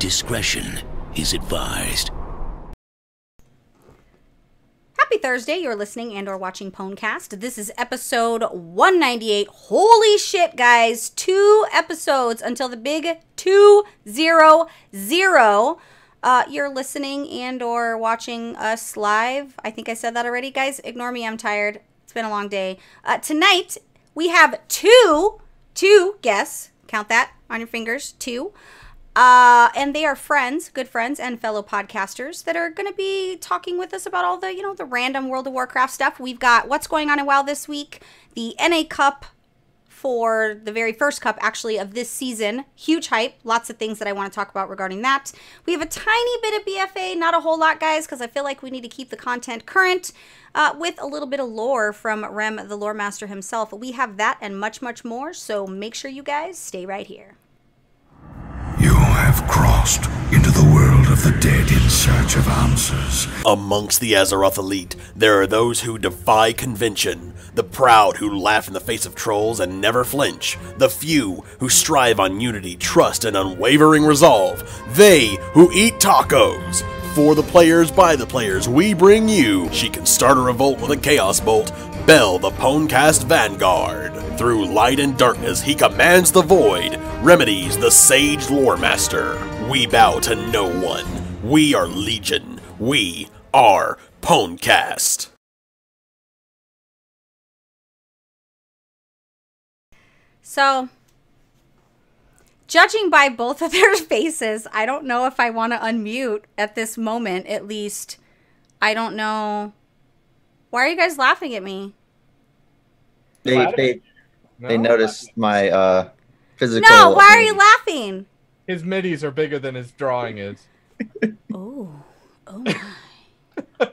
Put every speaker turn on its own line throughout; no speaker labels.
Discretion is advised.
Happy Thursday, you're listening and or watching PWNCAST. This is episode 198. Holy shit, guys. 2 episodes until the big 200. You're listening and or watching us live. I think I said that already, guys. Ignore me, I'm tired. It's been a long day. Tonight, we have two guests. Count that on your fingers, 2. And they are friends, good friends, and fellow podcasters that are going to be talking with us about all the, the random World of Warcraft stuff. We've got what's going on in WoW this week, the NA Cup for the very first cup, actually, of this season. Huge hype. Lots of things that I want to talk about regarding that. We have a tiny bit of BFA, not a whole lot, guys, because I feel like we need to keep the content current with a little bit of lore from Rem, the lore master himself. We have that and much, much more, so make sure you guys stay right here.
You have crossed into the world of the dead in search of answers.
Amongst the Azeroth elite, there are those who defy convention, the proud who laugh in the face of trolls and never flinch, the few who strive on unity, trust, and unwavering resolve, they who eat tacos. For the players, by the players, we bring you. She can start a revolt with a chaos bolt, Bell the PWNCAST Vanguard. Through light and darkness, he commands the void, remedies the sage lore master. We bow to no one. We are Legion. We are PWNCAST.
So, judging by both of their faces, I don't know if I want to unmute at this moment, at least. I don't know. Why are you guys laughing at me?
They noticed my physical...
No, why are you laughing?
His middies are bigger than his drawing is.
Oh my. I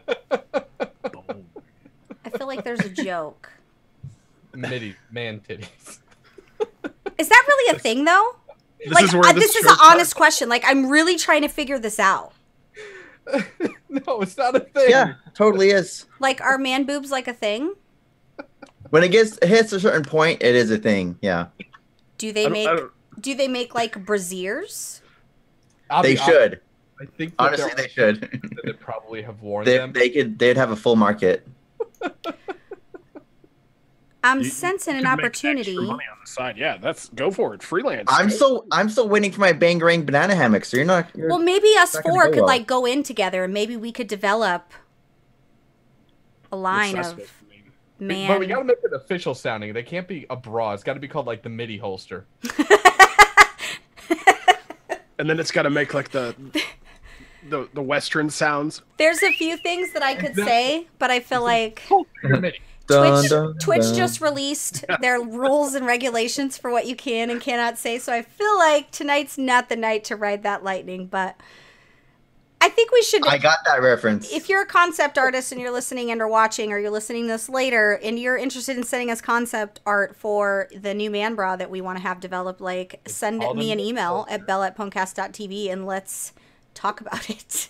feel like there's a joke.
Man titties.
Is that really a thing, though? This is an honest question. Like, I'm really trying to figure this out.
No, it's not a thing.
Yeah, totally is.
Like, are man boobs like a thing?
When it hits a certain point, it is a thing. Yeah.
Do they make like brassiers?
They should.
I think
honestly they should.
They probably have worn them.
They'd have a full market.
I'm sensing an opportunity.
Make money on the side. Yeah, go for it. Freelance.
I'm still waiting for my Bangarang banana hammock. So you're not.
Well, maybe us 4 could like go in together, and maybe we could develop a line of man.
But we gotta make it official sounding. They can't be a bra. It's got to be called like the midi holster.
And then it's got to make like the Western sounds.
There's a few things that I could say, but I feel like Twitch just released their rules and regulations for what you can and cannot say, so I feel like tonight's not the night to ride that lightning, but I think we should...
I got that reference.
If you're a concept artist and you're listening and or watching, or you're listening this later, and you're interested in sending us concept art for the new man bra that we want to have developed, like, send me an email at bell@pwncast.tv and let's talk about it.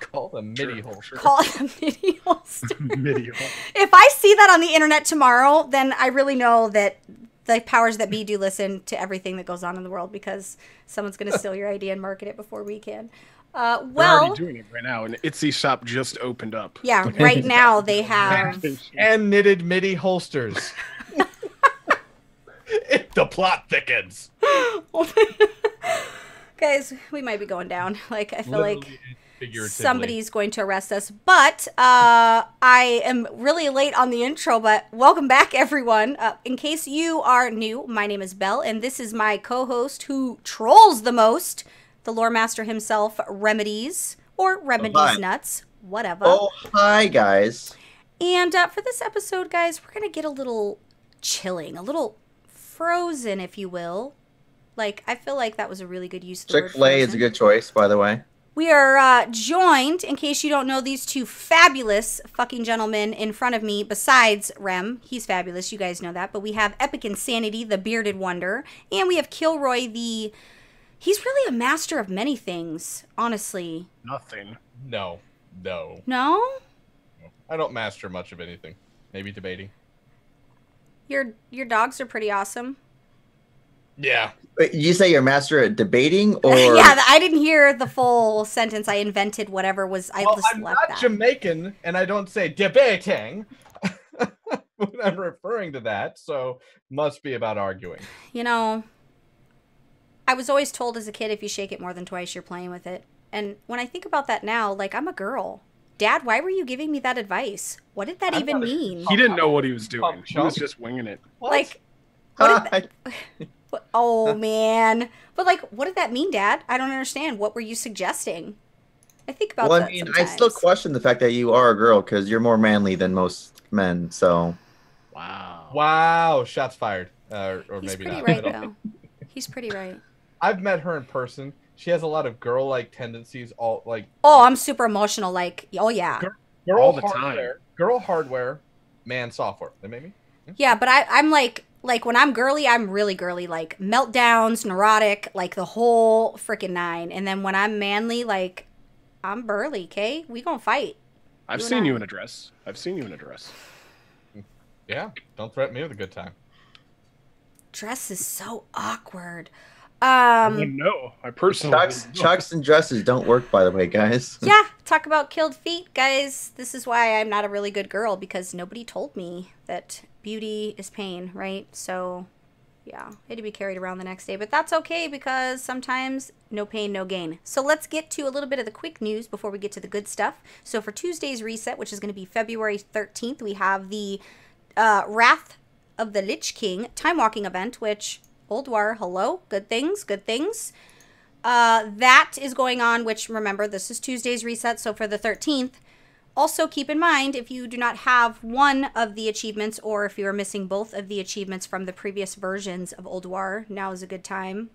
Call them midi holster.
Call it a midi holster.
Midi holster.
If I see that on the internet tomorrow, then I really know that the powers that be do listen to everything that goes on in the world, because someone's going to steal your idea and market it before we can.
They're already doing it right now, and Etsy shop just opened up.
Yeah, right now they have
and knitted midi holsters. The plot thickens.
Guys, we might be going down. Like, I feel like somebody's going to arrest us. But I am really late on the intro, but welcome back, everyone. In case you are new, my name is Belle, and this is my co-host who trolls the most, the lore master himself, Remedies, or Remedies Nuts, whatever.
Oh, hi, guys.
And for this episode, guys, we're going to get a little chilling, a little frozen, if you will. Like, I feel like that was a really good use of the word
Chick-fil-A is a good choice, by the way.
We are joined, in case you don't know, these 2 fabulous fucking gentlemen in front of me, besides Rem. He's fabulous, you guys know that. But we have Epic Insanity, the bearded wonder. And we have Kilroy, the... He's really a master of many things, honestly.
Nothing.
No?
No?
I don't master much of anything. Maybe debating.
Your dogs are pretty awesome.
Yeah.
Wait, you say you're master at debating, or
Yeah, I didn't hear the full sentence. I invented whatever was. I just
I'm
left
not
that.
Jamaican, and I don't say debating when I'm referring to that, so must be about arguing.
You know, I was always told as a kid, if you shake it more than twice, you're playing with it. And when I think about that now, like, I'm a girl. Dad, why were you giving me that advice? What did that even mean?
He didn't know what he was doing. He was just winging it.
What?
Like, what did that... Oh, man. But, like, what did that mean, Dad? I don't understand. What were you suggesting? I think about
well,
that
I mean,
sometimes.
I still question the fact that you are a girl because you're more manly than most men. So,
Wow, shots fired. Or
He's
maybe
pretty
not.
right, though. He's pretty right.
I've met her in person. She has a lot of girl-like tendencies. All like
Oh, I'm super emotional. Like, oh, yeah.
girl
All the
hardware,
time.
girl hardware, man software. They made me.
Yeah, but I'm like when I'm girly, I'm really girly. Like, meltdowns, neurotic, like the whole freaking nine. And then when I'm manly, like, I'm burly, okay? We gonna fight.
I've seen you in a dress.
Yeah, don't threaten me with a good time.
Dress is so awkward.
No, I personally
chucks and dresses don't work, by the way, guys.
Yeah, talk about killed feet, guys. This is why I'm not a really good girl, because nobody told me that beauty is pain, right? So, yeah, I had to be carried around the next day. But that's okay, because sometimes no pain, no gain. So let's get to a little bit of the quick news before we get to the good stuff. So for Tuesday's reset, which is going to be February 13th, we have the Wrath of the Lich King time walking event, which... Old War, hello, good things, good things. That is going on, which, remember, this is Tuesday's reset, so for the 13th. Also, keep in mind, if you do not have one of the achievements, or if you are missing both of the achievements from the previous versions of Old War, now is a good time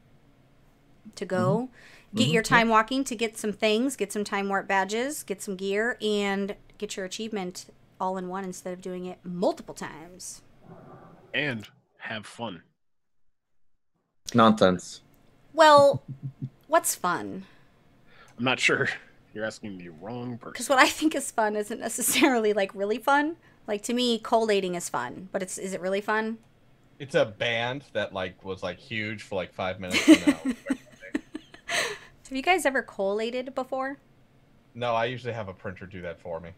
to go. Get your time walking to get some things, get some time warp badges, get some gear, and get your achievement all in one instead of doing it multiple times.
and have fun.
Nonsense.
Well, what's fun?
I'm not sure. You're asking the wrong person.
Because what I think is fun isn't necessarily, like, really fun. Like, to me, collating is fun. But is it really fun?
It's a band that, like, was, like, huge for, like, 5 minutes. And now
Have you guys ever collated before?
no, I usually have a printer do that for me.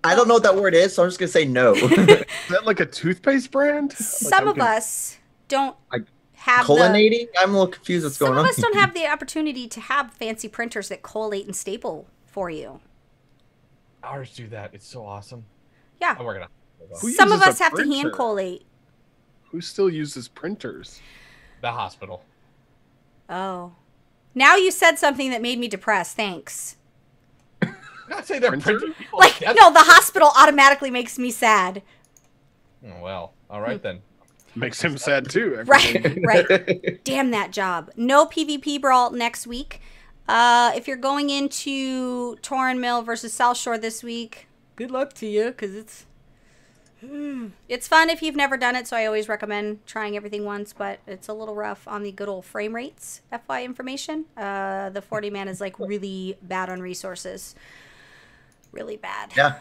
I don't know what that word is, so I'm just gonna say no.
Is that like a toothpaste brand?
Some of us don't have
Collinating? I'm a little confused what's going on.
Some of us don't have the opportunity to have fancy printers that collate and staple for you.
Ours do that. It's so awesome.
Yeah.
I'm working on it.
Who
Some of
uses
us
a
have to hand
printer?
collate.
Who still uses printers?
The hospital.
Oh. Now you said something that made me depressed. Thanks.
I'm not saying they're
Printer?
printing people.
Like,
to death.
no, the hospital automatically makes me sad.
Oh, well, all right then.
Makes him sad too.
Right, right. Damn that job. No PvP brawl next week. If you're going into Torren Mill versus South Shore this week, good luck to you, because it's fun if you've never done it, so I always recommend trying everything once, but it's a little rough on the good old frame rates, FY information. The 40-man is, like, really bad on resources. Really bad.
Yeah.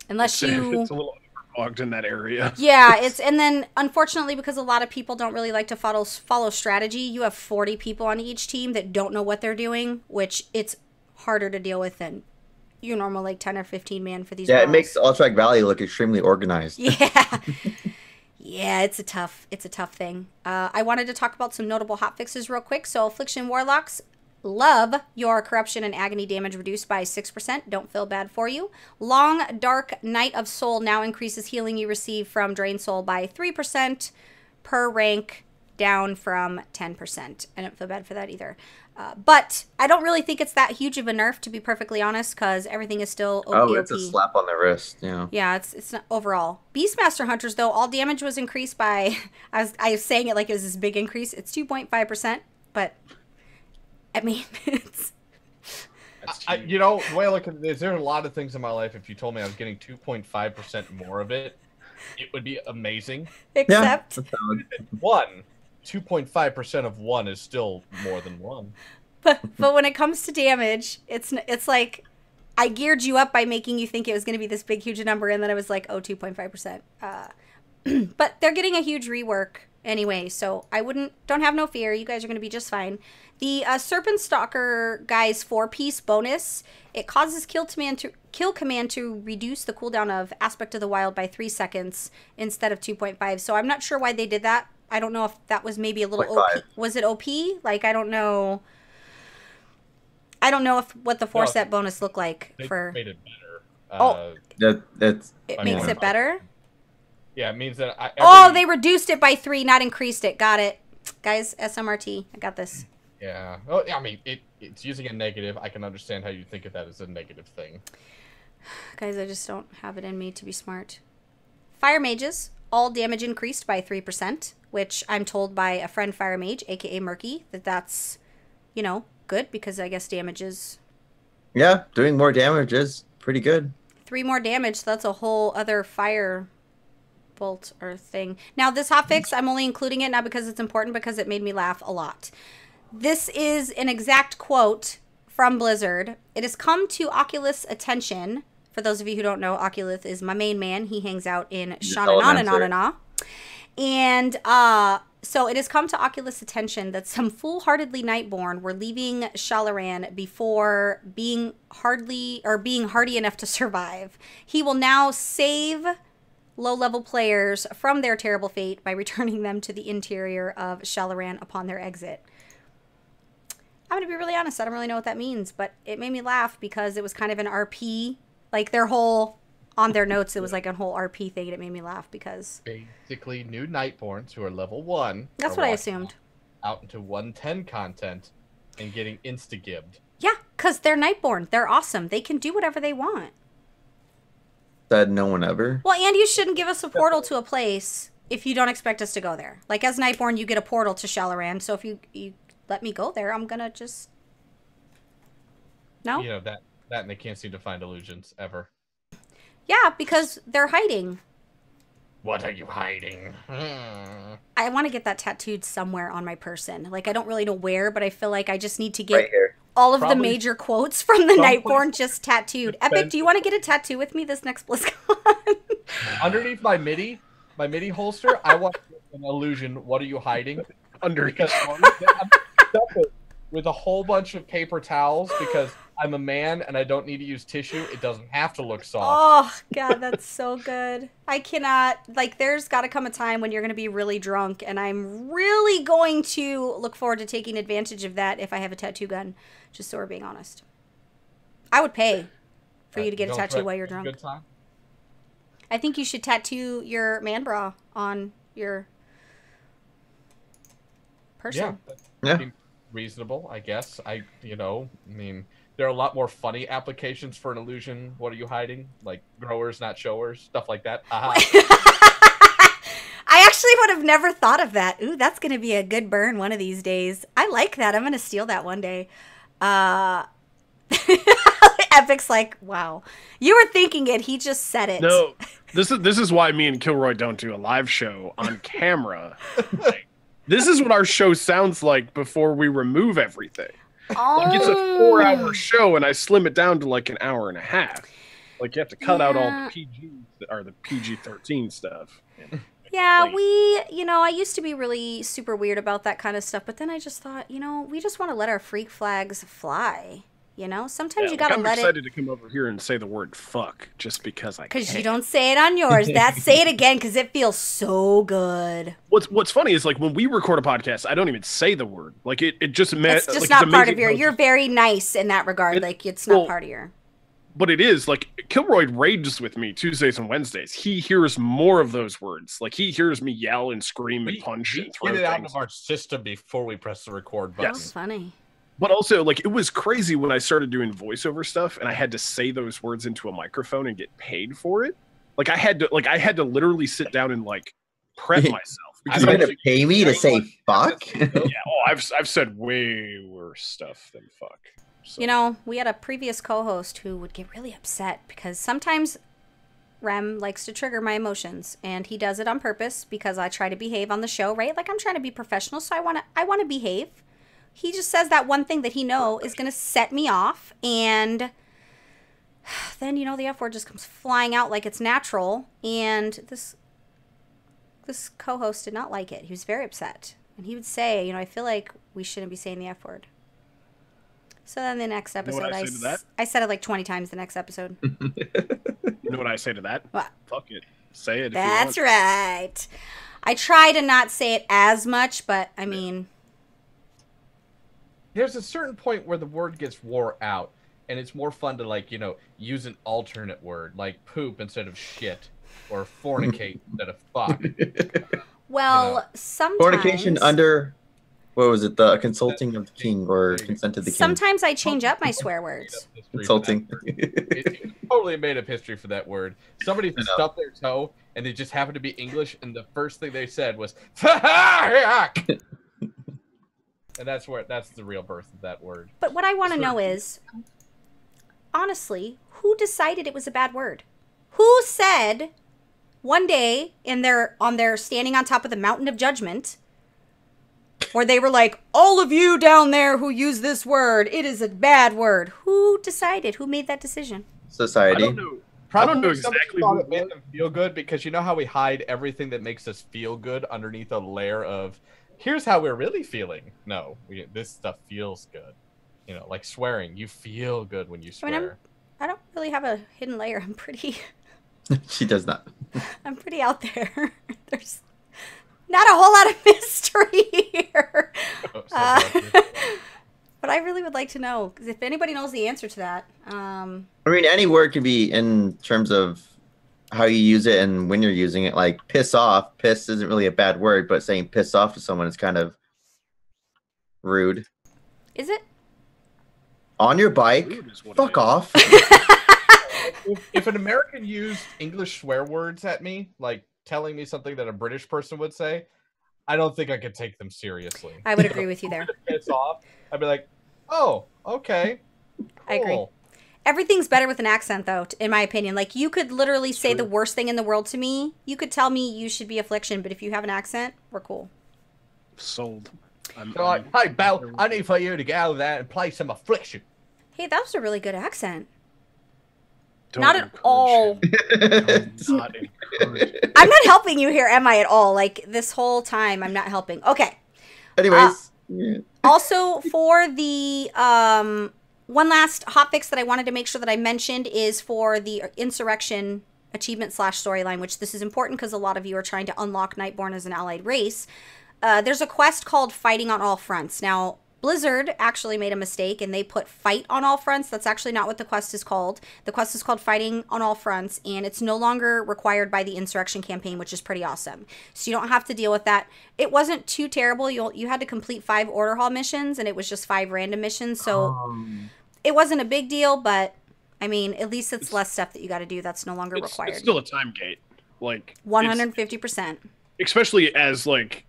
Unless you...
It's a little overclogged in that area.
Yeah, and then unfortunately, because a lot of people don't really like to follow strategy, you have 40 people on each team that don't know what they're doing, which it's harder to deal with than your normal, like, 10 or 15 man for these
Yeah, it
brawls.
makes Alterac Valley look extremely organized.
Yeah. Yeah, it's a tough thing. I wanted to talk about some notable hotfixes real quick. So Affliction Warlocks, love your corruption and agony damage reduced by 6%. Don't feel bad for you. Long Dark Night of Soul now increases healing you receive from Drain Soul by 3% per rank, down from 10%. I don't feel bad for that either. But I don't really think it's that huge of a nerf, to be perfectly honest, because everything is still OP.
Oh, it's a slap on the wrist. Yeah.
Yeah, it's not overall. Beastmaster Hunters, though, all damage was increased by, I was saying it like it was this big increase. It's 2.5%, but I mean, it's...
You know, the way I look at it is there are a lot of things in my life, if you told me I was getting 2.5% more of it, it would be amazing.
Except...
Yeah, 2.5% of 1 is still more than 1.
But when it comes to damage, it's like I geared you up by making you think it was going to be this big, huge number, and then I was like, oh, 2.5%. But they're getting a huge rework anyway, so don't have no fear. You guys are going to be just fine. The Serpent Stalker guy's 4-piece bonus, it causes kill command to reduce the cooldown of Aspect of the Wild by 3 seconds instead of 2.5. So I'm not sure why they did that. I don't know if that was maybe a little OP. Was it OP? Like, I don't know. I don't know what the 4-set bonus looked like
they
for.
Made it better.
It makes it better.
Yeah, it means that.
They reduced it by 3, not increased it. Got it, guys. SMRT. I got this.
Yeah. Well, I mean, it's using a negative. I can understand how you think of that as a negative thing.
Guys, I just don't have it in me to be smart. Fire mages, all damage increased by 3%, which I'm told by a friend fire mage, aka Murky, that's, good because I guess damage is.
Yeah, doing more damage is pretty good.
3 more damage, so that's a whole other fire bolt or thing. Now, this hotfix, I'm only including it now because it's important because it made me laugh a lot. This is an exact quote from Blizzard. It has come to Oculus' attention. For those of you who don't know, Oculus is my main man. He hangs out in Shananananana. And so it has come to Oculus' attention that some foolhardily Nightborn were leaving Shalaran before being hardy enough to survive. He will now save low-level players from their terrible fate by returning them to the interior of Shalaran upon their exit. I'm going to be really honest, I don't really know what that means, but it made me laugh because it was kind of an RP, like their whole, on their notes, it was like a whole RP thing, and it made me laugh because...
Basically, new Nightborns who are level 1...
That's what I assumed.
Out into 110 content and getting insta-gibbed.
Yeah, because they're Nightborn. They're awesome. They can do whatever they want.
Said no one ever.
Well, and you shouldn't give us a portal to a place if you don't expect us to go there. Like, as Nightborn, you get a portal to Shalaran, so if you let me go there, I'm gonna just... No?
That and they can't seem to find illusions, ever.
Yeah, because they're hiding.
What are you hiding?
I want to get that tattooed somewhere on my person. Like, I don't really know where, but I feel like I just need to get all of the major quotes from the Nightborn just tattooed. Epic, do you want to get a tattoo with me this next BlizzCon?
Underneath my MIDI holster, I want an illusion. What are you hiding? Because I'm stuck with a whole bunch of paper towels because I'm a man and I don't need to use tissue. It doesn't have to look soft.
Oh, God, that's so good. I cannot, like, there's got to come a time when you're going to be really drunk, and I'm really going to look forward to taking advantage of that if I have a tattoo gun, just so we're being honest. I would pay for you to get a tattoo while you're drunk.
Good time.
I think you should tattoo your man bra on your person.
Yeah.
Reasonable, I guess. There are a lot more funny applications for an illusion. What are you hiding? Like growers, not showers, stuff like that.
I actually would have never thought of that. Ooh, that's going to be a good burn one of these days. I like that. I'm going to steal that one day. Epic's like, wow. You were thinking it. He just said it.
No, this is why me and Kilroy don't do a live show on camera. This is what our show sounds like before we remove everything.
Oh.
Like, it's a 4-hour show, and I slim it down to like an hour and a half. Like, you have to cut out all the PG or the PG-13 stuff.
Yeah, I used to be really super weird about that kind of stuff, but then I just thought, we just want to let our freak flags fly. Sometimes you gotta let it.
I'm excited to come over here and say the word "fuck" just because I can.
Because you don't say it on yours. Say it again because it feels so good.
What's funny is like when we record a podcast, I don't even say the word. Like it just meant.
It's just not part of your. You're very nice in that regard. It's not part of your.
But it is like Kilroy rages with me Tuesdays and Wednesdays. He hears more of those words. Like he hears me yell and scream and punch and throw
things. Get it out
things.
of our system before we press the record button.
That's funny.
But also, like, it was crazy when I started doing voiceover stuff and I had to say those words into a microphone and get paid for it. Like, I had to literally sit down and, like, prep myself.
You're going to pay me to say fuck?
Yeah, I've said way worse stuff than fuck. So.
We had a previous co-host who would get really upset because sometimes Rem likes to trigger my emotions, and he does it on purpose because I try to behave on the show, right? Like, I'm trying to be professional, so I want to behave. He just says that one thing that he knows is going to set me off, and then, the F word just comes flying out like it's natural, and this this co-host did not like it. He was very upset. And he would say, I feel like we shouldn't be saying the F word. So then the next episode,
what I say to that?
I said it like 20 times the next episode.
You know what I say to that?
What?
Fuck it. Say it if
That's
you want.
right. I try to not say it as much, but I mean...
There's a certain point where the word gets wore out, and it's more fun to, like, use an alternate word, like poop instead of shit, or fornicate instead of fuck.
Well, sometimes...
Fornication under, what was it, the consulting of the king, or consent of the king?
Sometimes I change up my swear words.
Consulting.
It totally made up history for that word. Somebody stubbed their toe, and they just happened to be English, and the first thing they said was, and that's the real birth of that word.
But what I want to know is, honestly, who decided it was a bad word? Who said one day on their standing on top of the mountain of judgment, where they were like, all of you down there who use this word, it is a bad word. Who decided? Who made that decision?
Society.
I don't know.
Probably
I don't know exactly
thought
who
it made them feel good, because you know how we hide everything that makes us feel good underneath a layer of, here's how we're really feeling. No, this stuff feels good. Like swearing. You feel good when you swear.
I don't really have a hidden layer. I'm pretty...
She does not.
I'm pretty out there. There's not a whole lot of mystery here. But I really would like to know, because if anybody knows the answer to that.
I mean, any word could be in terms of how you use it and when you're using it. Like piss off. Piss isn't really a bad word, but saying piss off to someone is kind of rude.
Is it?
On your bike? Fuck off.
If an American used English swear words at me, like telling me something that a British person would say, I don't think I could take them seriously.
I would agree with you there.
Piss off. I'd be like, oh, okay. Cool.
I agree. Everything's better with an accent, though, in my opinion. Like, you could literally say the worst thing in the world to me. You could tell me you should be affliction, but if you have an accent, we're cool.
Sold.
Hey, Belle, I need for you to get out of there and play some affliction.
Hey, that was a really good accent.
Don't
Not at all.
Not encourage.
I'm not helping you here, am I, at all? Like, this whole time, I'm not helping. Okay.
Anyways.
Also, for the one last hotfix that I wanted to make sure that I mentioned is for the Insurrection achievement / storyline, which this is important because a lot of you are trying to unlock Nightborn as an allied race. There's a quest called Fighting on All Fronts. Now, Blizzard actually made a mistake and they put Fight on All Fronts. That's actually not what the quest is called. The quest is called Fighting on All Fronts, and it's no longer required by the Insurrection campaign, which is pretty awesome. So you don't have to deal with that. It wasn't too terrible. You had to complete 5 Order Hall missions, and it was just 5 random missions. So it wasn't a big deal, but I mean, at least it's less stuff that you got to do that's no longer required.
It's still a time gate. Like
150%.
Especially as like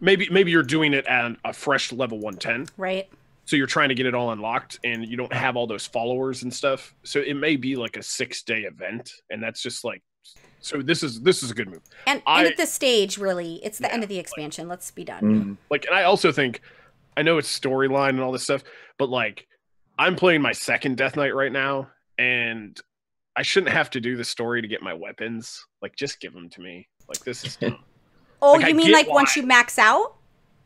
maybe you're doing it at a fresh level 110.
Right.
So you're trying to get it all unlocked and you don't have all those followers and stuff. So it may be like a 6-day event, and that's just like, so this is a good move.
And at this stage, really, it's the end of the expansion. Let's be done.
Like, and I also think, I know it's storyline and all this stuff, but like, I'm playing my 2nd Death Knight right now, and I shouldn't have to do the story to get my weapons. Like, just give them to me. Like, this is dumb.
Oh,
like,
you mean like once you max out?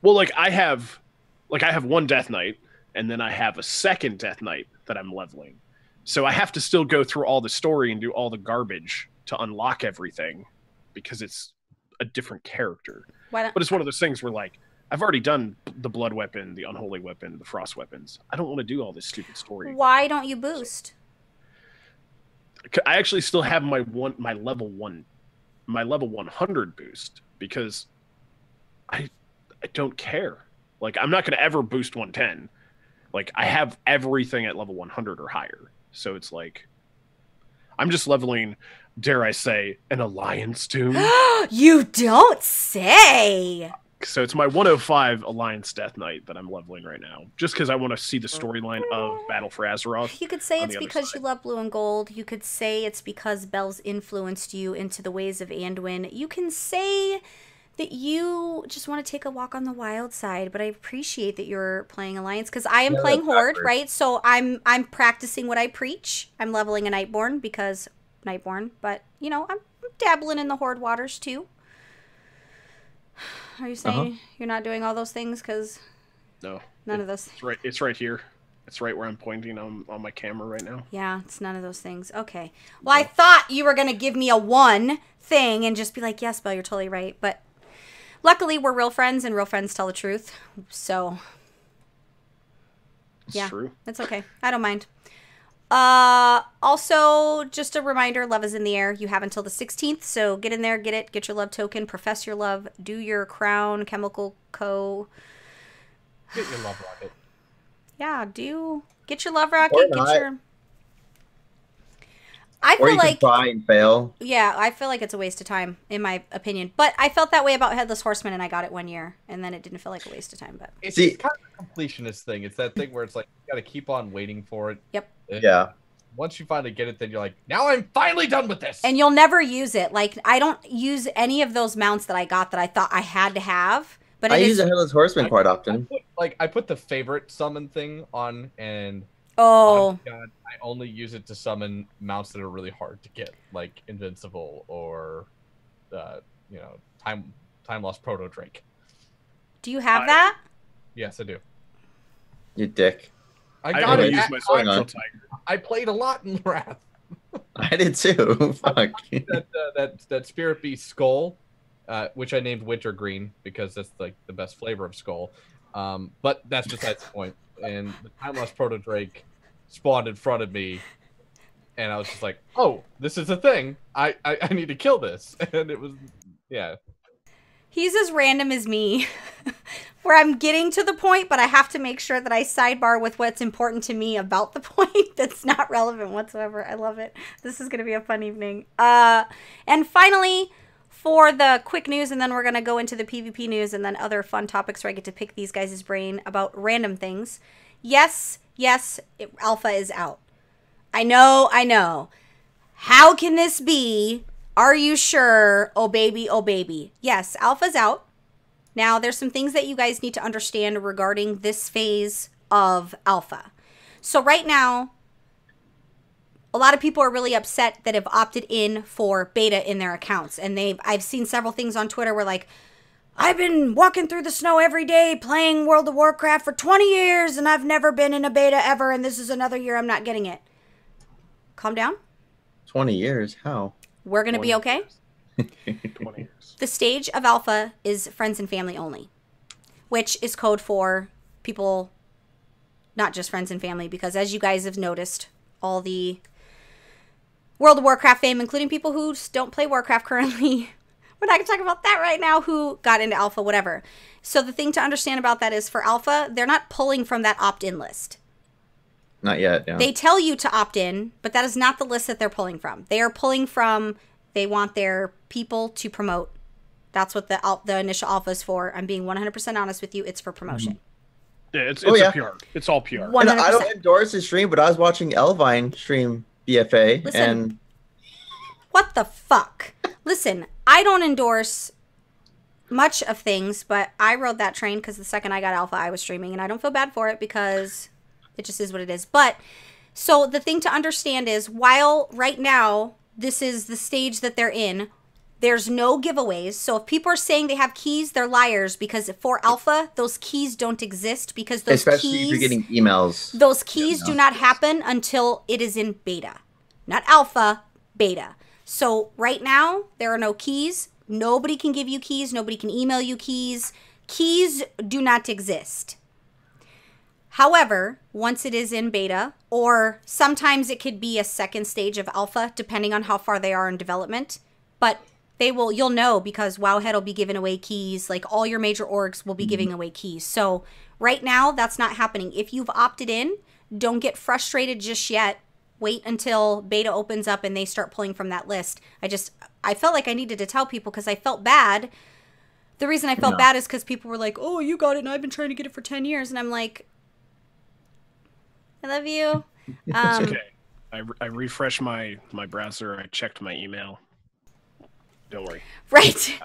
Well, like I have 1 Death Knight, and then I have a 2nd Death Knight that I'm leveling. So I have to still go through all the story and do all the garbage to unlock everything because it's a different character. But it's one of those things where, like, I've already done the blood weapon, the unholy weapon, the frost weapons. I don't want to do all this stupid story.
Why don't you boost?
I actually still have my level 100 boost because I don't care. Like, I'm not going to ever boost 110. Like, I have everything at level 100 or higher. So it's like, I'm just leveling, dare I say, an Alliance Tomb.
You don't say!
So it's my 105 Alliance Death Knight that I'm leveling right now. Just because I want to see the storyline of Battle for Azeroth.
You could say it's because you love blue and gold. You could say it's because Belle's influenced you into the ways of Anduin. You can say that you just want to take a walk on the wild side, but I appreciate that you're playing Alliance because I am playing Horde, right? So I'm practicing what I preach. I'm leveling a Nightborn because Nightborn, but you know, I'm dabbling in the Horde waters too. Are you saying you're not doing all those things? Because
No.
none of those.
It's right here. It's right where I'm pointing on my camera right now.
Yeah, it's none of those things. Okay. Well, I thought you were going to give me a one thing and just be like, yes, Belle, you're totally right. But luckily, we're real friends, and real friends tell the truth. So,
It's true.
It's okay. I don't mind. Also, just a reminder, love is in the air. You have until the 16th, so get in there, get it, get your love token, profess your love, do your Crown Chemical Co.
Get your love rocket.
Yeah, get your love rocket,
Or
get
not.
your... I
Or
feel
you can
like...
try and fail.
Yeah, I feel like it's a waste of time, in my opinion. But I felt that way about Headless Horseman, and I got it one year, and then it didn't feel like a waste of time. But
It's
See-
kind of a completionist thing. It's that thing where it's like you got to keep on waiting for it.
Yep.
And
Yeah.
Once you finally get it, then you're like, now I'm finally done with this.
and you'll never use it. Like, I don't use any of those mounts that I got that I thought I had to have. But
I
it
use
is...
a Headless Horseman quite often.
I put the favorite summon thing on, and
Oh,
God, I only use it to summon mounts that are really hard to get, like Invincible or, Time Lost Proto Drake.
do you have that?
Yes, I do.
You dick.
I
I
got
only
it.
use my
Hang on.
Spectral Tiger.
I played a lot in Wrath.
I did too. Fuck.
that Spirit Beast Skull, which I named Wintergreen because that's like the best flavor of skull. But that's besides the point. And the Time Lost Proto Drake spawned in front of me, and I was just like, "Oh, this is a thing. I need to kill this." And it was, yeah.
He's as random as me, where I'm getting to the point, but I have to make sure that I sidebar with what's important to me about the point that's not relevant whatsoever. I love it. This is going to be a fun evening. And finally, for the quick news, and then we're going to go into the PvP news and then other fun topics where I get to pick these guys' brain about random things. Yes, Alpha is out. I know. How can this be? Are you sure? Oh, baby. Yes, Alpha's out. Now, there's some things that you guys need to understand regarding this phase of Alpha. So right now, a lot of people are really upset that have opted in for beta in their accounts. And I've seen several things on Twitter where like, I've been walking through the snow every day playing World of Warcraft for 20 years and I've never been in a beta ever and this is another year I'm not getting it. Calm down.
20 years? How?
We're going to be okay.
20 years.
The stage of Alpha is friends and family only, which is code for people, not just friends and family, because as you guys have noticed, all the World of Warcraft fame, including people who don't play Warcraft currently, we're not going to talk about that right now, who got into Alpha, whatever. So the thing to understand about that is for Alpha, they're not pulling from that opt-in list.
Not yet. Yeah.
They tell you to opt in, but that is not the list that they're pulling from. They are pulling from, they want their people to promote. That's what the initial alpha is for. I'm being 100% honest with you. It's for promotion.
Yeah, it's
yeah.
a PR. It's all PR.
100%.
And I don't endorse his stream, but I was watching Elvine stream BFA,
Listen.
and
What the fuck? Listen, I don't endorse much of things, but I rode that train because the second I got alpha, I was streaming, and I don't feel bad for it because it just is what it is. But so the thing to understand is, while right now this is the stage that they're in, there's no giveaways. So if people are saying they have keys, they're liars, because for alpha, those keys don't exist, because those
especially
keys,
if you're getting emails.
those keys do not happen until it is in beta. Not alpha, beta. So right now, there are no keys. Nobody can give you keys. Nobody can email you keys. Keys do not exist. However, once it is in beta, or sometimes it could be a second stage of alpha, depending on how far they are in development, but you'll know, because Wowhead will be giving away keys. Like, all your major orgs will be giving away keys. So right now, that's not happening. If you've opted in, don't get frustrated just yet. Wait until beta opens up and they start pulling from that list. I felt like I needed to tell people because I felt bad. The reason I felt bad is because people were like, oh, you got it and I've been trying to get it for 10 years. And I'm like, I love you.
It's okay. I refreshed my browser. I checked my email. Don't worry.
Right.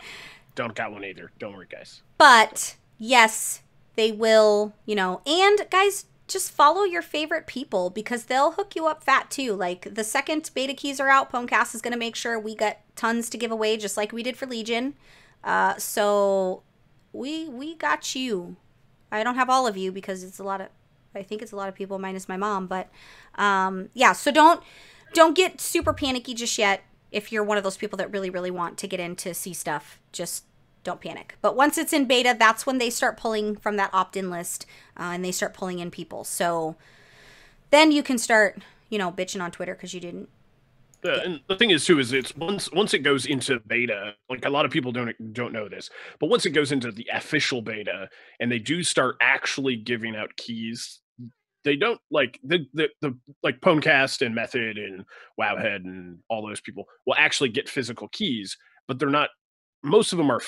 Don't got one either. Don't worry, guys.
But yes, they will, and guys, just follow your favorite people, because they'll hook you up fat too. Like, the second beta keys are out, PWNCAST is going to make sure we get tons to give away, just like we did for Legion. So we got you. I don't have all of you because I think it's a lot of people minus my mom, but yeah, so don't get super panicky just yet. If you're one of those people that really, really want to get in to see stuff, just don't panic. But once it's in beta, that's when they start pulling from that opt-in list, and they start pulling in people. So then you can start, bitching on Twitter because you didn't.
And the thing is, too, is it's once it goes into beta, like a lot of people don't know this, but once it goes into the official beta and they do start actually giving out keys, they don't like the like PWNCAST and Method and Wowhead and all those people will actually get physical keys, but they're not. Most of them are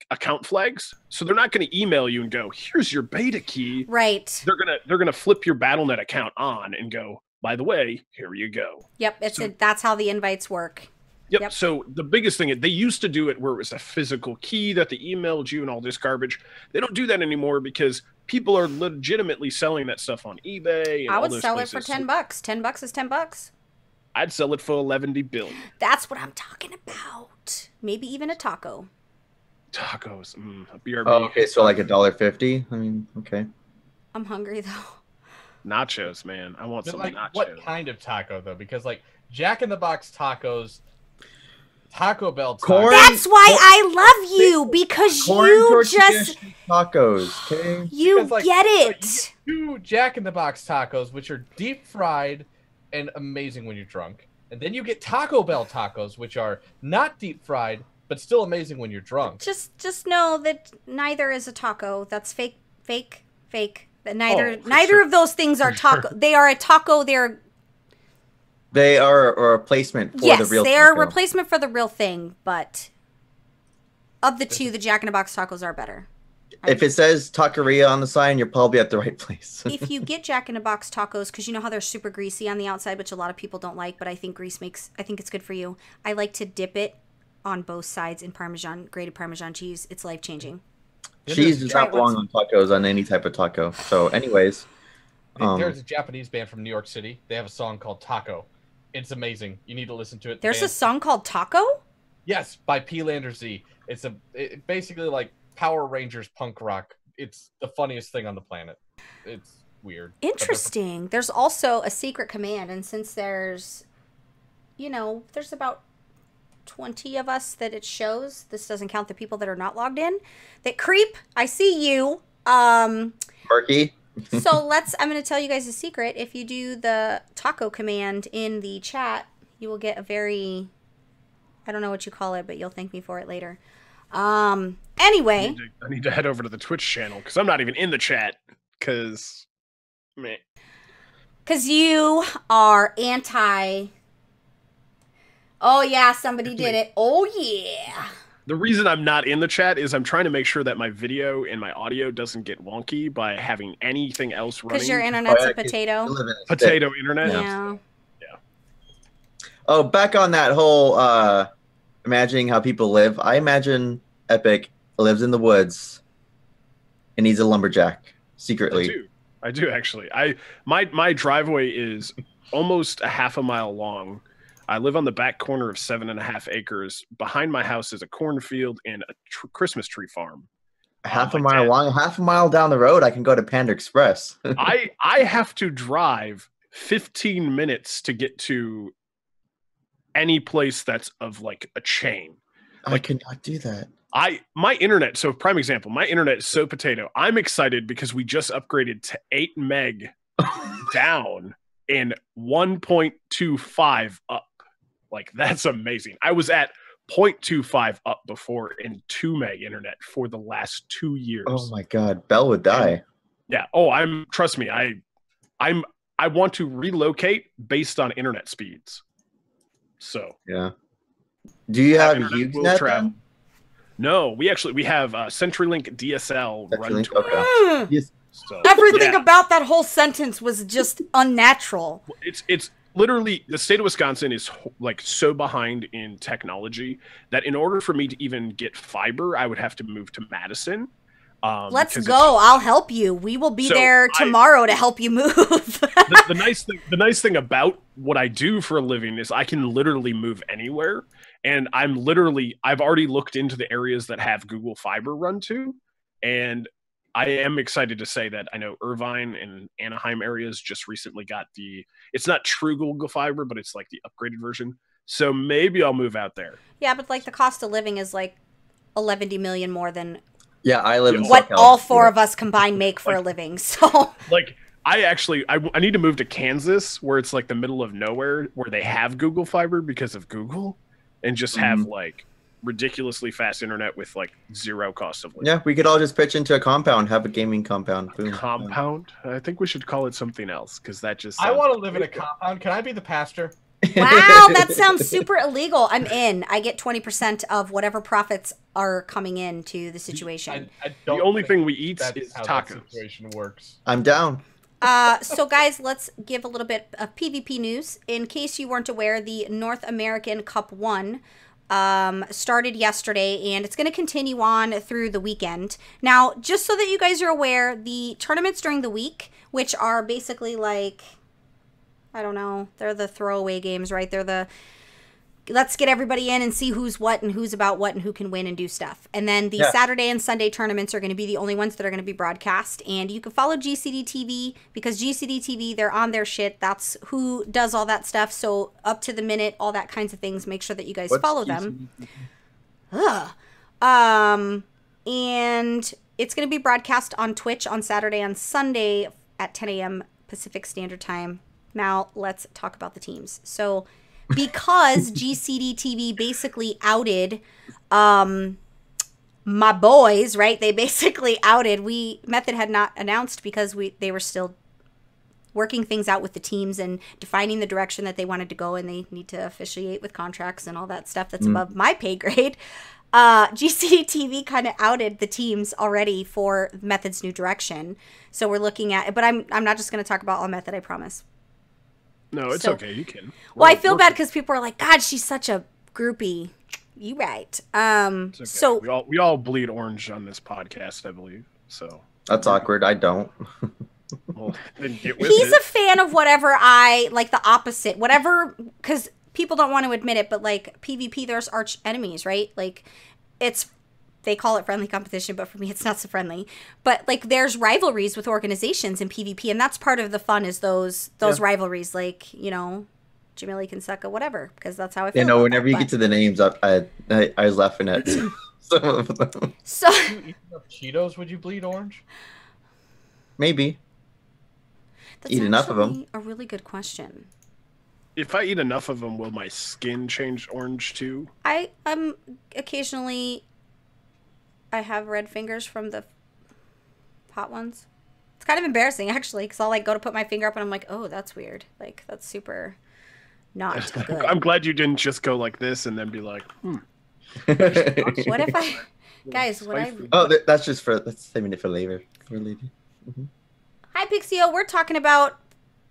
account flags, so they're not going to email you and go, "Here's your beta key."
Right.
They're gonna flip your BattleNet account on and go, "By the way, here you go."
Yep, that's how the invites work.
Yep. So the biggest thing, they used to do it where it was a physical key that they emailed you and all this garbage. They don't do that anymore because people are legitimately selling that stuff on eBay. And
I would
all those
sell
places.
it for $10. $10 is $10.
I'd sell it for 11 billion.
That's what I'm talking about. Maybe even a taco.
Tacos. A BRB.
Oh, okay, so like $1.50. I mean, okay.
I'm hungry though.
Nachos, man. I want
But
some
like,
nachos.
what kind of taco though? Because like Jack in the Box tacos, Taco Bell tacos.
Corn-
That's why I love you, because
Corn
you
tortilla
just
tacos. Okay.
you
Because, like,
get
so
it.
you get 2 Jack in the Box tacos, which are deep fried and amazing when you're drunk, and then you get Taco Bell tacos, which are not deep fried but still amazing when you're drunk.
Just know that neither is a taco. That's fake. That neither
Oh, for
neither
sure.
of those things are taco. They are a taco.
They are a replacement for the
Yes,
real
they are a
taco.
replacement for the real thing. But of the two, the Jack in the Box tacos are better.
If it says taqueria on the sign, you're probably at the right place.
If you get Jack in the Box tacos, because you know how they're super greasy on the outside, which a lot of people don't like, but I think I think it's good for you. I like to dip it on both sides in grated Parmesan cheese. It's life changing.
Cheese does not belong on tacos on any type of taco. So, anyways,
There's a Japanese band from New York City. They have a song called Taco. It's amazing. You need to listen to it.
There's a song called Taco?
Yes, by P. Lander Z. It's basically like Power Rangers punk rock. It's the funniest thing on the planet. It's weird.
Interesting. There's also a secret command, and since there's about 20 of us that it shows, this doesn't count the people that are not logged in, that creep, I see you.
Murky.
So I'm going to tell you guys a secret. If you do the taco command in the chat, you will get a very, I don't know what you call it, but you'll thank me for it later. Anyway.
I need to head over to the Twitch channel because I'm not even in the chat because, man.
Because you are anti. Oh, yeah, somebody did it. Oh, yeah.
The reason I'm not in the chat is I'm trying to make sure that my video and my audio doesn't get wonky by having anything else running.
Because your internet's a
'cause
potato.
you live in a stick.
Potato internet.
Yeah.
Oh, back on that whole imagining how people live. I imagine Epic lives in the woods and he's a lumberjack secretly.
I do actually. My driveway is almost a half a mile long. I live on the back corner of 7.5 acres. Behind my house is a cornfield and a Christmas tree farm.
Half a mile long, half a mile down the road, I can go to Panda Express.
I have to drive 15 minutes to get to any place that's of like a chain.
I cannot do that.
My internet, so prime example, my internet is so potato. I'm excited because we just upgraded to 8 meg down and 1.25 up. Like, that's amazing. I was at 0.25 up before in 2 meg internet for the last 2 years.
Oh my god, Bell would die.
Yeah. Oh, trust me, I want to relocate based on internet speeds. So
yeah. Do you have
internet will
Usenet
travel.
then?
No, we have CenturyLink DSL run
CenturyLink,
to
okay. Yes.
So,
Everything
yeah.
about that whole sentence was just unnatural.
It's literally the state of Wisconsin is like so behind in technology that in order for me to even get fiber, I would have to move to Madison.
Let's go. I'll help you. We will be there tomorrow to help you move.
the nice thing about what I do for a living is I can literally move anywhere. And I've already looked into the areas that have Google Fiber run to. And I am excited to say that I know Irvine and Anaheim areas just recently got it's not true Google Fiber, but it's like the upgraded version. So maybe I'll move out there.
Yeah, but like the cost of living is like 11 million more than
Yeah, I live in
what
SoCal.
all four of us combined make for a living. So
like I need to move to Kansas where it's like the middle of nowhere where they have Google Fiber because of Google and just have like ridiculously fast internet with like zero cost of living.
Yeah, we could all just pitch into a compound, have a gaming compound. Boom.
Compound? I think we should call it something else because that just
I want to live in a compound. Can I be the pastor?
wow, that sounds super illegal. I'm in. I get 20% of whatever profits are coming into the situation.
I
the
don't
only
think
thing we eat
that's
is
how that
tacos.
situation works.
I'm down.
So guys, let's give a little bit of PvP news. In case you weren't aware, the North American Cup 1 started yesterday, and it's going to continue on through the weekend. Now, just so that you guys are aware, the tournaments during the week, which are basically like, I don't know, they're the throwaway games, right? They're the let's get everybody in and see who's what and who's about what and who can win and do stuff. And then the Saturday and Sunday tournaments are going to be the only ones that are going to be broadcast. And you can follow GCD TV because GCD TV, they're on their shit. That's who does all that stuff. So up to the minute, all that kinds of things. Make sure that you guys follow them. And it's going to be broadcast on Twitch on Saturday and Sunday at 10 a.m. Pacific Standard Time. Now let's talk about the teams. So because GCD TV basically outed my boys, right? They basically outed. Method had not announced because they were still working things out with the teams and defining the direction that they wanted to go, and they need to officiate with contracts and all that stuff that's above my pay grade. GCD TV kind of outed the teams already for Method's new direction. So we're looking at it, but I'm not just going to talk about all Method, I promise.
No, it's okay. You can.
Well, I feel bad because people are like, God, she's such a groupie. You right.
Okay.
So
we all bleed orange on this podcast, I believe. So
that's awkward. I don't.
Well, then get with
he's
it.
a fan of whatever I like, the opposite, whatever, because people don't want to admit it, but like PvP, there's arch enemies, right? Like they call it friendly competition, but for me, it's not so friendly. But like, there's rivalries with organizations in PvP, and that's part of the fun is those rivalries, like, you know, Jamili can suck a whatever, because that's how I feel.
You know,
about
whenever
that,
you get to the names, I was laughing at some of them.
So
If you eat enough Cheetos, would you bleed orange?
Maybe.
that's
Eat enough of 'em.
actually a really good question.
If I eat enough of them, will my skin change orange too?
I occasionally I have red fingers from the hot ones. It's kind of embarrassing actually, because I'll like go to put my finger up and I'm like, oh, that's weird. Like that's super not good.
I'm glad you didn't just go like this and then be like,
What if I, guys? What I?
Oh, that's saving it for later.
Hi Pixio, we're talking about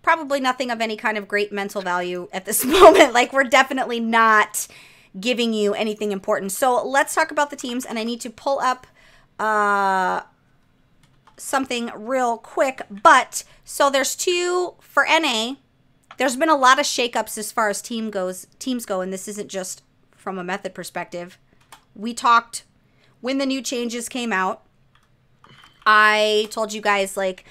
probably nothing of any kind of great mental value at this moment. Like we're definitely not giving you anything important. So let's talk about the teams, and I need to pull up something real quick. But so there's two for NA. There's been a lot of shakeups as far as teams go, and this isn't just from a Method perspective. We talked when the new changes came out. I told you guys, like,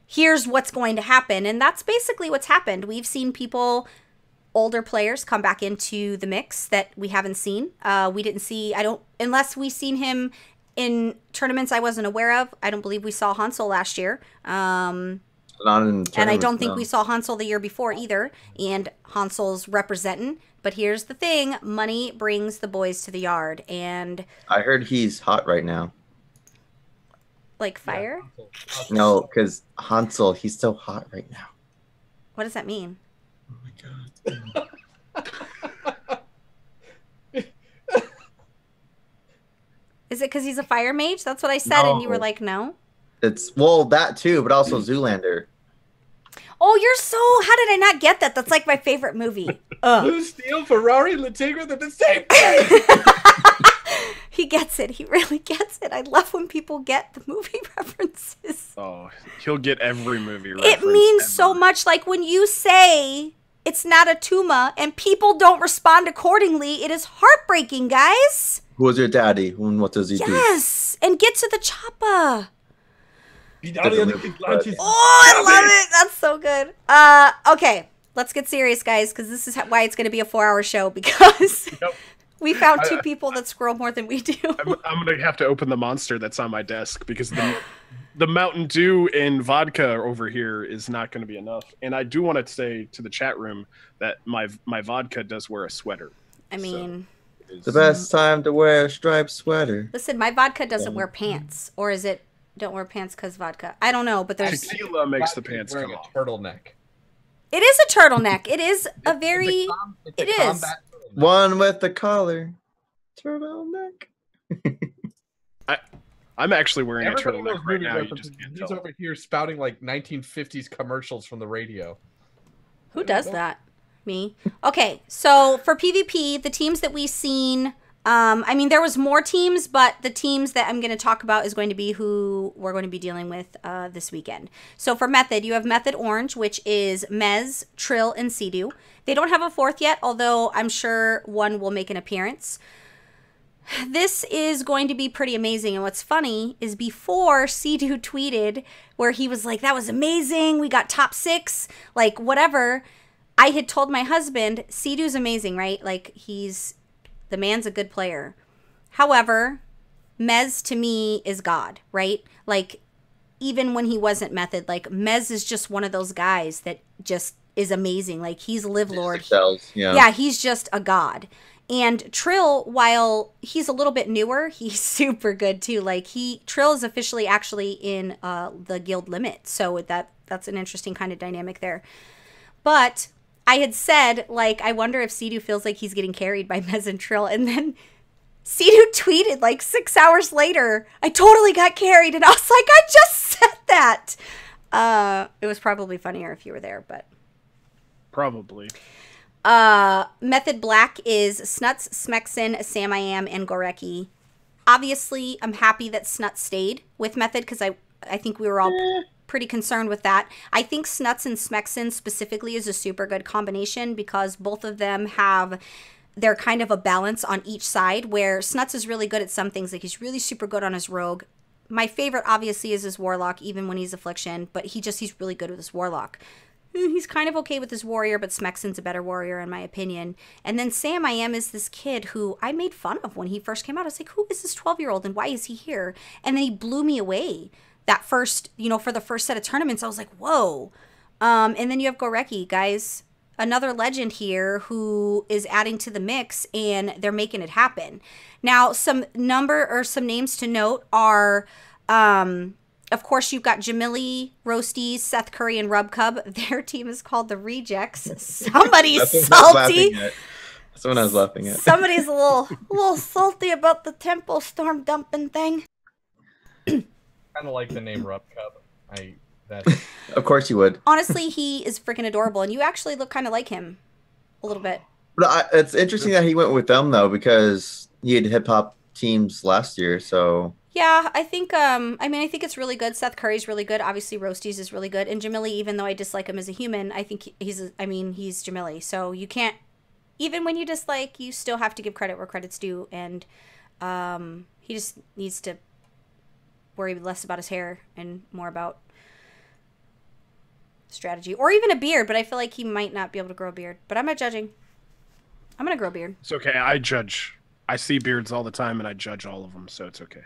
here's what's going to happen, and that's basically what's happened. We've seen older players come back into the mix that we haven't seen. We didn't see, unless we seen him in tournaments I wasn't aware of. I don't believe we saw Hansel last year. And I don't think we saw Hansel the year before either. And Hansel's representing. But here's the thing, money brings the boys to the yard. And
I heard he's hot right now.
Like fire?
No, because Hansel, he's so hot right now.
What does that mean?
Oh my god.
Is it because he's a fire mage? That's what I said, and you were like, no?
It's, well, that too, but also Zoolander.
Oh, you're so... How did I not get that? That's like my favorite movie.
Blue Steel, Ferrari, Latigra, they're the same.
He gets it. He really gets it. I love when people get the movie references.
oh, he'll get every movie reference.
It means
ever.
so much. Like when you say It's not a Tuma, and people don't respond accordingly. It is heartbreaking, guys.
Who was your daddy? And what does he do?
Yes, and get to the chopper.
Doesn't
Oh, I love it. That's so good. Okay, let's get serious, guys, because this is why it's going to be a 4-hour show, because we found 2 people that scroll more than we do.
I'm going to have to open the monster that's on my desk because the Mountain Dew and vodka over here is not going to be enough. And I do want to say to the chat room that my vodka does wear a sweater.
I mean...
The best time to wear a striped sweater.
Listen, my vodka doesn't wear pants. Or is it don't wear pants because vodka? I don't know, but there's...
Tequila makes the pants come off.
A turtleneck.
It is a turtleneck. It is a very... It is.
One with the collar. Turtleneck.
I'm actually wearing
Everybody
a
knows
turtleneck right
movie
now. You
references.
just can't
He's
tell.
over here spouting like 1950s commercials from the radio.
Who does that? Me. Okay, so for PvP, the teams that we've seen... I mean, there was more teams, but the teams that I'm going to talk about is going to be who we're going to be dealing with this weekend. So for Method, you have Method Orange, which is Mez, Trill, and Sea-Doo. They don't have a 4th yet, although I'm sure one will make an appearance. This is going to be pretty amazing, and what's funny is before Sea-Doo tweeted where he was like, that was amazing, we got top 6, like whatever, I had told my husband, Sea-Doo's amazing, right? Like, the man's a good player. However, Mez to me is God, right? Like, even when he wasn't Method, like, Mez is just one of those guys that just is amazing. Like, he's Live Lord. Yeah, he's just a god. And Trill, while he's a little bit newer, he's super good too. Like, Trill is officially actually in the guild limit. So that's an interesting kind of dynamic there. But I had said, like, I wonder if Sea-Doo feels like he's getting carried by Mez and Trill. And then Sea-Doo tweeted, like, 6 hours later, I totally got carried. And I was like, I just said that. It was probably funnier if you were there, but.
Probably.
Method Black is Snuts, Smexen, Sam-I-Am, and Gorecki. Obviously, I'm happy that Snuts stayed with Method because I think we were all pretty concerned with that. I think Snuts and Smexen specifically is a super good combination because both of them they're kind of a balance on each side, where Snuts is really good at some things. Like, he's really super good on his rogue. My favorite, obviously, is his warlock, even when he's Affliction, but he's really good with his warlock. He's kind of okay with his warrior, but Smexen's a better warrior, in my opinion. And then Sam-I-Am is this kid who I made fun of when he first came out. I was like, who is this 12-year-old and why is he here? And then he blew me away. That first, for the first set of tournaments, I was like, whoa. And then you have Gorecki, guys. Another legend here who is adding to the mix, and they're making it happen. Now, some names to note are, of course, you've got Jamili, Roasties, Seth Curry, and Rub Cub. Their team is called the Rejects. Somebody's salty.
That's what I was laughing at.
Somebody's a little salty about the Temple Storm dumping thing.
Kind of like the name Rub Cub.
Of course you would.
Honestly, he is freaking adorable, and you actually look kind of like him a little bit.
But it's interesting that he went with them though, because he had hip hop teams last year. So
yeah, I think. I think it's really good. Seth Curry's really good. Obviously, Roasties is really good, and Jamili, even though I dislike him as a human, I think he's Jamili. So you can't. Even when you dislike, you still have to give credit where credit's due, and he just needs to worry less about his hair and more about strategy, or even a beard, but I feel like he might not be able to grow a beard. But I'm not judging. I'm gonna grow a beard.
It's okay. I judge. I see beards all the time, and I judge all of them, so it's okay.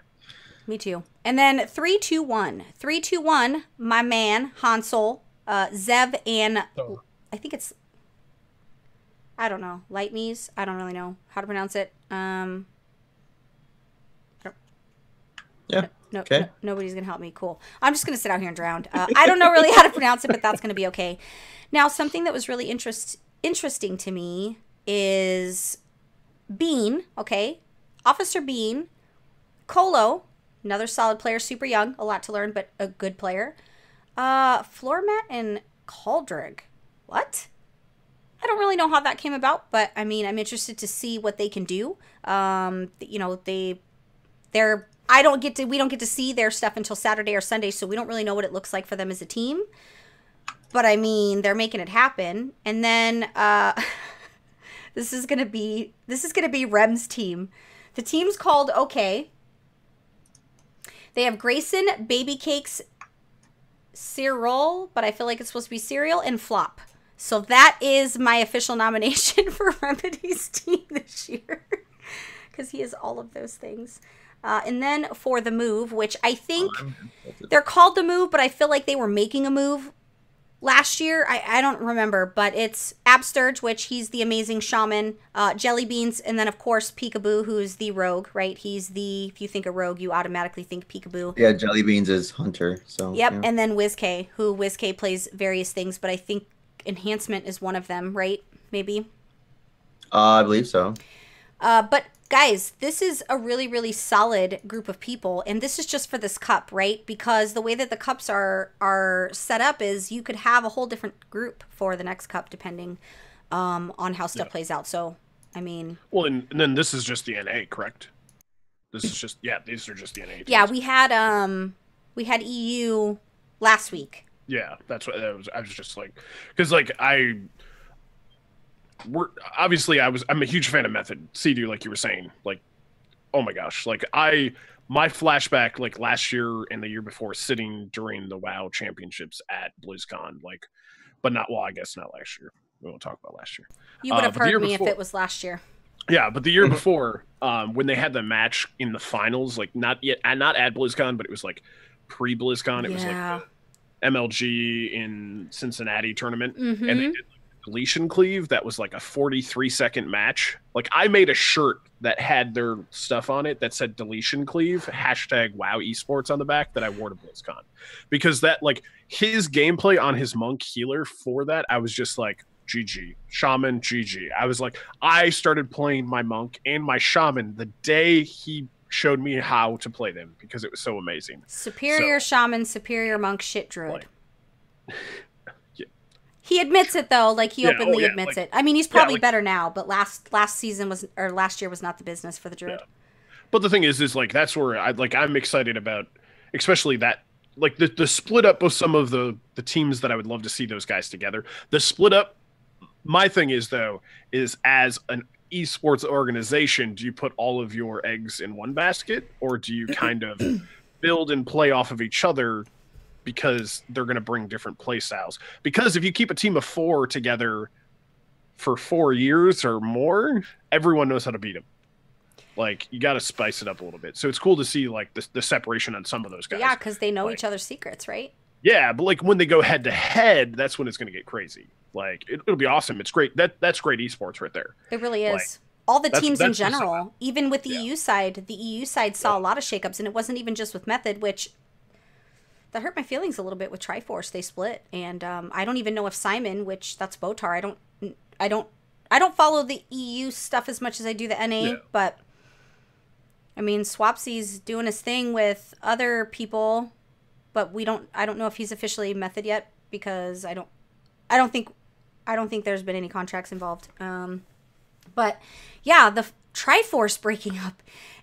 Me too. And then 3-2-1. 3-2-1, my man, Hansel, Zev, and I think it's, I don't know, Lightneys. I don't really know how to pronounce it.
Yeah.
No,
okay.
no, nobody's going to help me. Cool. I'm just going to sit out here and drown. I don't know really how to pronounce it, but that's going to be okay. Now, something that was really interesting to me is Bean, okay? Officer Bean, Colo, another solid player, super young, a lot to learn, but a good player. Floormat and Caldrig. What? I don't really know how that came about, but I mean, I'm interested to see what they can do. We don't get to see their stuff until Saturday or Sunday, so we don't really know what it looks like for them as a team. But I mean, they're making it happen. And then this is gonna be Rem's team. The team's called OK. They have Grayson, Baby Cakes, Cyril, but I feel like it's supposed to be Cereal, and Flop. So that is my official nomination for Remedy's team this year. Because he is all of those things. And then for the move, which I think they're called the move, but I feel like they were making a move last year. I don't remember, but it's Absturge, which he's the amazing shaman, Jelly Beans, and then of course Peekaboo, who's the rogue, right? He's the, if you think of rogue, you automatically think Peekaboo.
Yeah, Jelly Beans is Hunter. So
yep,
yeah.
and then WizK, who WizK plays various things, but I think Enhancement is one of them, right? Maybe.
I believe so.
But guys, this is a really, really solid group of people, and this is just for this cup, right? Because the way that the cups are set up is you could have a whole different group for the next cup, depending on how stuff plays out. So, I mean...
Well, and then this is just the NA, correct? This is just... Yeah, these are just the NA teams.
Yeah, we had EU last week.
Yeah, that's what I was just like... Because, like, I'm a huge fan of Method. C-Do, like you were saying, like, oh my gosh, like my flashback, like last year and the year before, sitting during the WoW championships at BlizzCon, like, but not, well, I guess not last year. We won't talk about last year.
You would have heard me if it was last year.
Yeah, but the year before, when they had the match in the finals, like not at BlizzCon, but it was like pre-BlizzCon. It was like the MLG in Cincinnati tournament, and they did deletion cleave. That was like a 43-second match. Like, I made a shirt that had their stuff on it that said deletion cleave # WoW esports on the back that I wore to BlizzCon, because that, like, his gameplay on his monk healer for that, I was just like, GG shaman, GG. I was like, I started playing my monk and my shaman the day he showed me how to play them, because it was so amazing.
Superior shaman, superior monk, shit druid. Like, he admits it though, like he openly admits it. I mean, he's probably better now, but last year was not the business for the druid.
Yeah. But the thing is like, that's where I'm excited about, especially that, like, the split up of some of the teams that I would love to see those guys together. The split up. My thing is, though, is as an esports organization, do you put all of your eggs in one basket, or do you kind of build and play off of each other, because they're going to bring different play styles? Because if you keep a team of 4 together for 4 years or more, everyone knows how to beat them. Like, you got to spice it up a little bit. So it's cool to see, like, the separation on some of those guys.
Yeah, because they know each other's secrets, right?
Yeah, but like when they go head to head, that's when it's going to get crazy. Like, it'll be awesome. It's great. That's great esports right there.
It really is. Like, all the teams in general, even with the EU side, saw a lot of shakeups, and it wasn't even just with Method, which that hurt my feelings a little bit with Triforce. They split, and I don't even know if Simon, which that's Botar. I don't follow the EU stuff as much as I do the NA, but I mean, Swapsy's doing his thing with other people, but I don't know if he's officially Method yet, because I don't think there's been any contracts involved. But yeah, the Triforce breaking up,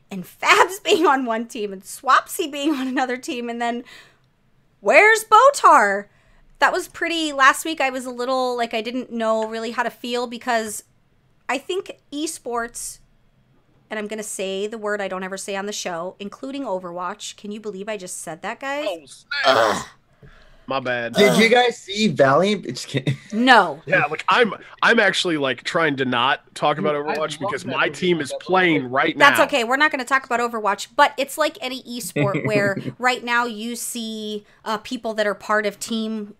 and Fabs being on one team, and Swapsy being on another team, and then where's Botar? That was pretty. Last week I was a little, like, I didn't know really how to feel, because I think esports, and I'm going to say the word I don't ever say on the show, including Overwatch. Can you believe I just said that, guys?
Oh, snap. My bad.
Did you guys see Valiant? Just kidding.
No.
Yeah, like I'm actually like trying to not talk about Overwatch, because my team is playing right now.
That's okay. We're not going to talk about Overwatch, but it's like any esport where right now you see people that are part of team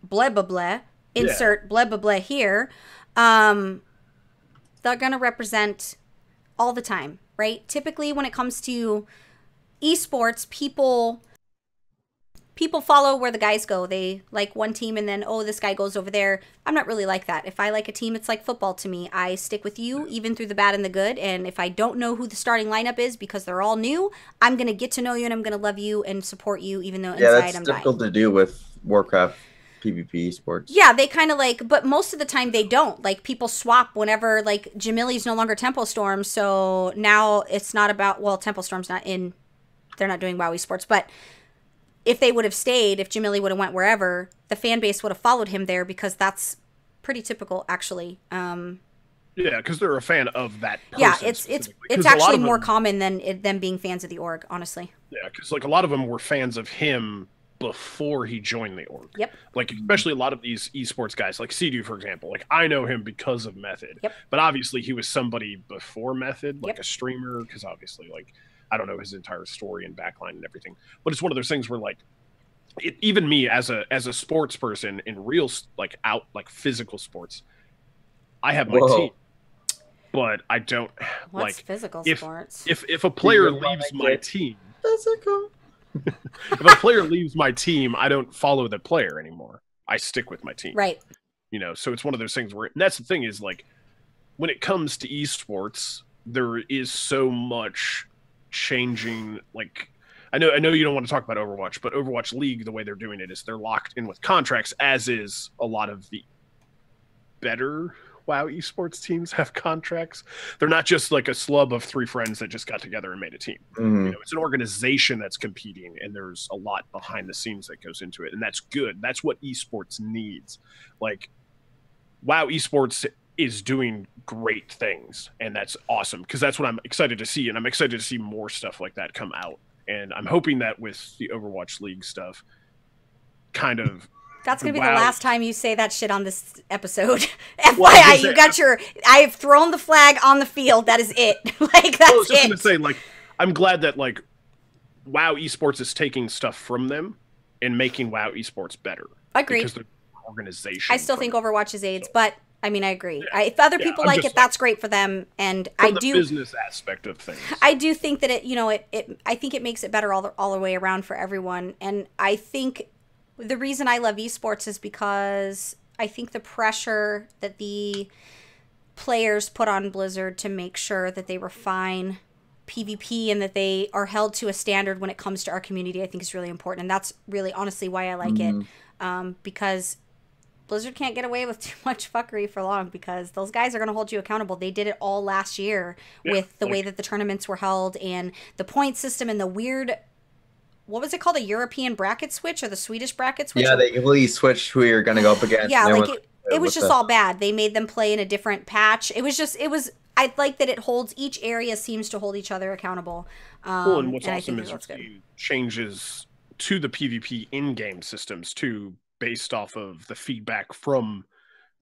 blah blah blah. Insert blah blah blah here. They're going to represent all the time, right? Typically, when it comes to esports, people follow where the guys go. They like one team, and then, oh, this guy goes over there. I'm not really like that. If I like a team, it's like football to me. I stick with you, even through the bad and the good. And if I don't know who the starting lineup is, because they're all new, I'm going to get to know you, and I'm going to love you and support you, even though inside I'm dying.
Yeah, that's difficult to do with Warcraft PvP sports.
Yeah, they kind of like, but most of the time they don't. Like, people swap whenever, like, Jamili's no longer Tempo Storm, so now it's not about, well, Tempo Storm's not in, they're not doing WoW esports, but if they would have stayed, if Jamili would have went wherever, the fan base would have followed him there because that's pretty typical, actually.
Yeah, because they're a fan of that person.
Yeah, it's actually more common than them being fans of the org, honestly.
Yeah, because like a lot of them were fans of him before he joined the org.
Yep.
Like especially a lot of these esports guys, like Sea-Doo, for example. Like I know him because of Method.
Yep.
But obviously he was somebody before Method, like
Yep.
a streamer, because obviously like I don't know his entire story and backline and everything. But it's one of those things where like even me as a sports person in real like out like physical sports, I have my team. But I don't
What's
like
physical
if,
sports.
If a player leaves my team,
Physical.
if a player leaves my team, I don't follow the player anymore. I stick with my team.
Right.
You know, so it's one of those things where, and that's the thing is like, when it comes to esports, there is so much changing. Like, I know you don't want to talk about Overwatch, but Overwatch League, the way they're doing it is they're locked in with contracts, as is a lot of the better WoW esports teams have contracts. They're not just like a slub of 3 friends that just got together and made a team.
Mm-hmm.
You know, it's an organization that's competing, and there's a lot behind the scenes that goes into it, and that's good. That's what esports needs. Like, WoW esports is doing great things, and that's awesome because that's what I'm excited to see, and I'm excited to see more stuff like that come out. And I'm hoping that with the Overwatch League stuff, kind of.
That's going to be
WoW.
the last time you say that shit on this episode. FYI, you got I have thrown the flag on the field. That is it. Like, that's
I was just
it.
going to say, like, I'm glad that, like, WoW esports is taking stuff from them and making WoW esports better.
Agreed.
Because they're an organization.
I still think Overwatch is AIDS, but, I mean, I agree. If other people like it, that's great for them. And
from the business aspect of things.
I do think that it, you know, I think it makes it better all the way around for everyone. And I think the reason I love esports is because I think the pressure that the players put on Blizzard to make sure that they refine PvP and that they are held to a standard when it comes to our community, I think is really important. And that's really honestly why I like it. Because Blizzard can't get away with too much fuckery for long because those guys are going to hold you accountable. They did it all last year with the way that the tournaments were held and the point system and the weird, what was it called? A European bracket switch or the Swedish bracket switch?
Yeah, they really switched who you're going to go up against.
Yeah, like it was just all bad. They made them play in a different patch. I like that it holds, each area seems to hold each other accountable.
Cool, and what's
and
awesome is seeing changes to the PvP in-game systems too, based off of the feedback from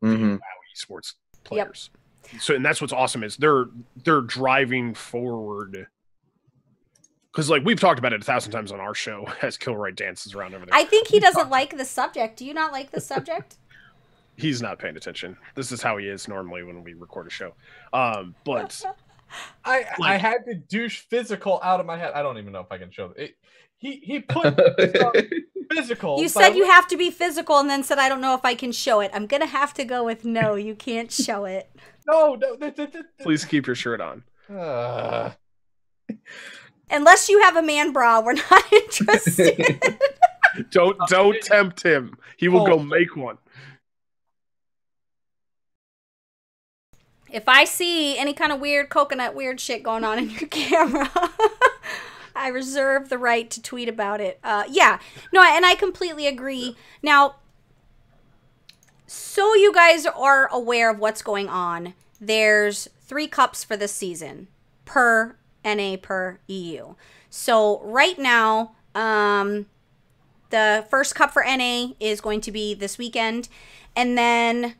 the WoW esports players. Yep. So, and that's what's awesome is they're driving forward. Because, like, we've talked about it 1,000 times on our show as Kilroy dances around over there.
I think he doesn't like the subject. Do you not like the subject?
He's not paying attention. This is how he is normally when we record a show. But
I had to douche physical out of my head. I don't even know if I can show it. He put physical.
You said you have to be physical and then said, I don't know if I can show it. I'm going to have to go with no, you can't show it.
No.
Please keep your shirt on.
Unless you have a man bra, we're not interested.
Don't tempt him. He will go make one.
If I see any kind of weird coconut weird shit going on in your camera, I reserve the right to tweet about it. Yeah. No, and I completely agree. Now, so you guys are aware of what's going on, there's 3 cups for this season per NA per EU. So right now, the first cup for NA is going to be this weekend. And then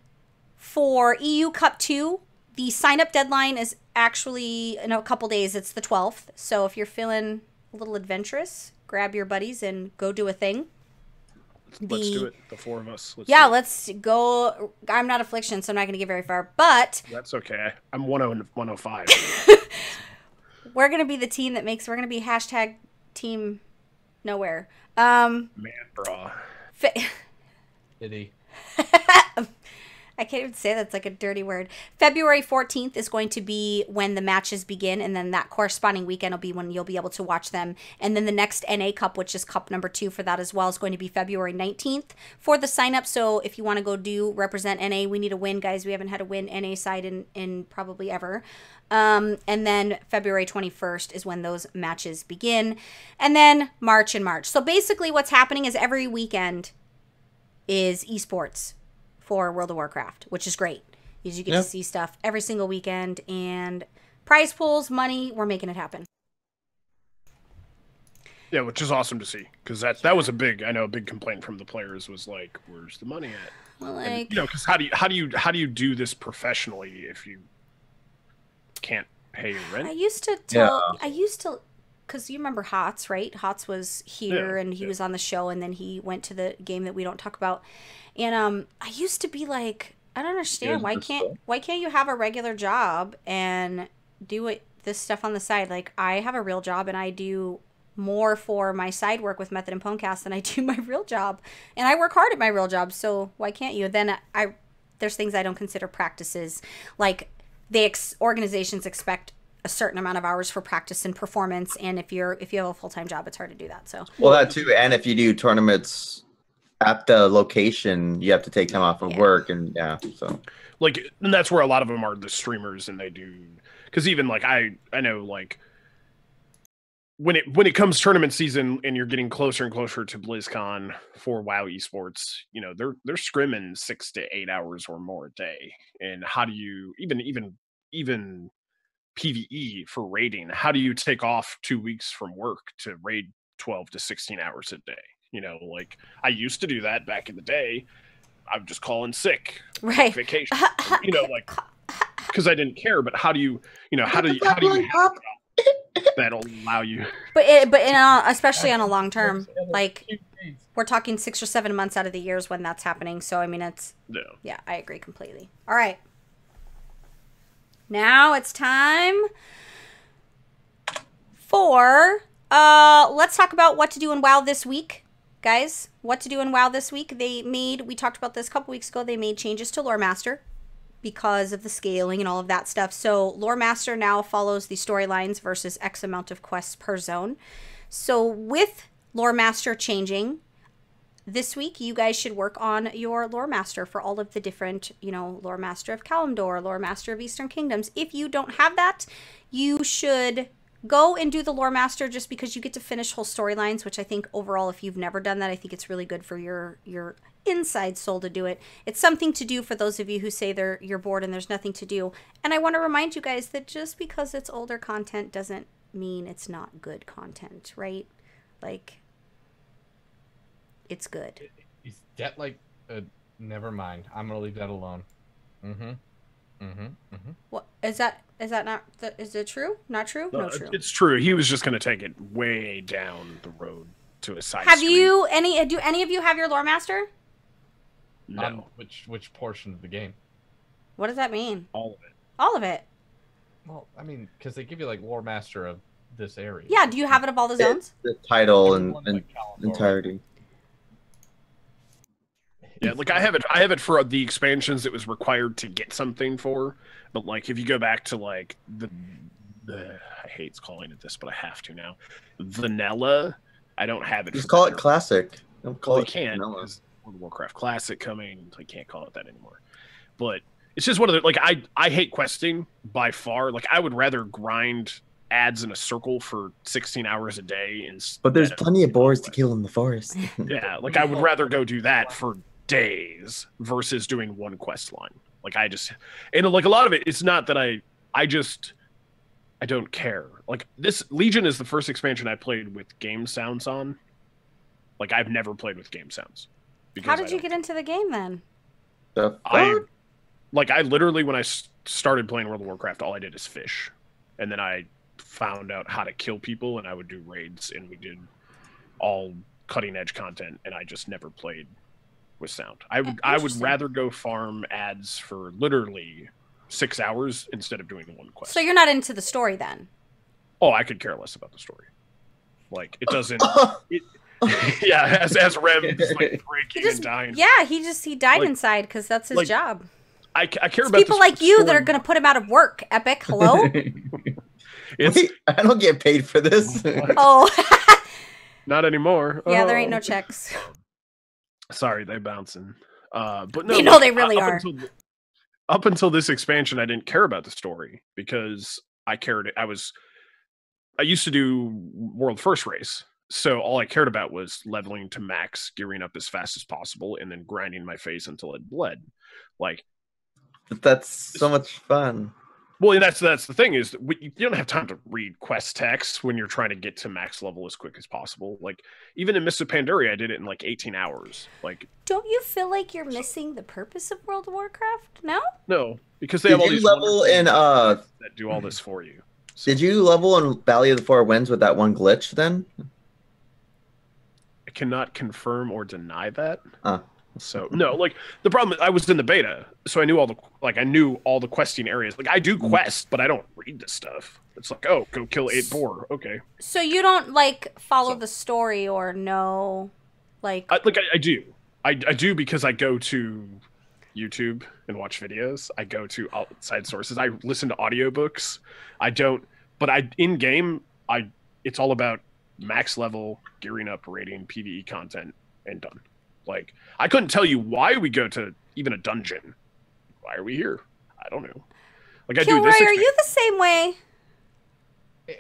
for EU Cup 2, the sign-up deadline is actually in a couple days. It's the 12th. So if you're feeling a little adventurous, grab your buddies and go do a thing.
Let's do it. The 4 of us.
Let's go. I'm not Affliction, so I'm not going to get very far. But
that's okay. I'm 105.
We're going to be the team that makes... We're going to be hashtag team nowhere.
Man bra.
Diddy.
I can't even say that's like a dirty word. February 14th is going to be when the matches begin, and then that corresponding weekend will be when you'll be able to watch them. And then the next NA Cup, which is Cup number 2 for that as well, is going to be February 19th for the sign up. So if you want to go do represent NA, we need a win, guys. We haven't had a win NA side in probably ever. And then February 21st is when those matches begin. And then March and March. So basically what's happening is every weekend is esports for World of Warcraft, which is great. Because you get to see stuff every single weekend, and prize pools, money, we're making it happen.
Yeah, which is awesome to see, because that was a big complaint from the players was like, where's the money at?
Well, like,
and, you know, because how do you do this professionally if you can't pay your rent?
I used to, because you remember Hots, right? Hots was here, and he was on the show, and then he went to the game that we don't talk about. And I used to be like, I don't understand, why can't you have a regular job and do this stuff on the side? Like, I have a real job, and I do more for my side work with Method and PWNCAST than I do my real job, and I work hard at my real job. So why can't you? Then there's things I don't consider practices, like organizations expect a certain amount of hours for practice and performance, and if you have a full-time job, it's hard to do that. So
well, that too, and if you do tournaments at the location, you have to take time off of work, and so
like, and that's where a lot of them are the streamers, and they do, because even like I know, like when it comes tournament season and you're getting closer and closer to BlizzCon for WoW esports, you know, they're scrimming 6 to 8 hours or more a day. And how do you even PvE for raiding, how do you take off 2 weeks from work to raid 12 to 16 hours a day? You know, like, I used to do that back in the day. I'm just calling sick,
right?
Vacation, you know, like, because I didn't care. But how do you that'll allow you? But
especially on a long term, like, we're talking 6 or 7 months out of the years when that's happening. So I mean, it's I agree completely. All right, now it's time for let's talk about what to do in WoW this week. Guys, what to do in WoW this week. We talked about this a couple weeks ago, they made changes to Lore Master because of the scaling and all of that stuff. So Lore Master now follows the storylines versus X amount of quests per zone. So with Lore Master changing, this week you guys should work on your Lore Master for all of the different, you know, Lore Master of Kalimdor, Lore Master of Eastern Kingdoms. If you don't have that, you should go and do the Lore Master, just because you get to finish whole storylines, which I think overall, if you've never done that, I think it's really good for your inside soul to do it. It's something to do for those of you who say you're bored and there's nothing to do. And I want to remind you guys that just because it's older content doesn't mean it's not good content, right? Like, it's good.
Is that like never mind. I'm gonna leave that alone.
What is that? Is that not? Is it true? Not true? No, true.
It's true. He was just going to take it way down the road to a side.
Do
street.
any of you have your Lore Master?
No.
Which portion of the game?
What does that mean?
All of it.
All of it.
Well, I mean, because they give you like Lore Master of this area.
Yeah. Do you have it of all the zones?
The title and
Like
entirety.
Yeah, like I have it for the expansions it was required to get something for, but like if you go back to like the I hate calling it this, but I have to now. Vanilla, I don't have it.
Just call it Classic. Don't call it
can't.
Vanilla.
World of Warcraft Classic coming, I can't call it that anymore. But it's just one of the, like, I hate questing by far. Like, I would rather grind ads in a circle for 16 hours a day.
But there's plenty of boars to kill in the forest.
Yeah, like I would rather go do that for days versus doing one quest line. Like and like a lot of it's not that I don't care. Like this Legion is the first expansion I played with game sounds on. Like I've never played with game sounds.
How did you get into the game then?
I literally, when I started playing World of Warcraft, all I did is fish. And then I found out how to kill people, and I would do raids, and we did all cutting edge content, and I just never played with sound. I would rather go farm ads for literally 6 hours instead of doing the one quest.
So you're not into the story then?
Oh, I could care less about the story. Like it doesn't. Yeah, as Rem is like breaking and dying.
Yeah, he died inside because that's his job.
I care
It's
about
people
the
like you that
story.
are going to put him out of work. Epic, hello?
It's
Wait, I don't get paid for this.
Oh,
not anymore.
yeah, there ain't
Oh.
no checks.
Sorry, they bouncing. But no,
You know
like,
they really
up
are.
Up until this expansion, I didn't care about the story because I used to do world first race. So all I cared about was leveling to max, gearing up as fast as possible, and then grinding my face until it bled. Like,
But that's so much fun.
well, that's the thing is that you don't have time to read quest text when you're trying to get to max level as quick as possible. Like, even in Mists of Pandaria, I did it in like 18 hours. Like,
Don't you feel like you're missing the purpose of World of Warcraft? No?
no, because they have all
Did you
these
level in
that do all this for you. So,
Did you level in Valley of the Four Winds with that one glitch then?
I cannot confirm or deny that.
Huh.
So no, like the problem is I was in the beta, so I knew all the questing areas. Like I do quest, but I don't read this stuff. It's like, oh, go kill 8 boar. Okay.
So you don't, like, follow the story or know, like...
I do. I do because I go to YouTube and watch videos. I go to outside sources. I listen to audiobooks. In game, it's all about max level, gearing up, rating, PvE content, and done. Like, I couldn't tell you why we go to even a dungeon. Why are we here? I don't know. Like, I do
Kilroy,
this.
are you the same way?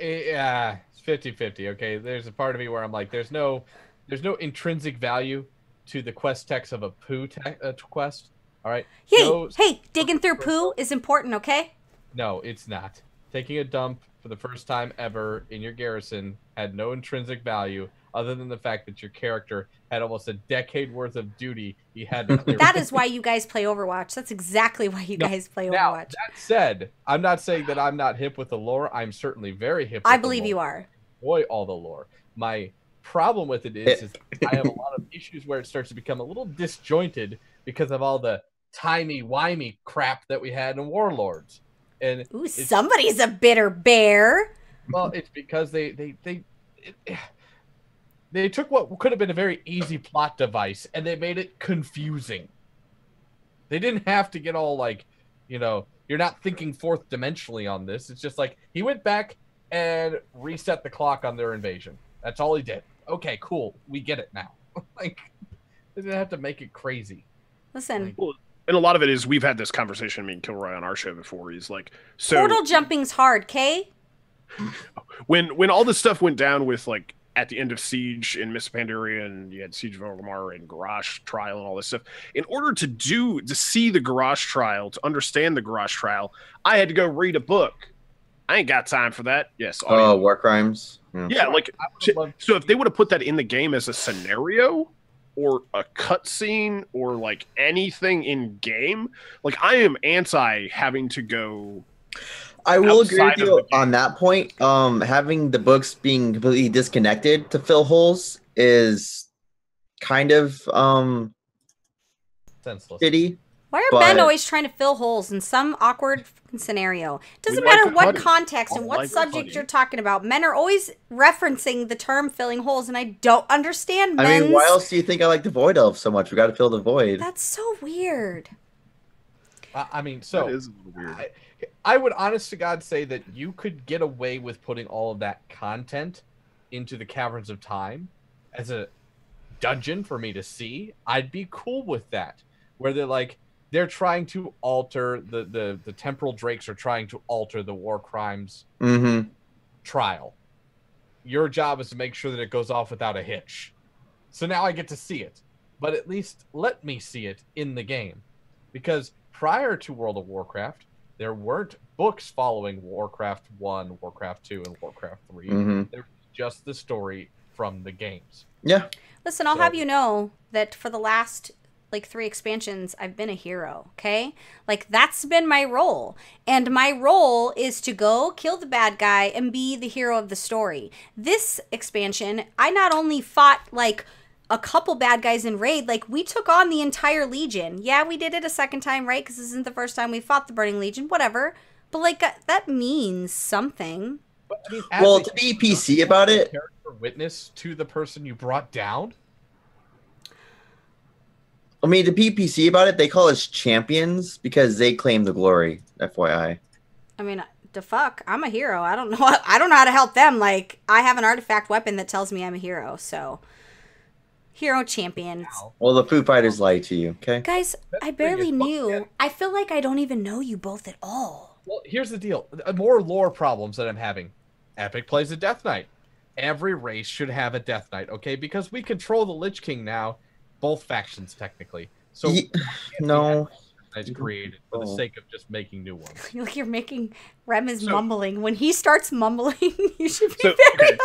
Yeah, it's 50-50. Okay, there's a part of me where I'm like, there's no intrinsic value to the quest text of a quest. All right.
Hey, digging through poo is important, okay?
No, it's not. Taking a dump for the first time ever in your garrison had no intrinsic value other than the fact that your character had almost a decade worth of duty he had to clear.
That is why you guys play Overwatch. That's exactly why you guys play
Now,
Overwatch.
that said, I'm not saying that I'm not hip with the lore. I'm certainly very hip with
I
the
believe
lore.
you are.
Enjoy all the lore. My problem with it is I have a lot of issues where it starts to become a little disjointed because of all the timey-wimey crap that we had in Warlords. And
Ooh, somebody's a bitter bear.
well, it's because they took what could have been a very easy plot device and they made it confusing. They didn't have to get all like, you're not thinking fourth dimensionally on this. It's just like he went back and reset the clock on their invasion. That's all he did. Okay, cool. We get it now. Like, they didn't have to make it crazy.
Listen,
Well, and a lot of it is we've had this conversation, me and Kilroy on our show before. He's like, so
portal jumping's hard, Kay?
when all this stuff went down with like at the end of Siege in Mists of Pandaria and you had Siege of Orgrimmar and Garrosh Trial and all this stuff, in order to see the Garrosh Trial, to understand the Garrosh Trial, I had to go read a book. I ain't got time for that. Yes.
Oh, War Crimes.
Yeah, like so if they would have put that in the game as a scenario or a cutscene or like anything in game, like I am anti having to go.
I will agree with
outside of
you
the game.
on that point. Having the books being completely disconnected to fill holes is kind of
Senseless.
shitty.
Why are
But-
men always trying to fill holes in some awkward fucking scenario? Doesn't
We like
matter
the
what
honey.
context and
I
what
like the
subject
honey.
you're talking about. Men are always referencing the term filling holes, and I don't understand
I
men's...
mean, why else do you think I like the Void Elf so much? We got to fill the void.
That's so weird.
I mean, so
That is a little weird.
I would honest to God say that you could get away with putting all of that content into the Caverns of Time as a dungeon for me to see. I'd be cool with that. Where they're trying to alter the temporal drakes are trying to alter the war crimes trial. Your job is to make sure that it goes off without a hitch. So now I get to see it. But at least let me see it in the game. Because prior to World of Warcraft, there weren't books following Warcraft 1, Warcraft 2, and Warcraft 3. There was just the story from the games.
Yeah.
Listen, I'll have you know that for the last 3 expansions, I've been a hero, okay? That's been my role. And my role is to go kill the bad guy and be the hero of the story. This expansion, I not only fought a couple bad guys in raid, we took on the entire Legion. Yeah, we did it a second time, right? Because this isn't the first time we fought the Burning Legion, whatever. But that means something.
But, I mean,
Well, to be PC about it,
character witness to the person you brought down.
I mean, to be PC about it, they call us champions because they claim the glory. FYI.
I mean, the fuck? I'm a hero. I don't know. I don't know how to help them. Like, I have an artifact weapon that tells me I'm a hero. So, hero champions.
Well, the Foo Fighters lie to you. Okay.
Guys, I barely knew. I feel like I don't even know you both at all.
Well, here's the deal. More lore problems that I'm having. Epic plays a Death Knight. Every race should have a Death Knight, okay? Because we control the Lich King now, both factions technically. So
no,
it's created for the sake of just making new ones.
You're making Rem is mumbling. When he starts mumbling, you should be very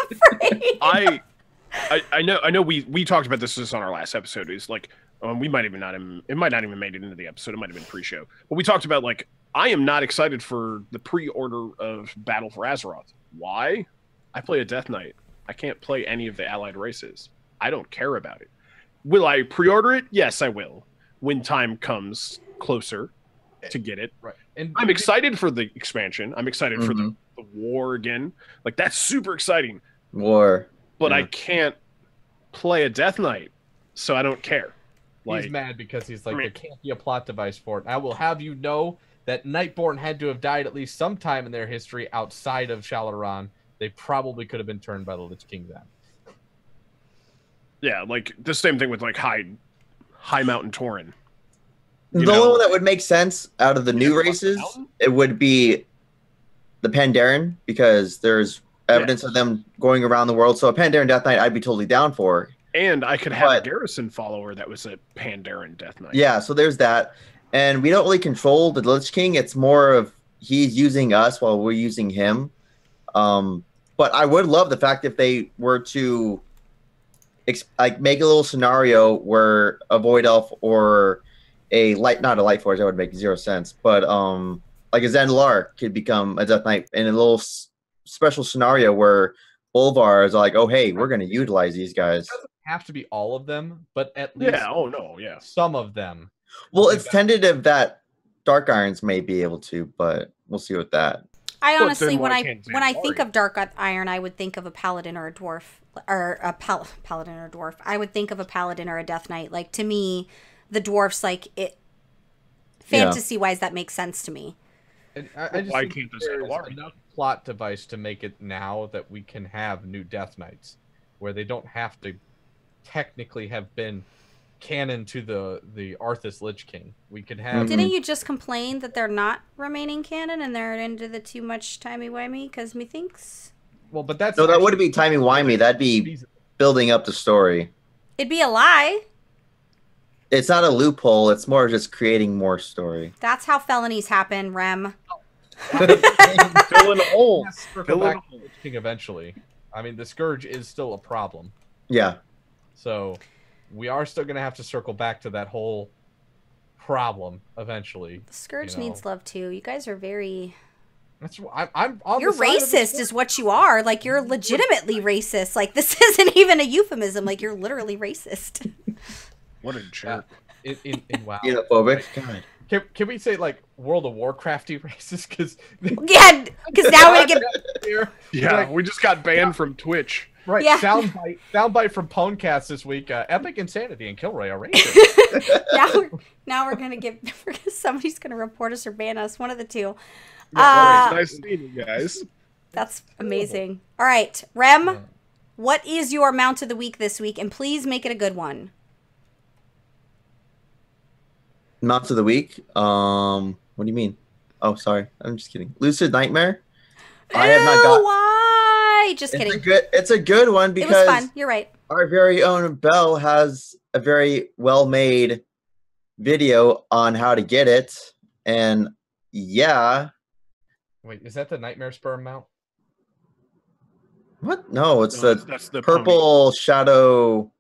afraid.
I know we talked about this on our last episode. Is like we might even not even it might not even made it into the episode. It might have been pre-show. But we talked about like I am not excited for the pre-order of Battle for Azeroth. Why? I play a Death Knight. I can't play any of the allied races. I don't care about it. Will I pre-order it? Yes, I will. When time comes closer to get it.
Right. And
I'm excited for the expansion. I'm excited for the war again. Like, that's super exciting.
War.
But I can't play a Death Knight, so I don't care. Like,
he's mad because he's like, there can't be a plot device for it. I will have you know that Nightborn had to have died at least sometime in their history outside of Shalaran. They probably could have been turned by the Lich King then.
Yeah, like the same thing with like High Mountain Tauren.
The only one that would make sense out of the new races, it would be the Pandaren, because there's evidence of them going around the world. So a Pandaren Death Knight, I'd be totally down for.
And I could have a Garrison follower that was a Pandaren Death Knight.
Yeah, so there's that. And we don't really control the Lich King. It's more of he's using us while we're using him. But I would love the fact if they were to like make a little scenario where a Void Elf or not a Light Forge, that would make zero sense, but like a Zandalar could become a Death Knight in a little special scenario where Bolvar is like, oh hey, we're going to utilize these guys.
It doesn't have to be all of them, but at least some of them.
Well, it's tentative that Dark Irons may be able to, but we'll see with that.
I honestly, when I think of Dark Iron, I would think of a paladin or a dwarf, or a paladin or a dwarf. I would think of a paladin or a Death Knight. Like, to me, the dwarfs, like, it fantasy-wise, that makes sense to me.
And I just think there's enough plot device to make it now that we can have new Death Knights, where they don't have to technically have been canon to the Arthas Lich King. We could have.
Didn't you just complain that they're not remaining canon and they're into the too much timey-wimey? Because methinks.
Well, but that's
no, that wouldn't be timey-wimey. That'd be building up the story.
It'd be a lie.
It's not a loophole. It's more just creating more story.
That's how felonies happen, Rem.
Fill in a hole. King eventually. I mean, the Scourge is still a problem.
Yeah.
So we are still going to have to circle back to that whole problem eventually.
The Scourge needs love too. You guys are very.
That's I'm on
you're racist, is what you are. Like, you're legitimately racist. Like, this isn't even a euphemism. Like, you're literally racist.
What a jerk!
In WoW.
Xenophobic. God.
Can we say like World of Warcrafty racist? Because
because now we're gonna get.
Yeah, we just got banned from Twitch.
Right. Yeah. Soundbite from PWNCAST this week. Epic Insanity and Kilroy are racist.
now we're gonna get. Somebody's gonna report us or ban us. One of the two.
Nice seeing you guys.
That's amazing. All right, Rem, what is your mount of the week this week? And please make it a good one.
Mount of the week? What do you mean? Oh, sorry. I'm just kidding. Lucid Nightmare? I have not got.
Why? Just kidding.
It's a good one because
it was fun. You're right.
Our very own Belle has a very well-made video on how to get it, and yeah.
Wait, is that the Nightmare Sperm mount?
What? No, that's the purple pony. Shadow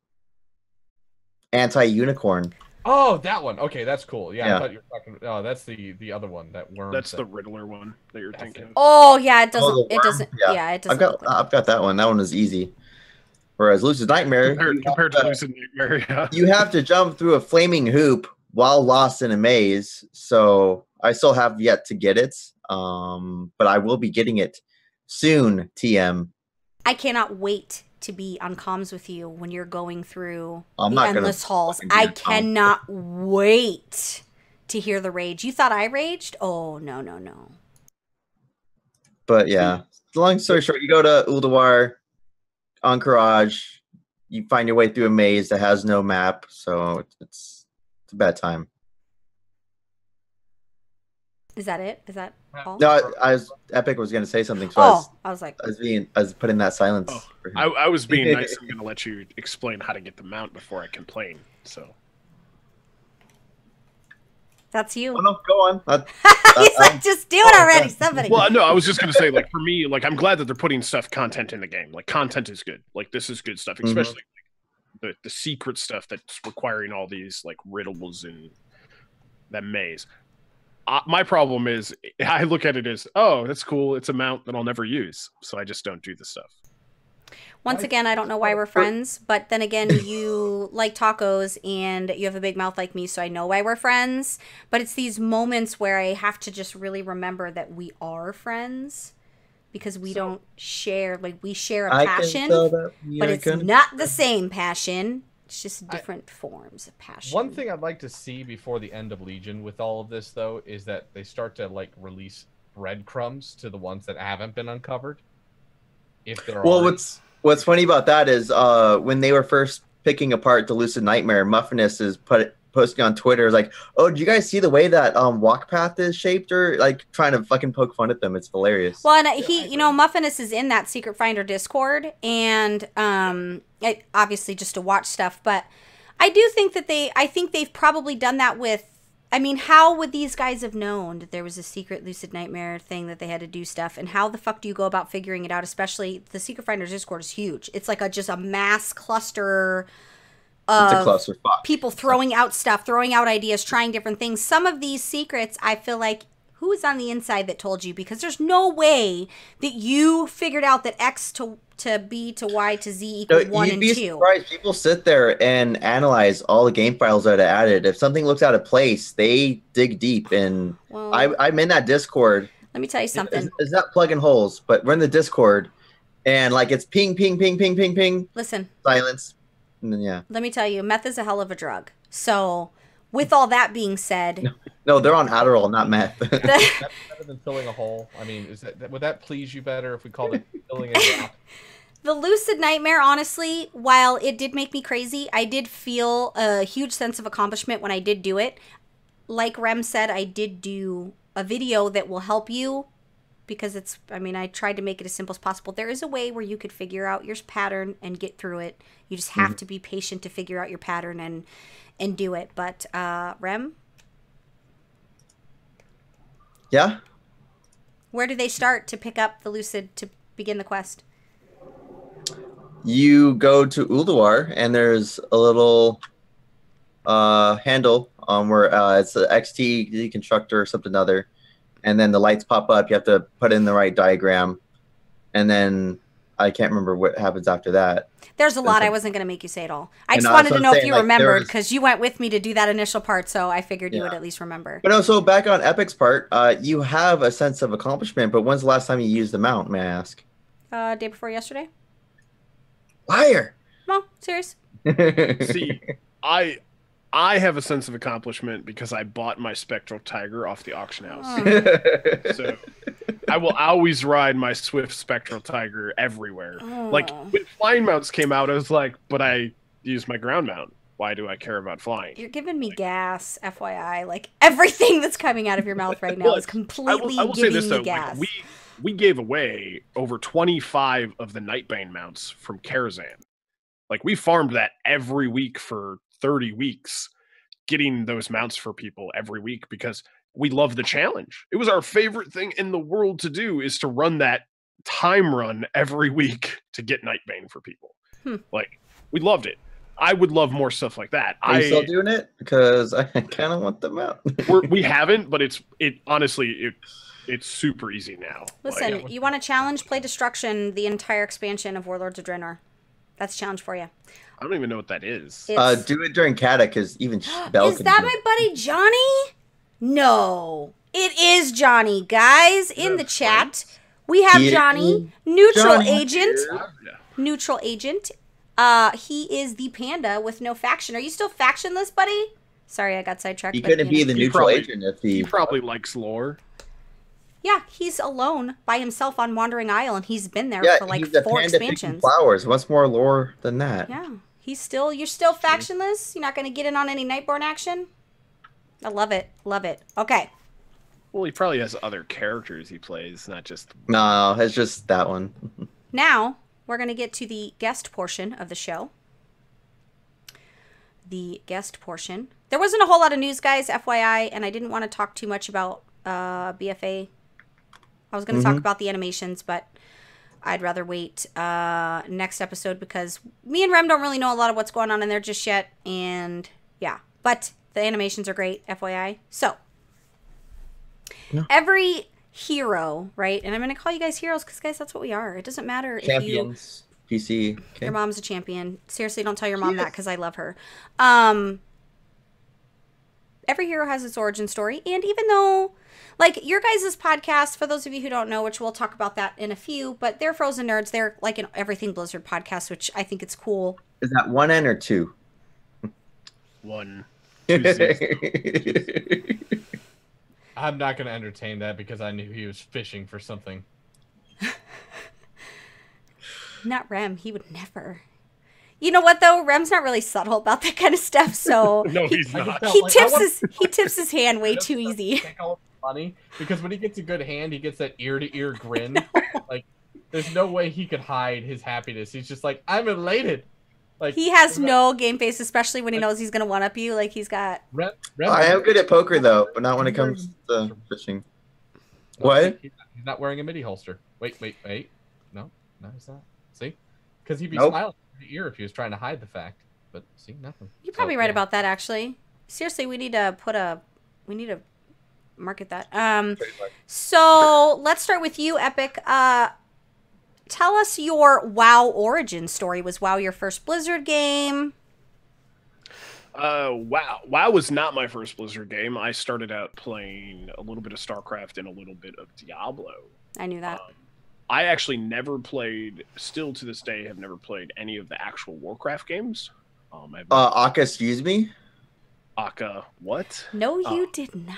anti-unicorn.
Oh, that one. Okay, that's cool. Yeah, I thought you were talking. Oh, that's the other one. That worm.
That's the Riddler one that you're thinking.
Oh yeah, it doesn't. It doesn't. Yeah, it doesn't.
I've got that one. That one is easy. Whereas Lucid Nightmare,
compared to Lucid Nightmare, yeah.
You have to jump through a flaming hoop while lost in a maze. So I still have yet to get it. But I will be getting it soon. TM.
I cannot wait to be on comms with you when you're going through
I'm
the
not gonna
endless halls.
fucking be
I
on comms.
cannot wait to hear the rage. You thought I raged? Oh, no, no, no.
But yeah, long story short, you go to Ulduar, Encourage, you find your way through a maze that has no map, so it's a bad time.
Is that it? Is that all?
No, Epic was gonna say something, so
I was like,
I was putting that silence.
Oh,
for him.
I was being nice. I'm going to let you explain how to get the mount before I complain. So
that's you.
Oh, no, go on.
He's like, just do it already, somebody.
Well, no, I was just going to say, like, for me, like, I'm glad that they're putting content in the game. Like, content is good. Like, this is good stuff, especially like, the secret stuff that's requiring all these, like, riddles and that maze. My problem is, I look at it as, oh, that's cool. It's a mount that I'll never use. So I just don't do the stuff.
Once again, I don't know why we're friends, but then again, you like tacos and you have a big mouth like me, so I know why we're friends. But it's these moments where I have to just really remember that we are friends because we don't share, like we share a passion, but it's not the same passion. It's just different forms of passion.
One thing I'd like to see before the end of Legion with all of this, though, is that they start to like release breadcrumbs to the ones that haven't been uncovered. If they're
What's funny about that is when they were first picking apart the Lucid Nightmare, Muffinus is posting on Twitter like, "Oh, did you guys see the way that walk path is shaped?" Or like trying to fucking poke fun at them. It's hilarious.
Well, and he, Muffinus is in that Secret Finder Discord, and obviously just to watch stuff. But I do think that I think they've probably done that with. I mean, how would these guys have known that there was a secret Lucid Nightmare thing that they had to do stuff? And how the fuck do you go about figuring it out? Especially the Secret Finders Discord is huge. It's like just a mass cluster of people throwing out stuff, throwing out ideas, trying different things. Some of these secrets, I feel like, who is on the inside that told you? Because there's no way that you figured out that X to B to Y to Z equals 1 and 2.
You'd be surprised. People sit there and analyze all the game files that are added. If something looks out of place, they dig deep. And I'm in that Discord.
Let me tell you something.
It's not plugging holes, but we're in the Discord, and like it's ping, ping, ping, ping, ping, ping.
Listen.
Silence. And then, yeah.
Let me tell you, meth is a hell of a drug. So, with all that being said...
No, they're on Adderall, not meth.
That's better than filling a hole. I mean, would that please you better if we called it filling a gap?
The Lucid Nightmare, honestly, while it did make me crazy, I did feel a huge sense of accomplishment when I did do it. Like Rem said, I did do a video that will help you because I tried to make it as simple as possible. There is a way where you could figure out your pattern and get through it. You just have to be patient to figure out your pattern and do it. But, Rem?
Yeah?
Where do they start to pick up the Lucid to begin the quest?
You go to Ulduar, and there's a little handle where it's an XT deconstructor or something other, and then the lights pop up. You have to put in the right diagram, and then I can't remember what happens after that.
There's a lot. I wasn't going to make you say it all. I just wanted to know if you remembered, because you went with me to do that initial part, so I figured you would at least remember.
But also, back on Epic's part, you have a sense of accomplishment, but when's the last time you used the mount, may I ask?
Day before yesterday.
Liar!
No, serious.
See, I have a sense of accomplishment because I bought my Spectral Tiger off the auction house. So I will always ride my Swift Spectral Tiger everywhere. Like, when flying mounts came out, I was like, but I used my ground mount. Why do I care about flying?
You're giving me gas, FYI. Like, everything that's coming out of your mouth right now is completely giving me gas.
Like, we gave away over 25 of the Nightbane mounts from Karazhan. Like, we farmed that every week for 30 weeks, getting those mounts for people every week because we love the challenge. It was our favorite thing in the world to do, is to run that time run every week to get Nightbane for people. Like, we loved it. I would love more stuff like that.
Are you still doing it? Because I kind of want them out.
We haven't, but honestly, it's super easy now.
Listen, you want a challenge? Play Destruction, the entire expansion of Warlords of Draenor. That's a challenge for you.
I don't even know what that is.
Do it during Kata, because even Bell
is that my buddy Johnny? No. It is Johnny, guys. In the chat, we have Johnny, Neutral Agent. neutral agent. He is the panda with no faction. Are you still factionless, buddy? Sorry, I got sidetracked.
He couldn't be the neutral agent if
he probably likes lore.
Yeah, he's alone by himself on Wandering Isle, and he's been there for like
he's a
4
panda
expansions.
picking flowers. What's more lore than that?
Yeah, you're still factionless. You're not going to get in on any Nightborn action. I love it, Okay.
Well, he probably has other characters he plays, not just.
No, it's just that one.
Now we're going to get to the guest portion of the show. The guest portion. There wasn't a whole lot of news, guys, FYI, and I didn't want to talk too much about BFA. I was going to talk about the animations, but I'd rather wait next episode because me and Rem don't really know a lot of what's going on in there just yet. And yeah, but the animations are great, FYI. So every hero, right? And I'm going to call you guys heroes because, guys, that's what we are. It doesn't matter
Champions,
if you...
PC.
Okay. Your mom's a champion. Seriously, don't tell your mom that because I love her. Every hero has its origin story. And even though... Like, your guys' podcast, for those of you who don't know, which we'll talk about that in a few, but they're FrozeNerdz. They're like an Everything Blizzard podcast, which I think it's cool.
Is that 1 N or 2?
1.
I'm not going to entertain that because I knew he was fishing for something.
Not Rem. He would never. You know what, though? Rem's not really subtle about that kind of stuff, so...
No, he's not.
He tips his hand way too easy.
Funny because when he gets a good hand, he gets that ear-to-ear grin. Like, there's no way he could hide his happiness. He's just like, I'm elated. Like,
he has no game face, especially when he knows he's gonna one-up you. Like, he's got...
I am good at poker, though, but not when it comes to fishing. What?
He's not wearing a MIDI holster. Wait. No, he's not. See? Because he'd be smiling in the ear if he was trying to hide the fact. But see, nothing.
You're probably right about that, actually. Seriously, we need to market that. So let's start with you, Epic. Tell us your WoW origin story. Was WoW your first Blizzard game?
WoW was not my first Blizzard game. I started out playing a little bit of StarCraft and a little bit of Diablo.
I knew that.
I actually never played, still to this day, have never played any of the actual Warcraft games.
Aka, excuse me?
Aka, what?
No, you did not.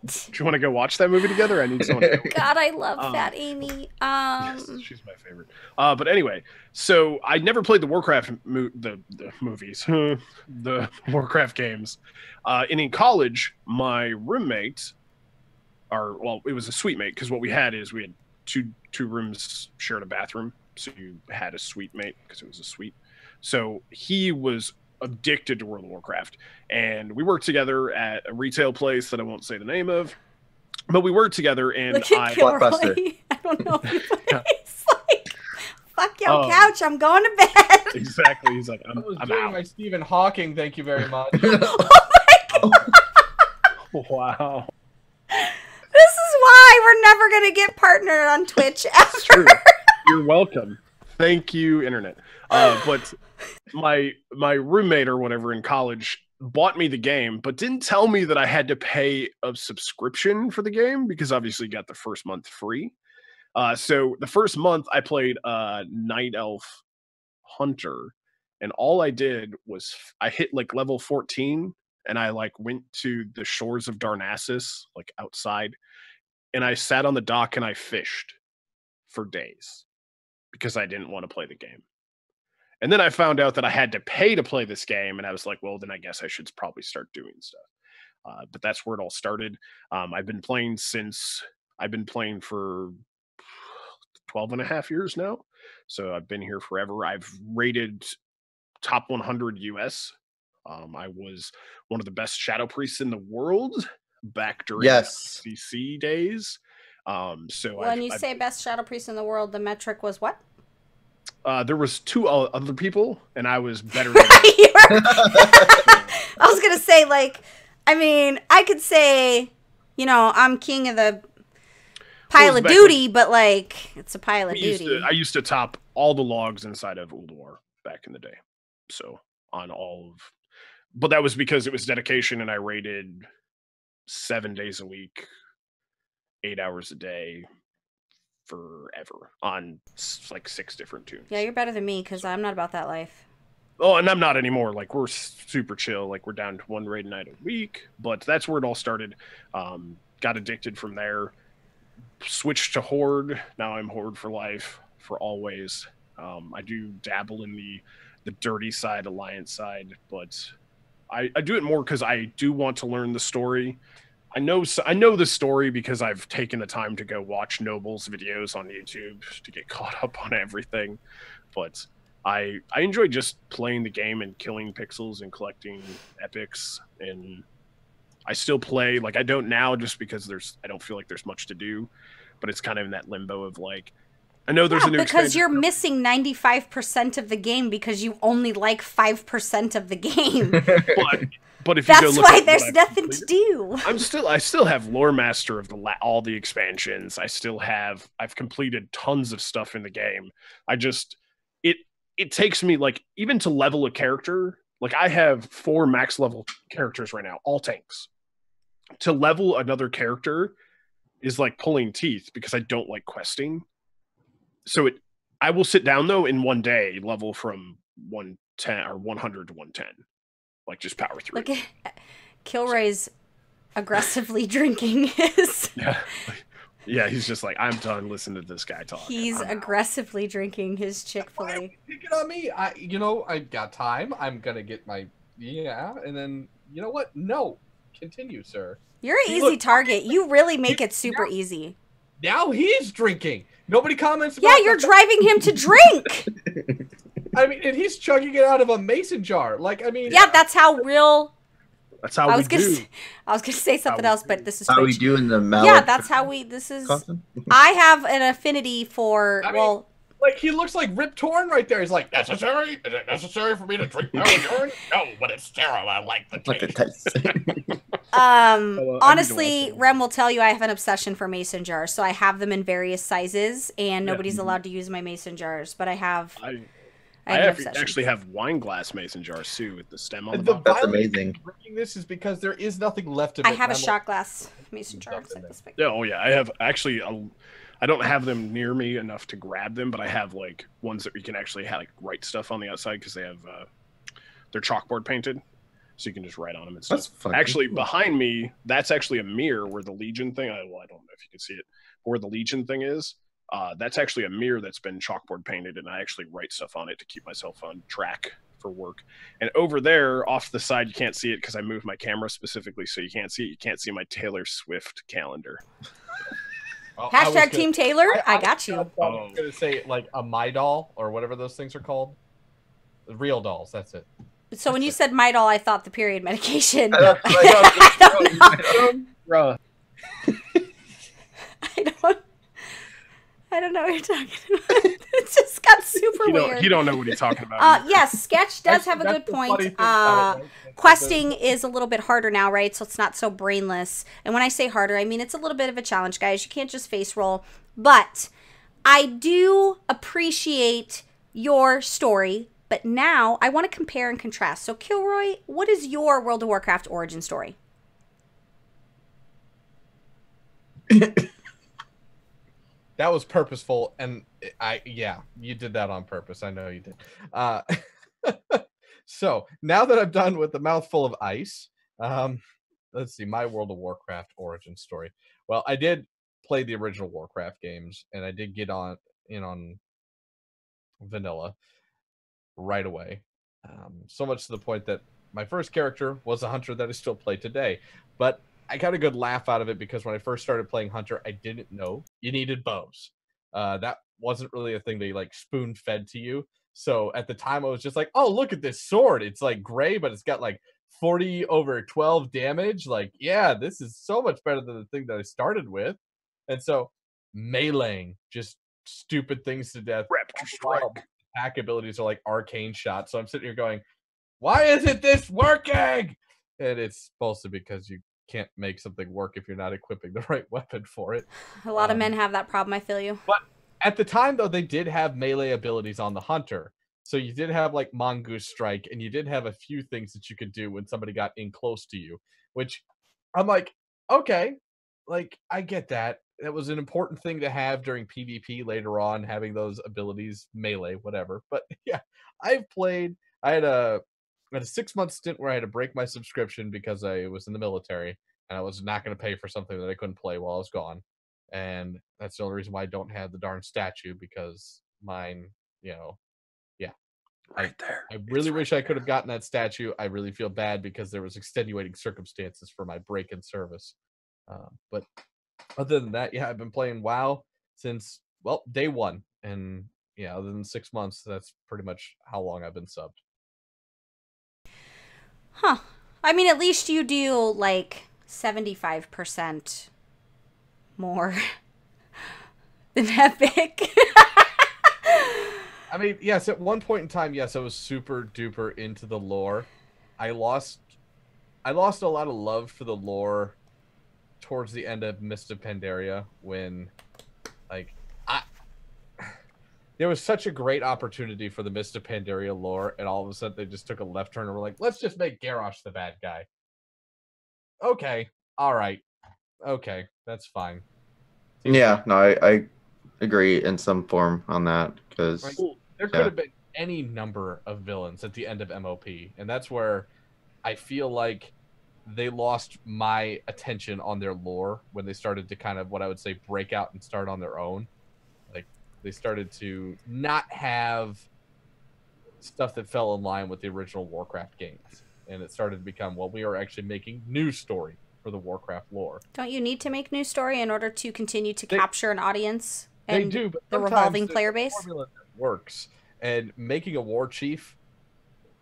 Do you want to go watch that movie together? I need someone to go.
God, I love that, Amy.
Yes, she's my favorite. But anyway, so I never played the Warcraft the movies, the Warcraft games. And in college, my roommate, it was a suite mate, because what we had is we had two rooms shared a bathroom, so you had a suite mate because it was a suite. So he was addicted to World of Warcraft, and we worked together at a retail place that I won't say the name of, but we worked together. And
Blockbuster.
I don't know. He's like, fuck your couch. I'm going to bed.
Exactly. He's like, I'm
doing
out.
my Stephen Hawking. Thank you very much.
Oh my God.
Wow.
This is why we're never gonna get partnered on Twitch ever.
It's true. You're welcome. Thank you, internet. But my roommate or whatever in college bought me the game, but didn't tell me that I had to pay a subscription for the game because obviously got the first month free. So the first month I played Night Elf Hunter, and all I did was I hit like level 14, and I like went to the shores of Darnassus, like outside, and I sat on the dock and I fished for days because I didn't want to play the game. And then I found out that I had to pay to play this game, and I was like, well, then I guess I should probably start doing stuff. But that's where it all started. I've been playing for 12 and a half years now. So I've been here forever. I've rated top 100 US. I was one of the best Shadow Priests in the world back during CC days. So
when you say best Shadow Priest in the world, the metric was what?
There was two other people, and I was better than
I was gonna say, like, I mean, I could say, you know, I'm king of the pile of duty, but like, it's a pile of duty.
I used to top all the logs inside of Ulduar back in the day. So on all of, but that was because it was dedication, and I rated 7 days a week, 8 hours a day forever on like 6 different tunes.
Yeah, you're better than me because I'm not about that life.
Oh, and I'm not anymore. Like, we're super chill. Like, we're down to 1 raid night a week. But that's where it all started. Got addicted from there. Switched to Horde. Now I'm Horde for life, for always. I do dabble in the dirty side, Alliance side, but I do it more because I do want to learn the story. I know the story because I've taken the time to go watch Noble's videos on YouTube to get caught up on everything. But I enjoy just playing the game and killing pixels and collecting epics, and I still play. Like, I don't now just because I don't feel like there's much to do, but it's kind of in that limbo of like, I know there's a new
because you're missing 95% of the game because you only like 5% of the game.
But if you
that's
go look
why
at
there's nothing to do.
I still have lore master of all the expansions. I've completed tons of stuff in the game. It takes me, like, even to level a character, like, I have 4 max level characters right now, all tanks. To level another character is like pulling teeth because I don't like questing. So I will sit down though in one day, level from 110 or 100 to 110, like just power through.
Look at Kilroy's aggressively drinking his.
Yeah, he's just like, I'm done listening to this guy talk.
He's aggressively drinking his Chick-fil-A.
Pick it on me. I got time. I'm gonna get my and then you know what? No, continue, sir.
You're an easy target. You really make it super easy.
Now he's drinking. Nobody comments about.
Yeah, you're driving him to drink.
I mean, and he's chugging it out of a mason jar. Like, I mean.
Yeah, that's how real.
That's how we do.
I was gonna say something else, but this is
how
Twitch.
we do in the mallet.
Yeah, that's how we. This is. I have an affinity for
like, he looks like Rip Torn right there. He's like, necessary? Is it necessary for me to drink my urine? No, but it's sterile. I like the taste.
Honestly, Rem will tell you I have an obsession for mason jars, so I have them in various sizes, and nobody's allowed to use my mason jars, but I have.
I actually have wine glass mason jars too with the stem on the bottom.
That's amazing.
Drinking this is because there is nothing left of it.
I have a shot glass mason jar.
I have actually. I don't have them near me enough to grab them, but I have like ones that we can actually write stuff on the outside because they have they're chalkboard painted, so you can just write on them and stuff.
That's fun.
Actually, behind me, that's actually a mirror where the Legion thing. I don't know if you can see it, where the Legion thing is. That's actually a mirror that's been chalkboard painted, and I actually write stuff on it to keep myself on track for work. And over there, off the side, you can't see it because I moved my camera specifically, so you can't see it. You can't see my Taylor Swift calendar.
Hashtag Team Taylor. I got you.
I was going to say, like, a My Doll or whatever those things are called. The real dolls. That's it.
So when you said My Doll, I thought the period medication.
I
don't know what you're talking about. It just got super weird.
You don't know what he's talking about.
Yes, Sketch does have a good point. Questing is a little bit harder now, right? So it's not so brainless. And when I say harder, I mean it's a little bit of a challenge, guys. You can't just face roll. But I do appreciate your story. But now I want to compare and contrast. So Kilroy, what is your World of Warcraft origin story?
That was purposeful, and you did that on purpose. I know you did. So now that I'm done with the mouthful of ice, let's see, my World of Warcraft origin story. Well, I did play the original Warcraft games, and I did get on vanilla right away. So much to the point that my first character was a hunter that I still play today, but I got a good laugh out of it because when I first started playing Hunter, I didn't know you needed bows. That wasn't really a thing they like spoon fed to you. So at the time I was just like, oh, look at this sword. It's like gray, but it's got like 40/12 damage. Like, yeah, this is so much better than the thing that I started with. And so meleeing just stupid things to death.
Raptor strike.
Attack abilities are like arcane shots. So I'm sitting here going, why isn't this working? And it's mostly because you can't make something work if you're not equipping the right weapon for it.
A lot of men have that problem, I feel you.
But at the time, though, they did have melee abilities on the hunter. So you did have like Mongoose Strike, and you did have a few things that you could do when somebody got in close to you, which I'm like, okay, like I get that. that was an important thing to have during PvP later on, having those abilities, melee, whatever. But yeah, I've played. I had a 6-month stint where I had to break my subscription because I was in the military and I was not going to pay for something that I couldn't play while I was gone. And that's the only reason why I don't have the darn statue, because mine, yeah.
Right there.
I really wish I could have gotten that statue. I really feel bad because there was extenuating circumstances for my break in service. But other than that, yeah, I've been playing WoW since, well, day one. And yeah, other than 6 months, that's pretty much how long I've been subbed.
Huh. I mean, at least you do like 75% more than Epic.
I mean, yes, at one point in time, yes, I was super duper into the lore. I lost a lot of love for the lore towards the end of Mist of Pandaria, when there was such a great opportunity for the Mist of Pandaria lore, and all of a sudden they just took a left turn and were like, let's just make Garrosh the bad guy. Okay, all right, okay, that's fine.
Yeah, no, I agree in some form on that, because
there could have been any number of villains at the end of MOP, and that's where I feel like they lost my attention on their lore when they started to kind of, what I would say, break out and start on their own. Like, they started to not have stuff that fell in line with the original Warcraft games, and it started to become, well, we are actually making new story for the Warcraft lore.
Don't you need to make new story in order to continue to capture an audience and
they do, but
the revolving player base?
Formula that works, and making a war chief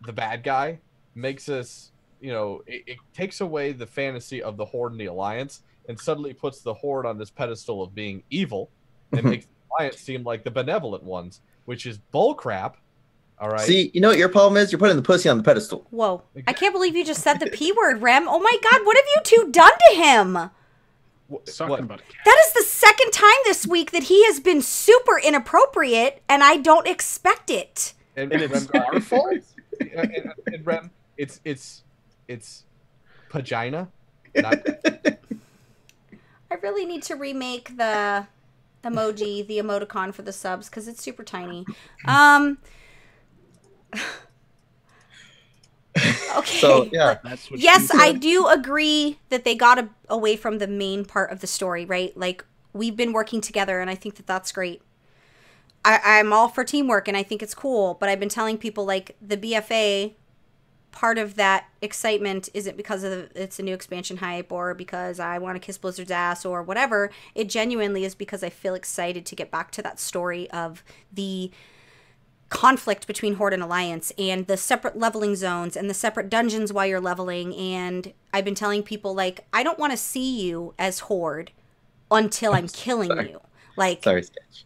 the bad guy makes us, it takes away the fantasy of the Horde and the Alliance, and suddenly puts the Horde on this pedestal of being evil, and makes the Alliance seem like the benevolent ones, which is bullcrap. All right.
See, you know what your problem is? You're putting the pussy on the pedestal.
Whoa. I can't believe you just said the P word, Rem. Oh my God, what have you two done to him?
Talking about a cat.
That is the second time this week that he has been super inappropriate, and I don't expect it.
And it's our fault? And Rem, it's pagina. Not...
I really need to remake the emoji, the emoticon for the subs, because it's super tiny. Okay.
So, yeah.
That's what
Yes, I do agree that they got away from the main part of the story, right? Like, we've been working together, and I think that that's great. I'm all for teamwork, and I think it's cool, but I've been telling people, like, the BFA, part of that excitement isn't because it's a new expansion hype or because I want to kiss Blizzard's ass or whatever. It genuinely is because I feel excited to get back to that story of the conflict between Horde and Alliance, and the separate leveling zones and the separate dungeons while you're leveling. And I've been telling people, like, I don't want to see you as Horde until I'm killing you. Like,
Sorry, Sketch.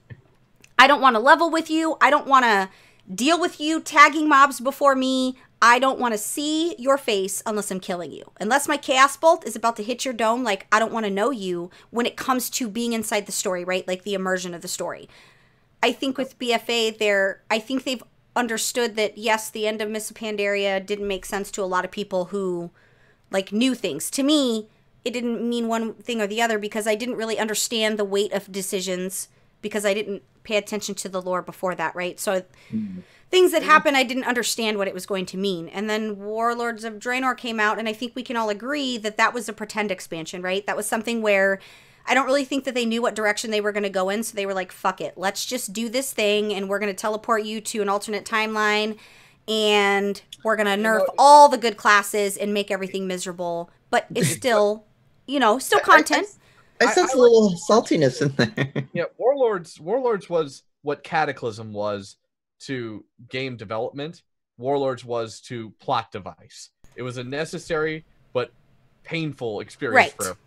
I don't want to level with you. I don't want to deal with you tagging mobs before me. I don't want to see your face unless I'm killing you. Unless my Chaos Bolt is about to hit your dome, like, I don't want to know you when it comes to being inside the story, right? Like, the immersion of the story. I think with BFA, I think they've understood that, yes, the end of Mists of Pandaria didn't make sense to a lot of people who, like, knew things. To me, it didn't mean one thing or the other because I didn't really understand the weight of decisions because I didn't pay attention to the lore before that, right? So things that happened, I didn't understand what it was going to mean. And then Warlords of Draenor came out, and I think we can all agree that that was a pretend expansion, right? That was something where I don't really think that they knew what direction they were going to go in, so they were like, fuck it. Let's just do this thing, and we're going to teleport you to an alternate timeline, and we're going to nerf all the good classes and make everything miserable. But it's still, still content.
I sense a little saltiness in there.
Yeah, Warlords was what Cataclysm was to game development. Warlords was to plot device. It was a necessary but painful experience for everyone.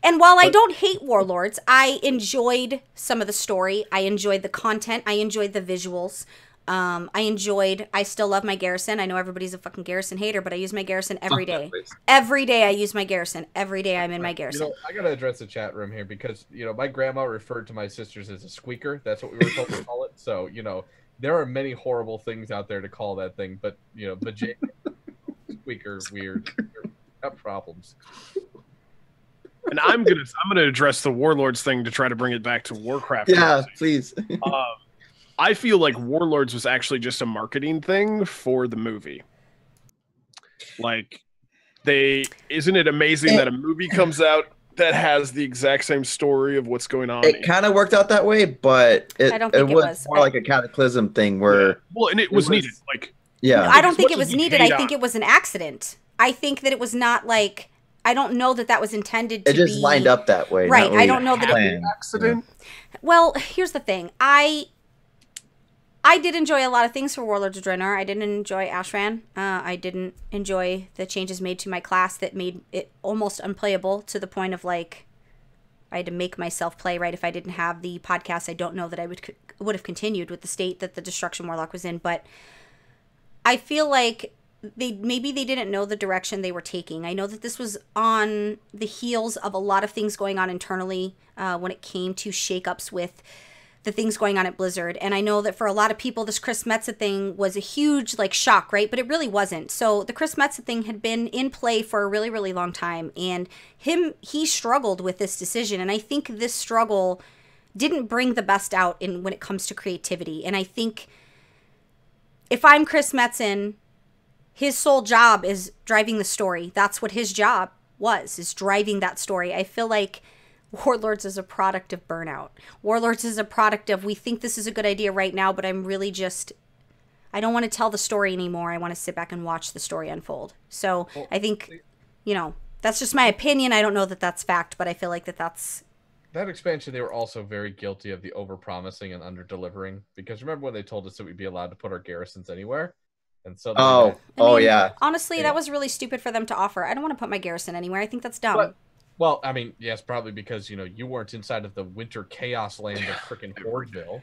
And while I don't hate Warlords, I enjoyed some of the story. I enjoyed the content. I enjoyed the visuals. I still love my Garrison. I know everybody's a fucking Garrison hater, but I use my Garrison every day. Every day I use my Garrison. Every day I'm in my Garrison.
I got to address the chat room here because, my grandma referred to my sisters as a squeaker. That's what we were told to call it. So, there are many horrible things out there to call that thing, but, squeaker, weird. Got problems.
And I'm gonna address the Warlords thing to try to bring it back to Warcraft.
Yeah, please.
I feel like Warlords was actually just a marketing thing for the movie. Like, isn't it amazing that a movie comes out that has the exact same story of what's going on?
It kind of worked out that way, but
I don't think it was
more like a cataclysm thing where.
Well, and it was needed. Like,
yeah,
I don't think it was needed. I think it was an accident. I think that it was not like. I don't know that was intended to be.
It just lined up that way.
Right. I don't know that it was
an accident.
Well, here's the thing. I did enjoy a lot of things for Warlords of Draenor. I didn't enjoy Ashran. I didn't enjoy the changes made to my class that made it almost unplayable to the point of like I had to make myself play. Right, if I didn't have the podcast, I don't know that I would have continued with the state that the Destruction Warlock was in. But I feel like maybe they didn't know the direction they were taking. I know that this was on the heels of a lot of things going on internally when it came to shakeups with the things going on at Blizzard. And I know that for a lot of people, this Chris Metza thing was a huge like shock, right? But it really wasn't. So the Chris Metza thing had been in play for a really, really long time. And he struggled with this decision. And I think this struggle didn't bring the best out when it comes to creativity. And I think if I'm Chris Metzen, his sole job is driving the story. That's what his job is driving that story. I feel like Warlords is a product of burnout. Warlords is a product of, we think this is a good idea right now, but I'm really just, I don't want to tell the story anymore. I want to sit back and watch the story unfold. So I think, that's just my opinion. I don't know that that's fact, but I feel like that's...
That expansion, they were also very guilty of the over-promising and under-delivering. Because remember when they told us that we'd be allowed to put our garrisons anywhere? And so
yeah.
Honestly, that was really stupid for them to offer. I don't want to put my garrison anywhere. I think that's dumb.
Well, I mean, yes, probably because, you weren't inside of the winter chaos land of frickin' Hordeville.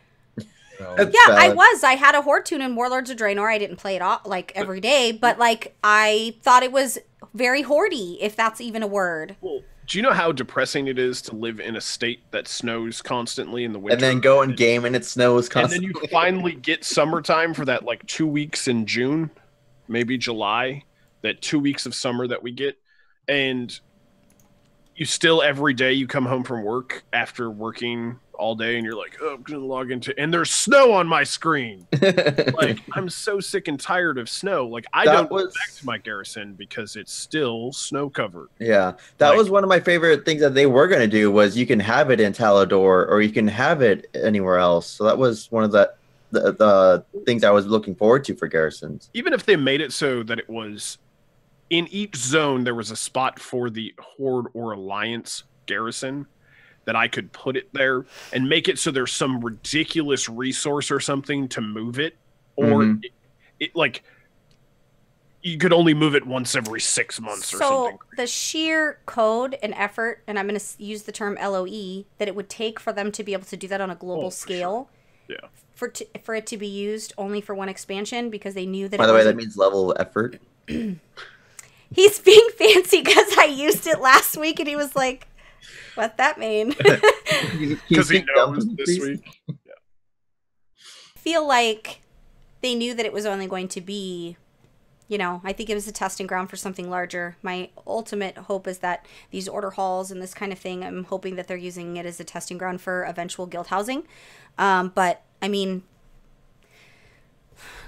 I was. I had a Horde tune in Warlords of Draenor. I didn't play it all, like, every day, but, like, I thought it was very Horde-y, if that's even a word.
Well, do you know how depressing it is to live in a state that snows constantly in the winter?
And then go in game and it snows constantly.
And then you finally get summertime for that, like, 2 weeks in June, maybe July, that 2 weeks of summer that we get, and you still, every day you come home from work after working all day and you're like, oh, I'm going to log into, and there's snow on my screen. Like, I'm so sick and tired of snow. Like, I don't go back to my garrison because it's still snow covered.
Yeah. That was one of my favorite things that they were going to do was you can have it in Talador or you can have it anywhere else. So that was one of the things I was looking forward to for garrisons.
Even if they made it so that it was in each zone, there was a spot for the Horde or Alliance garrison that I could put it there and make it so there's some ridiculous resource or something to move it. Or it like, you could only move it once every 6 months or something.
So the sheer code and effort, and I'm going to use the term LOE, that it would take for them to be able to do that on a global scale.
Sure. Yeah.
For it to be used only for one expansion because they knew that
By the way, that means level of effort.
He's being fancy because I used it last week and he was like, what'd that mean?
Because he knows this week. Yeah.
I feel like they knew that it was only going to be, I think it was a testing ground for something larger. My ultimate hope is that these order halls and this kind of thing, I'm hoping that they're using it as a testing ground for eventual guild housing. But, I mean,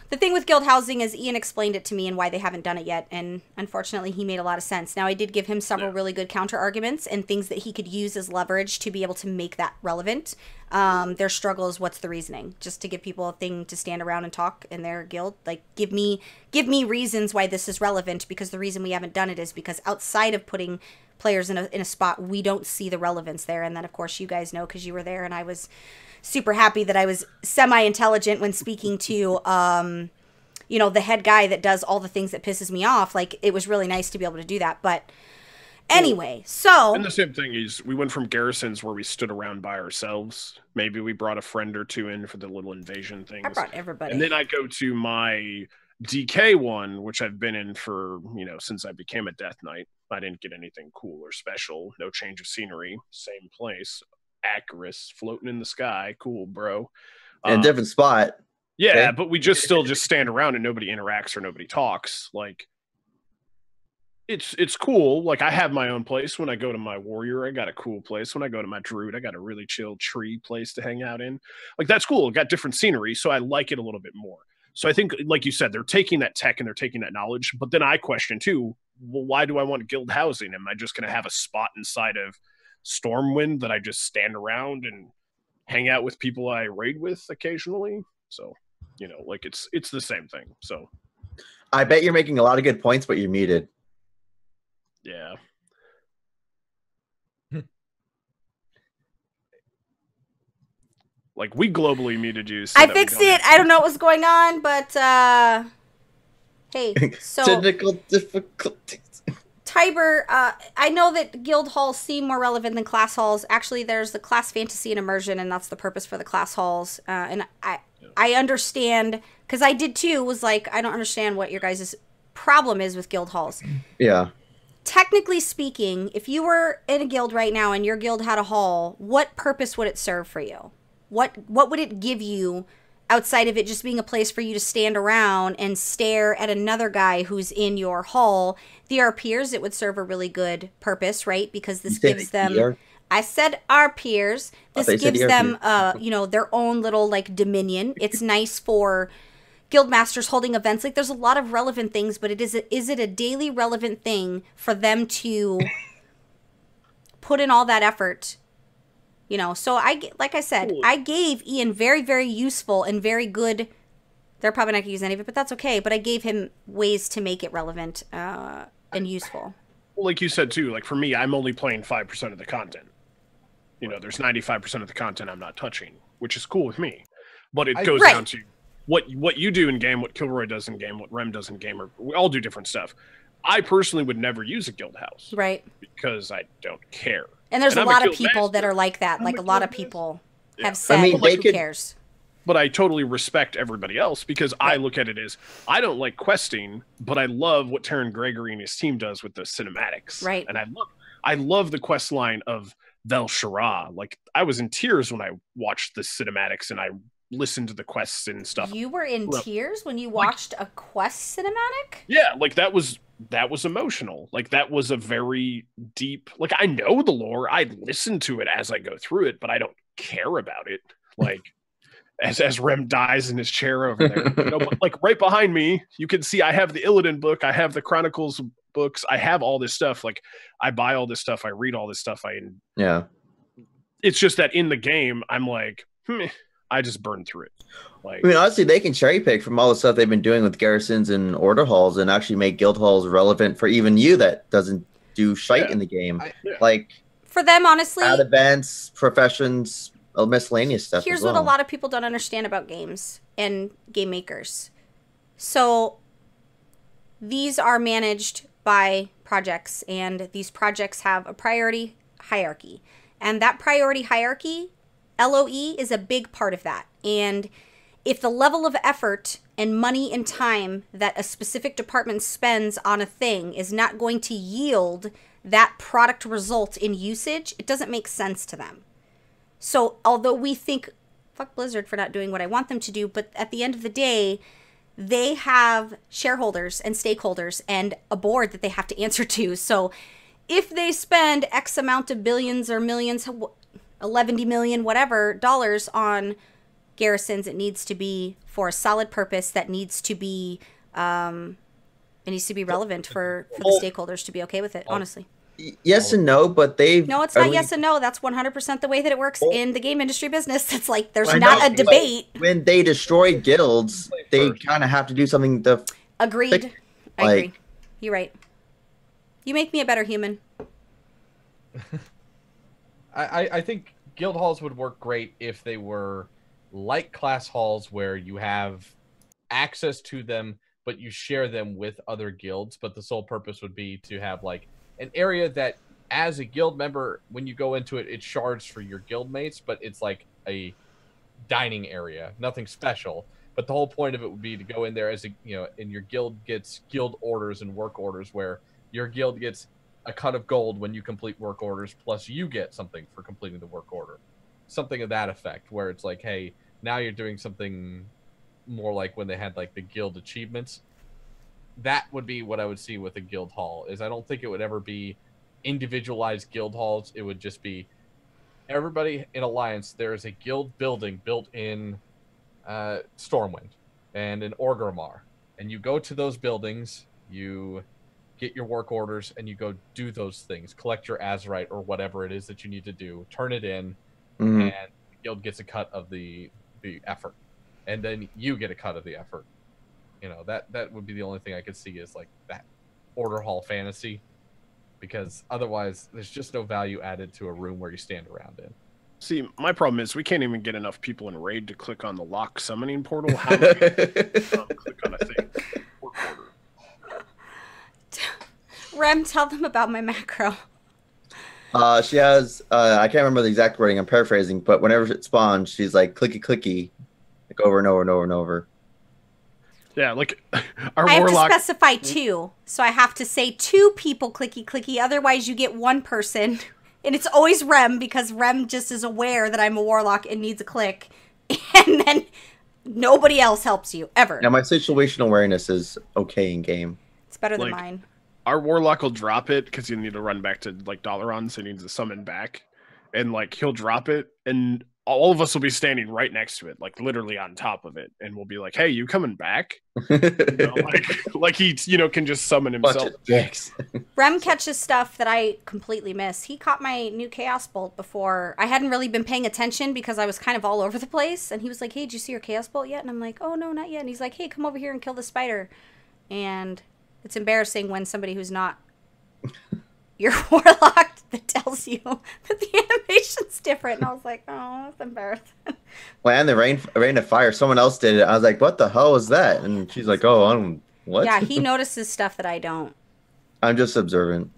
the thing with guild housing is Ian explained it to me and why they haven't done it yet, and unfortunately he made a lot of sense. Now, I did give him several really good counter arguments and things that he could use as leverage to be able to make that relevant. Their struggle is what's the reasoning? Just to give people a thing to stand around and talk in their guild? Like, give me reasons why this is relevant, because the reason we haven't done it is because outside of putting players in a spot, we don't see the relevance there. And then, of course, you guys know because you were there, and I was super happy that I was semi-intelligent when speaking to, the head guy that does all the things that pisses me off. Like, it was really nice to be able to do that. But anyway, so...
And the same thing is, we went from garrisons where we stood around by ourselves. Maybe we brought a friend or two in for the little invasion things.
I brought everybody.
And then I go to my DK one, which I've been in for, since I became a Death Knight. I didn't get anything cool or special. No change of scenery. Same place. Acarus floating in the sky. Cool, bro.
In a different spot.
Yeah, okay. But we still stand around and nobody interacts or nobody talks. Like, it's cool. Like I have my own place. When I go to my warrior, I got a cool place. When I go to my druid, I got a really chill tree place to hang out in. Like that's cool. It got different scenery, so I like it a little bit more. So I think, like you said, they're taking that tech and they're taking that knowledge. But then I question too, well, why do I want guild housing? Am I just going to have a spot inside of Stormwind that I just stand around and hang out with people I raid with occasionally? So, you know, like it's the same thing. So
I bet you're making a lot of good points, but you're muted.
yeah. Like we globally muted you. So
I fixed it. I don't know what was going on, but hey, so
Technical difficulties.
Tiber, I know that guild halls seem more relevant than class halls. Actually, there's the class fantasy and immersion, and that's the purpose for the class halls. And I understand, because I did too, was like, I don't understand what your guys' problem is with guild halls.
Yeah.
Technically speaking, if you were in a guild right now and your guild had a hall, what purpose would it serve for you? What would it give you outside of it just being a place for you to stand around and stare at another guy who's in your hall? The our peers, it would serve a really good purpose, right? Because this gives them... I said our peers. This gives them, you know, their own little, like, dominion. It's nice for guild masters holding events. Like, there's a lot of relevant things, but is it a daily relevant thing for them to put in all that effort? You know, so like I said, I gave Ian very, very useful and very good. They're probably not going to use any of it, but that's okay. But I gave him ways to make it relevant and useful.
Well, like you said, too, like for me, I'm only playing 5% of the content. You know, there's 95% of the content I'm not touching, which is cool with me. But it goes down to what you do in game, what Kilroy does in game, what Rem does in game, or we all do different stuff. I personally would never use a guild house.
Right.
Because I don't care.
And there's a lot of people that are like that. Like a lot of people have said, who cares?
But I totally respect everybody else because I look at it as, I don't like questing, but I love what Taryn Gregory and his team does with the cinematics.
Right.
And I love the quest line of Vel Shara. Like, I was in tears when I watched the cinematics and I listened to the quests and stuff.
You were in tears when you watched a quest cinematic?
Yeah, like that was emotional. Like that was a very deep, like I know the lore. I listen to it as I go through it, but I don't care about it. Like as Rem dies in his chair over there. You know, but like right behind me, you can see I have the Illidan book, I have the Chronicles books, I have all this stuff. Like I buy all this stuff, I read all this stuff. It's just that in the game, I'm like, I just burned through it. Like,
I mean, honestly, they can cherry pick from all the stuff they've been doing with garrisons and order halls and actually make guild halls relevant for even you that doesn't do shite in the game. Like
for them, honestly,
at events, professions, miscellaneous stuff.
Here's what a lot of people don't understand about games and game makers. So these are managed by projects, and these projects have a priority hierarchy, and that priority hierarchy, LOE, is a big part of that. And if the level of effort and money and time that a specific department spends on a thing is not going to yield that product result in usage, it doesn't make sense to them. So although we think, fuck Blizzard for not doing what I want them to do, but at the end of the day, they have shareholders and stakeholders and a board that they have to answer to. So if they spend X amount of billions or millions, 11 million, whatever, dollars on garrisons, it needs to be for a solid purpose that needs to be, it needs to be relevant for the stakeholders to be okay with it, honestly.
Yes and no, but
No, it's not yes and no. That's 100% the way that it works in the game industry business. It's like there's not a debate.
When they destroy guilds, they kind of have to do something to...
Agreed. I agree. You're right. You make me a better human.
I think guild halls would work great if they were like class halls where you have access to them, but you share them with other guilds. But the sole purpose would be to have like an area that as a guild member, when you go into it, it shards for your guild mates, but it's like a dining area, nothing special. But the whole point of it would be to go in there as a, you know, and your guild gets guild orders and work orders where your guild gets a cut of gold when you complete work orders, plus you get something for completing the work order. Something of that effect, where it's like, hey, now you're doing something more like when they had like the guild achievements. that would be what I would see with a guild hall. Is I don't think it would ever be individualized guild halls. It would just be everybody in Alliance. There is a guild building built in Stormwind and in Orgrimmar, and you go to those buildings, you get your work orders, and you go do those things, collect your Azerite or whatever it is that you need to do, turn it in, and the guild gets a cut of the effort, and then you get a cut of the effort. You know, that would be the only thing I could see is like that order hall fantasy, because otherwise there's just no value added to a room where you stand around in.
See, my problem is we can't even get enough people in Raid to click on the lock summoning portal. How am I going to click on a thing? Work order.
Rem, tell them about my macro.
She has, I can't remember the exact wording, I'm paraphrasing, but whenever it spawns, she's like clicky clicky, like over and over and over and over.
Yeah, like our
I have
warlock.
to specify 2, so I have to say 2 people clicky clicky, otherwise you get 1 person. And it's always Rem, because Rem just is aware that I'm a warlock and needs a click. And then nobody else helps you, ever.
Now, my situational awareness is okay in game.
It's better than mine.
Our warlock will drop it, because you need to run back to, like, Dalaran, so he needs to summon back. And, like, he'll drop it, and all of us will be standing right next to it, like, literally on top of it. And we'll be like, hey, you coming back? You know, like he, you know, can just summon himself.
Rem catches stuff that I completely miss. He caught my new Chaos Bolt before. I hadn't really been paying attention because I was kind of all over the place. And he was like, hey, did you see your Chaos Bolt yet? And I'm like, oh, no, not yet. And he's like, hey, come over here and kill the spider. And it's embarrassing when somebody who's not your warlock that tells you that the animation's different. And I was like, oh, that's embarrassing.
Well, and the rain of fire, someone else did it. I was like, what the hell was that? And she's like, oh, what?
Yeah, he notices stuff that I don't.
I'm just observant.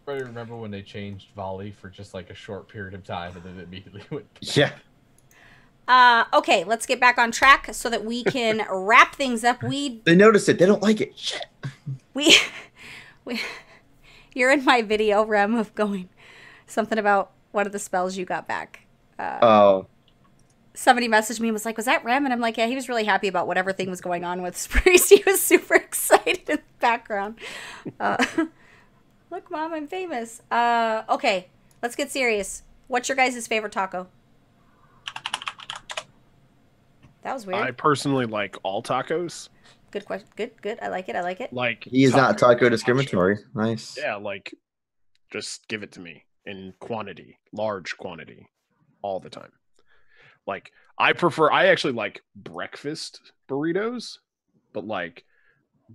I remember when they changed volley for just like a short period of time, and then it immediately went.
Yeah.
Okay, let's get back on track so that we can wrap things up.
They noticed it. They don't like it. Shit.
We You're in my video, Rem, of going something about one of the spells you got back.
Oh.
Somebody messaged me and was like, was that Rem? And I'm like, yeah, he was really happy about whatever thing was going on with Spruce. He was super excited in the background. Look, Mom, I'm famous. Okay, let's get serious. What's your guys' favorite taco? That was weird.
I personally like all tacos.
Good question. Good. I like it.
Like,
he is not taco discriminatory. Nice.
Yeah, like, just give it to me in quantity, large quantity, all the time. Like, I actually like breakfast burritos, but like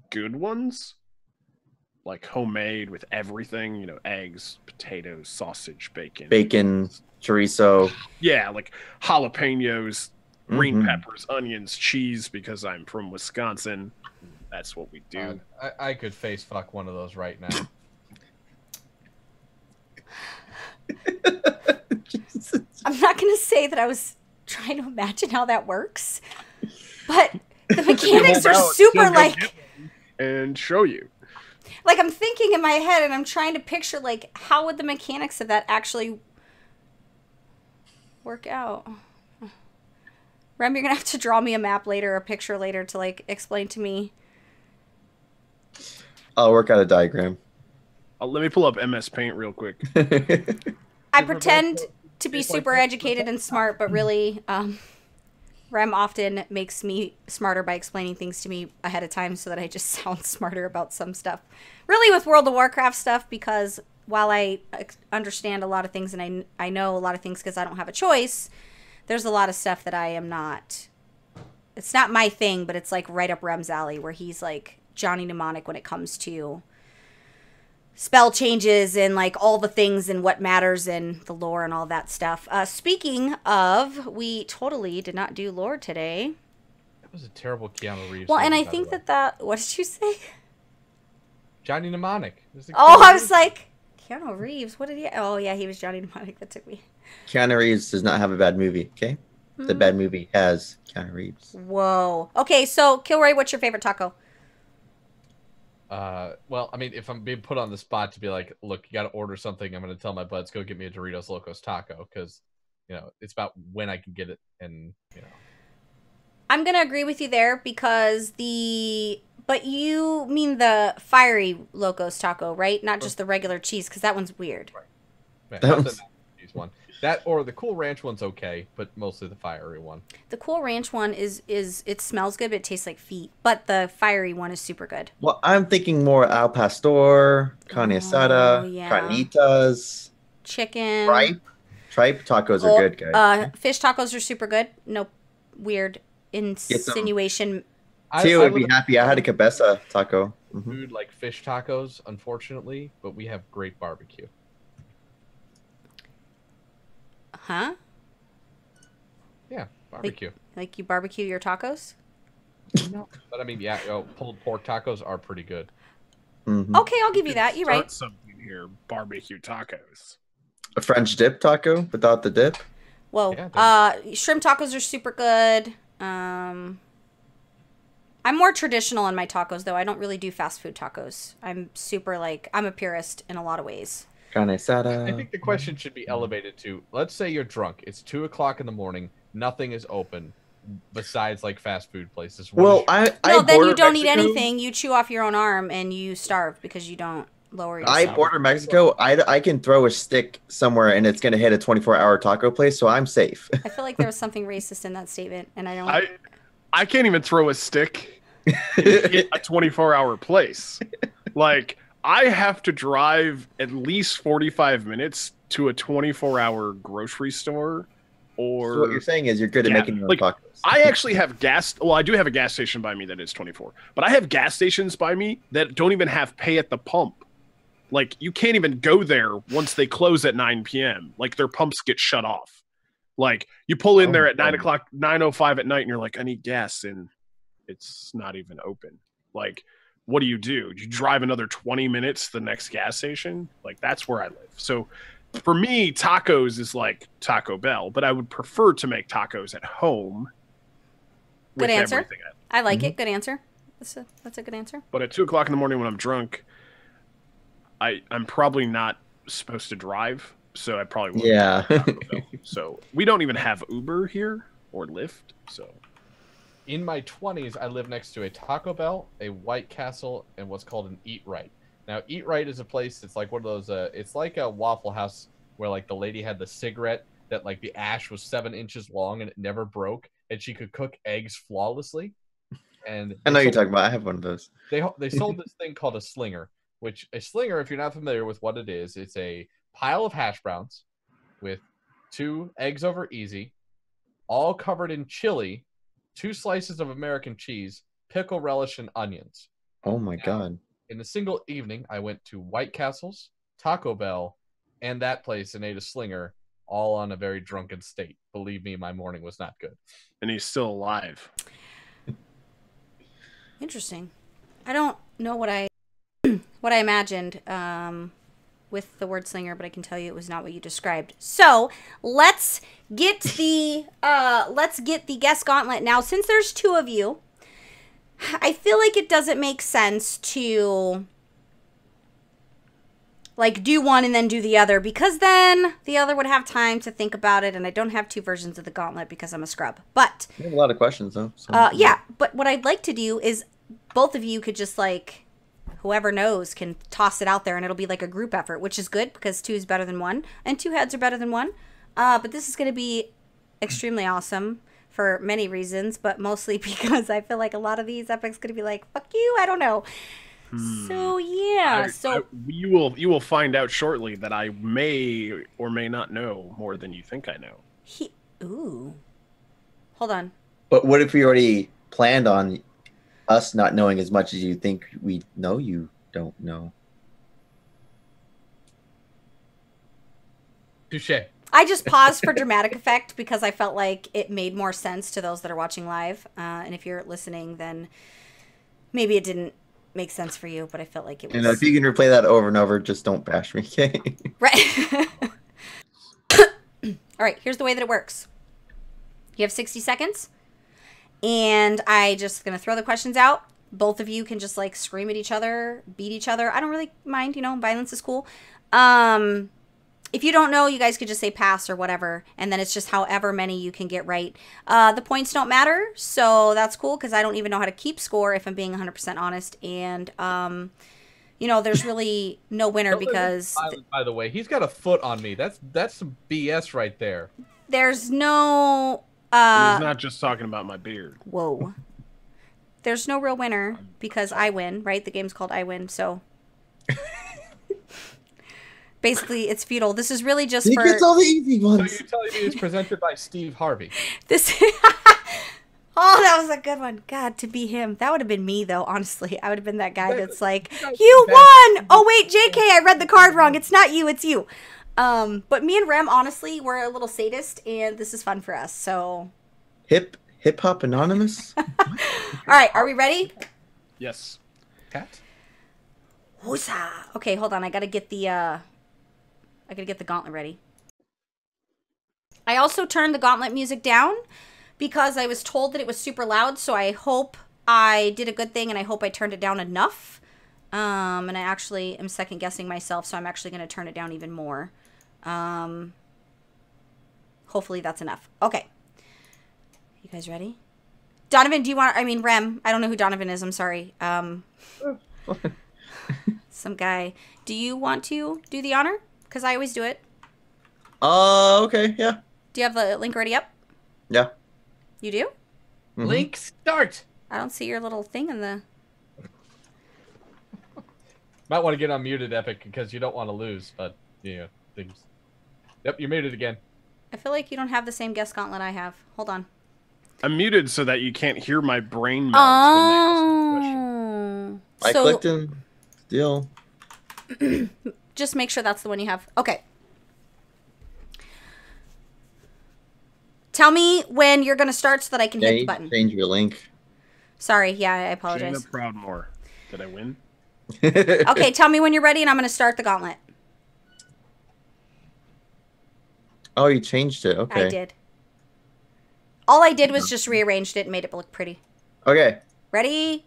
good ones, like homemade with everything, you know, eggs, potatoes, sausage, bacon,
chorizo.
Yeah, like jalapenos, green peppers, onions, cheese, because I'm from Wisconsin. That's what we do.
I could face fuck one of those right now.
I'm not going to say that I was trying to imagine how that works, but the mechanics are super like...
And show you.
Like, I'm thinking in my head, and I'm trying to picture, like, how would the mechanics of that actually work out? Rem, you're going to have to draw me a map later, a picture later to, like, explain to me.
I'll work out a diagram.
Let me pull up MS Paint real quick.
I pretend to be super educated and smart, but really, Rem often makes me smarter by explaining things to me ahead of time so that I just sound smarter about some stuff. Really with World of Warcraft stuff, because while I understand a lot of things and I know a lot of things because I don't have a choice, there's a lot of stuff that I am not... It's not my thing, but it's like right up Rem's alley, where he's like Johnny Mnemonic when it comes to spell changes and like all the things and what matters and the lore and all that stuff. Speaking of, we totally did not do lore today.
That was a terrible Keanu Reeves.
Well, and I think that what did you say?
Johnny Mnemonic.
I was like, Keanu Reeves. What did he? Oh yeah, he was Johnny Mnemonic. That took me.
Keanu Reeves does not have a bad movie. Okay, the bad movie has Keanu Reeves.
Whoa. Okay, so Kilroy, what's your favorite taco?
Well, I mean, if I'm being put on the spot to be like, look, you got to order something, I'm going to tell my buds, go get me a Doritos Locos taco, because, you know, it's about when I can get it, and, you know.
I'm going to agree with you there, because the But you mean the fiery Locos Taco, right? Not just the regular cheese, because that one's weird.
Right. Yeah,
That
not
was-
the cheese one. That or the Cool Ranch one's okay, but mostly the fiery one.
The Cool Ranch one is it smells good, but it tastes like feet. But the fiery one is super good.
Well, I'm thinking more al pastor, carne asada,
Oh, yeah.
carnitas,
Chicken.
tripe tacos are good, guys.
Fish tacos are super good. No weird insinuation.
Tio would be
live
happy. I had a cabeza taco.
in
Mhm.
food like fish tacos, unfortunately, but we have great barbecue.
Huh?
Yeah, barbecue.
Like you barbecue your tacos?
No, but I mean, yeah, pulled pork tacos are pretty good.
Mhm.
Okay, I'll give you that. You're right.
Start something here. Barbecue tacos.
A French dip taco without the dip.
Whoa.
Yeah,
Shrimp tacos are super good. I'm more traditional in my tacos, though. I don't really do fast food tacos. I'm I'm a purist in a lot of ways.
Carne asada.
I think the question should be elevated to: let's say you're drunk. It's 2:00 in the morning. Nothing is open besides like fast food places. What
Well,
is
No, then you
border
don't eat
Mexico.
anything. You chew off your own arm and you starve because you don't lower yourself.
I border Mexico. I can throw a stick somewhere and it's gonna hit a 24-hour taco place, so I'm safe.
I feel like there was something racist in that statement, and I don't.
I can't even throw a stick in a 24-hour place. Like, I have to drive at least 45 minutes to a 24-hour grocery store. Or
So what you're saying is you're good at
Yeah,
making your own
like,
tacos.
I actually have gas. Well, I do have a gas station by me that is 24, but I have gas stations by me that don't even have pay at the pump. Like, you can't even go there once they close at 9 p.m. Like, their pumps get shut off. Like, you pull in there at 9 o'clock, 9:05 at night, and you're like, I need gas, and it's not even open. Like, what do? You drive another 20 minutes to the next gas station? Like, that's where I live. So for me, tacos is like Taco Bell, but I would prefer to make tacos at home.
Good answer.
everything in it.
I like it. Good answer. That's a good answer.
But at 2:00 in the morning when I'm drunk, I'm probably not supposed to drive, so I probably won't.
Yeah.
Taco Bell. So we don't even have Uber here or Lyft. So
in my 20s, I lived next to a Taco Bell, a White Castle, and what's called an Eat Right. Now, Eat Right is a place that's like one of those. It's like a Waffle House where like the lady had the cigarette that like the ash was 7 inches long and it never broke, and she could cook eggs flawlessly. And
I know you're talking about. I have one of those.
They sold this thing called a slinger, which a slinger, if you're not familiar with what it is, it's a pile of hash browns with 2 eggs over easy, all covered in chili, 2 slices of American cheese, pickle relish, and onions.
Oh my god.
In a single evening, I went to White Castle's, Taco Bell, and that place and ate a slinger, all on a very drunken state. Believe me, my morning was not good.
and he's still alive.
Interesting. I don't know what I imagined with the word slinger, but I can tell you it was not what you described. So let's get the guest gauntlet now. Since there's 2 of you, I feel like it doesn't make sense to like do one and then do the other, because then the other would have time to think about it, and I don't have 2 versions of the gauntlet because I'm a scrub. But
You have a lot of questions though. So.
yeah, but what I'd like to do is both of you could just like, whoever knows can toss it out there and it'll be like a group effort, which is good because 2 is better than 1 and 2 heads are better than 1. But this is going to be extremely awesome for many reasons, but mostly because I feel like a lot of these epics going to be like, fuck you, I don't know. So yeah,
you will find out shortly that I may or may not know more than you think I know.
Ooh. Hold on.
But what if we already planned on us not knowing as much as you think we know you don't know?
Touche.
I just paused for dramatic effect because I felt like it made more sense to those that are watching live. And if you're listening, then maybe it didn't make sense for you, but I felt like it was.
You know, if you can replay that over and over, just don't bash me, okay?
Right. All right, here's the way that it works. You have 60 seconds, and I just going to throw the questions out. Both of you can just like scream at each other, beat each other. I don't really mind, you know, violence is cool. if you don't know, you guys could just say pass or whatever, and then it's just however many you can get right. The points don't matter, so that's cool because I don't even know how to keep score if I'm being 100% honest. And you know, there's really no winner because.
By the way, he's got a foot on me. That's some BS right there.
There's no.
He's not just talking about my beard.
Whoa. There's no real winner because I win, right? The game's called I Win, so. Basically, it's futile. This is really just for...
He gets all the easy ones.
So you're telling me it's presented by Steve Harvey.
This... Oh, that was a good one. God, to be him. That would have been me, though, honestly. I would have been that guy that's like, you won! Oh, wait, JK, I read the card wrong. It's not you, it's you. But me and Rem, honestly, we're a little sadist, and this is fun for us, so...
Hip Hop Anonymous?
All right, are we ready?
Yes.
Cat?
Woosa. Okay, hold on. I gotta get the gauntlet ready. I also turned the gauntlet music down because I was told that it was super loud, so I hope I did a good thing, and I hope I turned it down enough. And I actually am second-guessing myself, so I'm actually going to turn it down even more. Hopefully that's enough. Okay. You guys ready? Donovan, do you want... I mean, Rem. I don't know who Donovan is. I'm sorry. Some guy. Do you want to do the honor? Because I always do it.
Okay, yeah.
Do you have the link already up?
Yeah.
You do?
Mm-hmm.
Link start!
I don't see your little thing in the...
Might want to get unmuted, Epic, because you don't want to lose, but, yeah, things... Yep, you're muted again.
I feel like you don't have the same guest gauntlet I have. Hold on.
I'm muted so that you can't hear my brain melt when they ask the question.
I clicked in. Deal.
Just make sure that's the one you have. Okay. Tell me when you're going to start so that I can hit the button.
Change your link.
Sorry. Yeah, I apologize.
Jana Proudmore. Did I win?
Okay, tell me when you're ready and I'm going to start the gauntlet.
Oh, you changed it. Okay.
I did. All I did was just rearranged it and made it look pretty.
Okay.
Ready?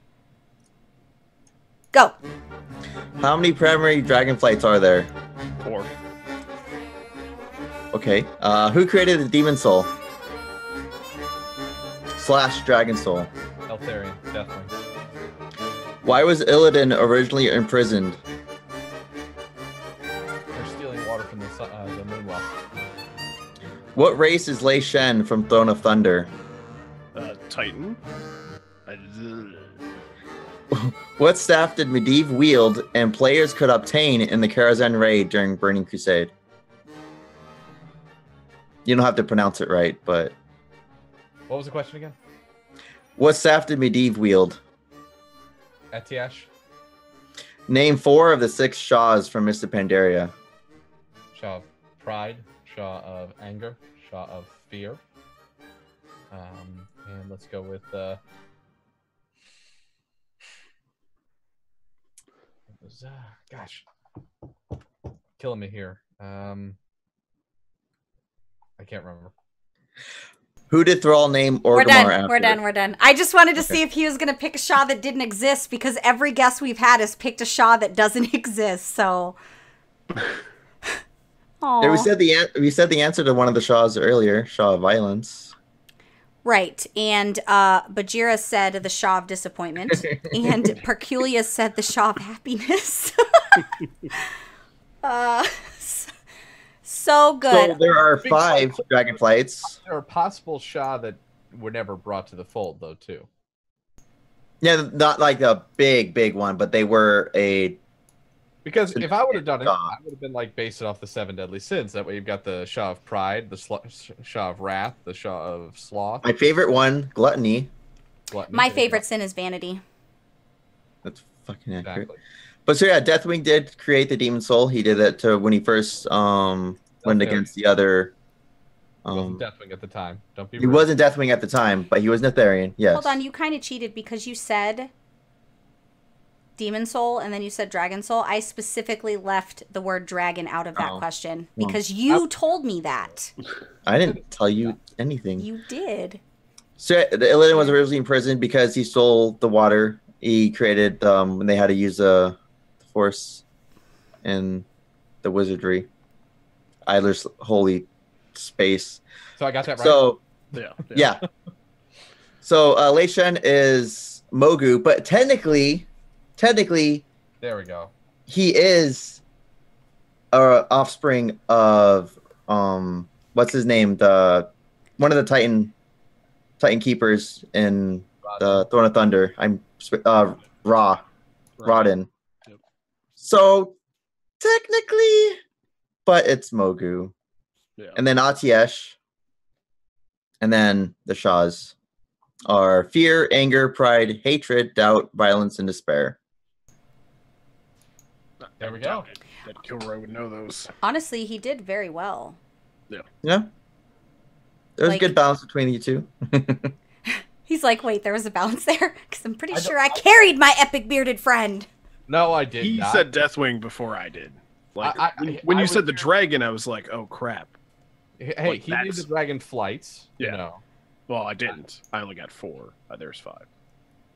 Go.
How many primary dragonflights are there?
4.
Okay. Who created the Demon Soul? / Dragon Soul.
Eltharion, definitely.
Why was Illidan originally imprisoned?
They're stealing water from the Moonwell.
What race is Lei Shen from Throne of Thunder?
Titan.
What staff did Medivh wield and players could obtain in the Karazhan raid during Burning Crusade? You don't have to pronounce it right, but...
What was the question again?
What staff did Medivh wield?
Etiash?
Name 4 of the 6 Shahs from Mist of Pandaria.
Shah of Pride, Shah of Anger, Shah of Fear. And let's go with... gosh. Killing me here. I can't remember.
Who did Thrall name Orgrimmar
We're done.
after?
We're done. I just wanted to see if he was going to pick a Shah that didn't exist because every guest we've had has picked a Shah that doesn't exist. So,
Yeah, we said the answer to one of the Shahs earlier, Shah of Violence.
Right, and Bajira said the Shah of Disappointment, and Perculia said the Shah of Happiness. So good.
So there are 5 dragonflights.
There are possible Shah that were never brought to the fold, though, too.
Yeah, not like a big one, but they were a...
Because if I would have done it, I would have been like based it off the 7 deadly sins. That way you've got the Shah of Pride, the Shah of Wrath, the Shah of Sloth.
My favorite one, Gluttony.
My favorite sin is Vanity.
That's fucking accurate.
Exactly.
But so yeah, Deathwing did create the Demon Soul. He did that to when he first went against the other.
He wasn't Deathwing at the time. Don't be.
He wasn't Deathwing at the time, but he was Netherian. Yes.
Hold on, you kind of cheated because you said Demon Soul and then you said Dragon Soul. I specifically left the word dragon out of that question because you told me that.
I didn't tell you anything.
You did.
So the Illidan was originally imprisoned because he stole the water. He created when they had to use the force and the wizardry. Idler's holy space.
So I got that right.
So
Yeah.
So Lei Shen is Mogu, but technically,
There we go.
he is a offspring of what's his name? One of the Titan keepers in the Throne of Thunder. Rodden.
Yep.
So technically, but it's Mogu.
Yeah.
And then Atiesh, and then the Shahs are fear, anger, pride, hatred, doubt, violence, and despair.
There we go.
That Kilroy would know those.
Honestly, he did very well.
Yeah. There's
Like-
a good balance between you two.
He's like, wait, there was a balance there? Because I'm pretty sure I carried my epic bearded friend.
No, I did
He
not.
said Deathwing before I did. Like when
I
you said
would-
the dragon, I was like, oh crap.
Hey,
like,
he made
that's-
the dragon flights.
Yeah.
You know.
Well, I didn't. I only got 4. There's 5.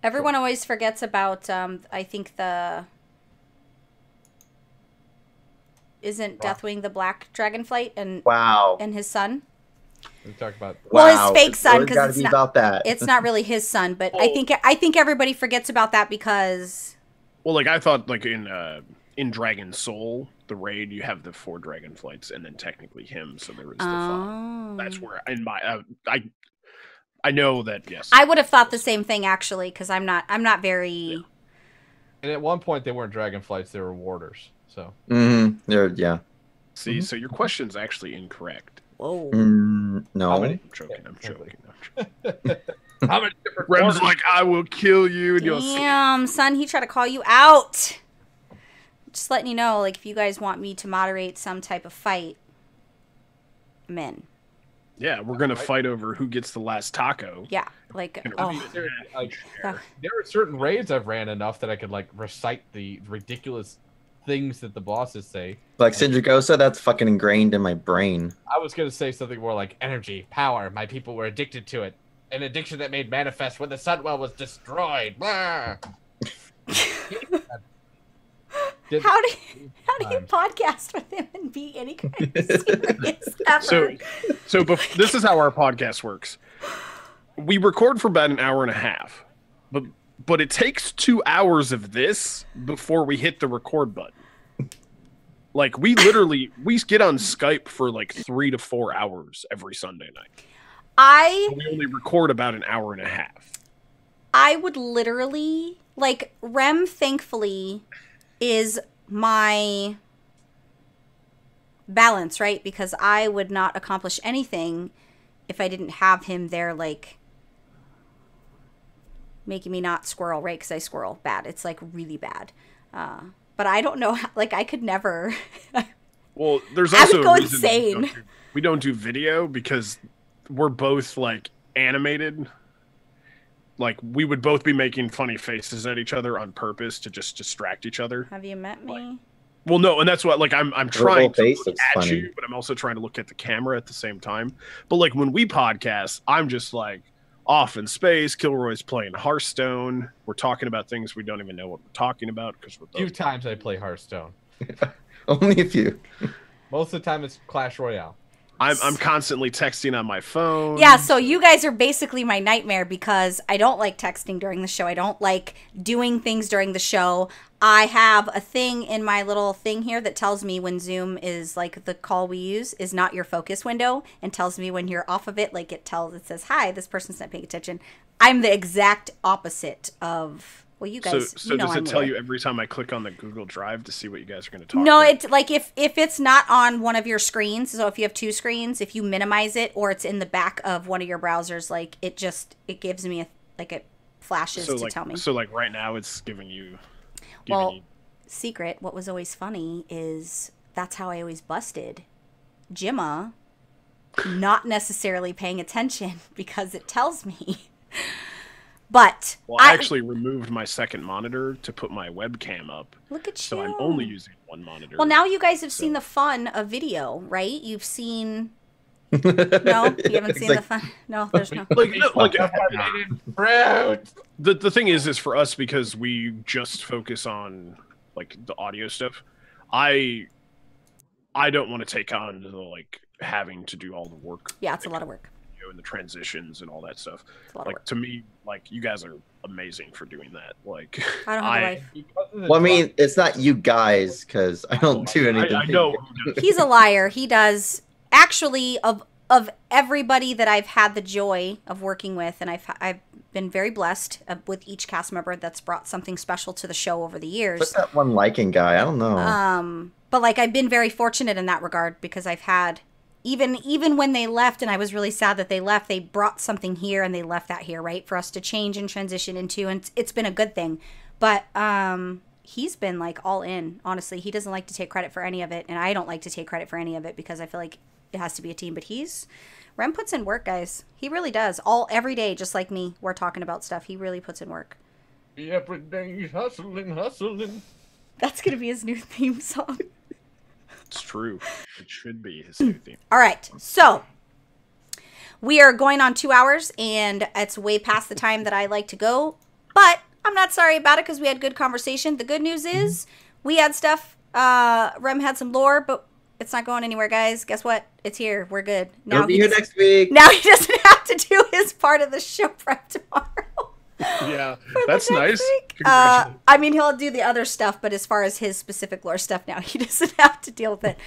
Everyone always forgets about, I think isn't Deathwing the black dragonflight and
Wow.
his son?
We talked about.
Well, his
Wow.
fake son,
It's
'cause
gotta
it's
be
not-
about that.
It's not really his son, but
Oh.
I think everybody forgets about that because
Well, like I thought, like in Dragon Soul, the raid, you have the 4 dragon flights, and then technically him, so there was the 5. That's where in my I know that yes.
I would have thought the same thing actually, because I'm not very.
And at one point, they weren't dragon flights; they were warders. So.
Yeah.
See, so your question's actually incorrect.
Whoa.
No.
How many-
I'm joking.
How many different
Rem's
warders?
like, I will kill you, and you'll see.
Damn, son, he tried to call you out. Just letting you know, like, if you guys want me to moderate some type of fight, I'm in.
Yeah, we're gonna fight over who gets the last taco.
Yeah, like,
And
oh,
There, like,
Yeah.
there are certain raids I've ran enough that I could like recite the ridiculous things that the bosses say.
Like Syndragosa, that's fucking ingrained in my brain.
I was gonna say something more like energy, power. My people were addicted to it. An addiction that made manifest when the Sunwell was destroyed. Blah.
how do you podcast with him and be any kind of serious effort?
So this is how our podcast works. We record for about an hour and a half, but it takes 2 hours of this before we hit the record button. Like we get on Skype for like 3 to 4 hours every Sunday night. We only record about an hour and a half.
I would literally, like, Rem, thankfully, is my balance, right? Because I would not accomplish anything if I didn't have him there, like, making me not squirrel, right? Because I squirrel bad. It's, like, really bad. But I don't know, how, like, I could never.
Well, there's
I
also
would go
a reason
insane.
we don't do video because we're both like animated. Like we would both be making funny faces at each other on purpose to just distract each other.
Have you met me?
Well, no, and that's what like I'm trying to
face
look
looks
at
funny.
you, but I'm also trying to look at the camera at the same time. But like when we podcast, I'm just like off in space. Kilroy's playing Hearthstone. We're talking about things we don't even know what we're talking about because we're
Few
both.
times I play Hearthstone.
Only a few.
Most of the time it's Clash Royale.
I'm constantly texting on my phone.
Yeah, so you guys are basically my nightmare because I don't like texting during the show. I don't like doing things during the show. I have a thing in my little thing here that tells me when Zoom is, like, the call we use is not your focus window and tells me when you're off of it. Like, it says, hi, this person's not paying attention. I'm the exact opposite of... Well, you guys,
So
you know
does it
I'm
tell
weird.
you every time I click on the Google Drive to see what you guys are going to talk
No,
about?
it's like if it's not on one of your screens, so if you have 2 screens, if you minimize it or it's in the back of one of your browsers, like it gives me it flashes to tell me.
So like right now it's giving you.
Well, secret, what was always funny is that's how I always busted Jimma not necessarily paying attention because it tells me. But
Well, I actually removed my second monitor to put my webcam up.
Look at
So
you.
I'm only using one monitor.
Well, now you guys have seen the fun of video, right? You've seen. No, you haven't seen the fun. No, there's no.
The thing is for us because we just focus on like the audio stuff. I I don't want to take on the like having to do all the work.
Yeah, it's a lot of work.
And the transitions and all that stuff.
It's a lot of
Like
work.
to me, like you guys are amazing for doing that. Like
I don't have a life.
Well, I mean, it's not you guys because I don't do anything.
I know.
He's a liar. He does. Actually, of everybody that I've had the joy of working with, and I've been very blessed with each cast member that's brought something special to the show over the years.
What's that one liking guy? I don't know.
But like I've been very fortunate in that regard because I've had even when they left, and I was really sad that they left, they brought something here and they left that here, right, for us to change and transition into, and it's been a good thing. But he's been like all in. Honestly, he doesn't like to take credit for any of it, and I don't like to take credit for any of it because I feel like it has to be a team. But Rem puts in work, guys. He really does. Every day, just like me, we're talking about stuff. He really puts in work.
Every day hustling.
That's gonna be his new theme song.
It's true. It should be his new theme.
All right, so we are going on 2 hours, and it's way past the time that I like to go. But I'm not sorry about it because we had good conversation. The good news is we had stuff. Rem had some lore, but it's not going anywhere, guys. Guess what? It's here. We're good. Now
He'll be here next week.
Now he doesn't have to do his part of the show prep tomorrow.
Yeah, that's nice.
I mean, he'll do the other stuff, but as far as his specific lore stuff now, he doesn't have to deal with it.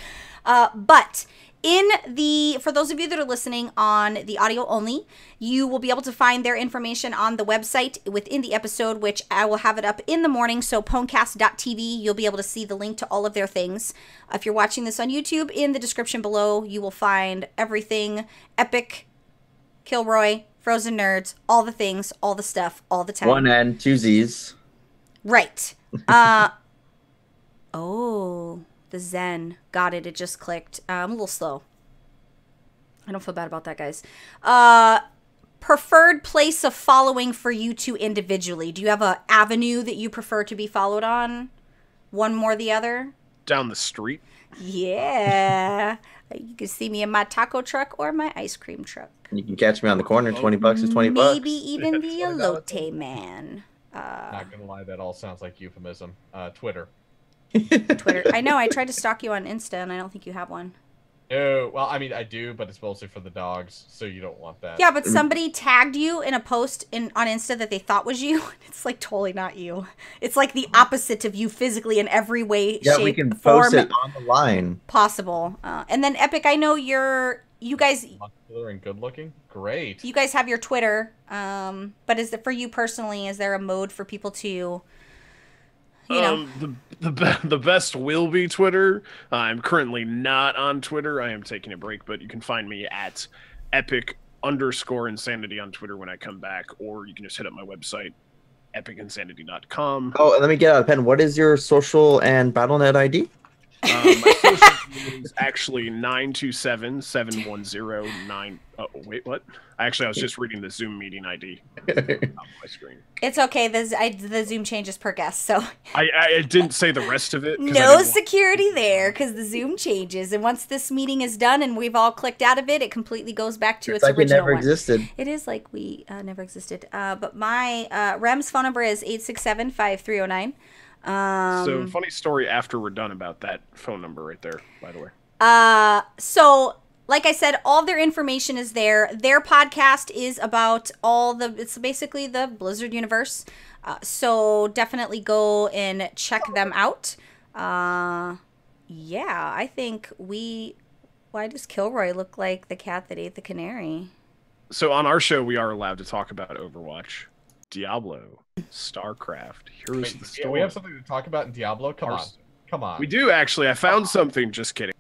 But for those of you that are listening on the audio only, you will be able to find their information on the website within the episode, which I will have it up in the morning. So PWNCAST.tv, you'll be able to see the link to all of their things. If you're watching this on YouTube, in the description below, you will find everything Epic, Kilroy, FrozeNerdz, all the things, all the stuff, all the time.
1 N, 2 Z's.
Right. Oh, the Zen. Got it. It just clicked. I'm a little slow. I don't feel bad about that, guys. Preferred place of following for you two individually. Do you have an avenue that you prefer to be followed on? One more the other?
Down the street.
Yeah. You can see me in my taco truck or my ice cream truck.
You can catch me on the corner. 20 bucks is 20 bucks.
Maybe even the elote man.
Not gonna lie, that all sounds like euphemism. Twitter.
Twitter. I know. I tried to stalk you on Insta, and I don't think you have one.
No, well, I mean, I do, but it's mostly for the dogs, so you don't want that.
Yeah, but somebody tagged you in a post on Insta that they thought was you. It's like totally not you. It's like the opposite of you physically in every way,
Yeah,
shape,
we can
form
post it on the line.
possible. And then Epic, I know you guys
Muscular and good looking? Great.
you guys have your Twitter. But is it for you personally? Is there a mode for people to, you know?
The best will be Twitter. I'm currently not on Twitter. I am taking a break, but you can find me at epic_insanity on Twitter when I come back, or you can just hit up my website, epicinsanity.com.
Oh, and let me get out a pen. What is your social and BattleNet ID?
My social is actually 927-710-9. Oh, wait, what? Actually, I was just reading the Zoom meeting ID on my screen.
It's okay. The Zoom changes per guest, so
I didn't say the rest of it. 'cause I
no
didn't want-
security there because the Zoom changes. And once this meeting is done and we've all clicked out of it, it completely goes back to its
like it
original
never
one.
existed.
It is like we never existed. But my Rem's phone number is 867-5309.
So, funny story after we're done about that phone number right there, by the way.
So, like I said, all their information is there. Their podcast is about it's basically the Blizzard universe. So definitely go and check them out. Yeah, I think why does Kilroy look like the cat that ate the canary?
So on our show, we are allowed to talk about Overwatch, Diablo, StarCraft, Heroes of the
Yeah,
Storm.
we have something to talk about in Diablo? Come on. Come on.
We do, actually. I found something. Just kidding.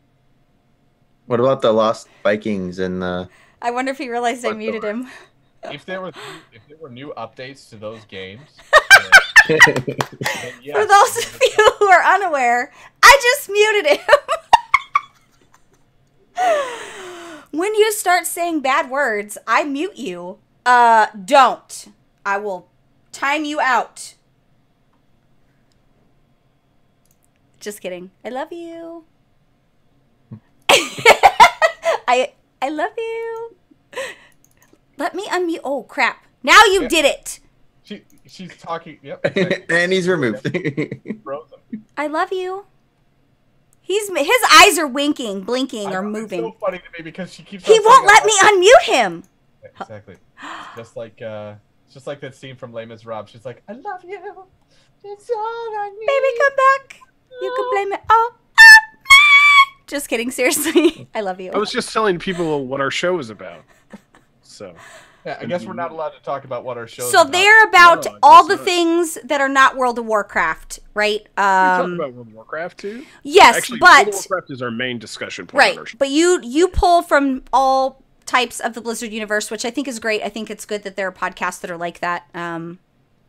What about the Lost Vikings and the...
I wonder if he realized I muted him.
If there were new updates to those games,
For those of you who are unaware, I just muted him. When you start saying bad words, I mute you. Don't. I will time you out. Just kidding. I love you. I love you. Let me unmute. Oh, crap. Now you did it.
She's talking. Yep.
and he's removed.
Frozen.
I love you. His eyes are winking, blinking, or moving.
It's so funny to me because she keeps.
He won't let me unmute him.
Exactly. Just like that scene from Les Miserables. She's like, "I love you. It's all I need."
Baby, come back. You can blame it all. Just kidding. Seriously, I love you.
I was just telling people what our show is about. So.
Yeah, I guess we're not allowed to talk about what our show.
So they're about all the things that are not World of Warcraft, right?
We talk about World of Warcraft too.
Yes,
actually,
but
World of Warcraft is our main discussion point.
Right,
on our show.
but you pull from all types of the Blizzard universe, which I think is great. I think it's good that there are podcasts that are like that.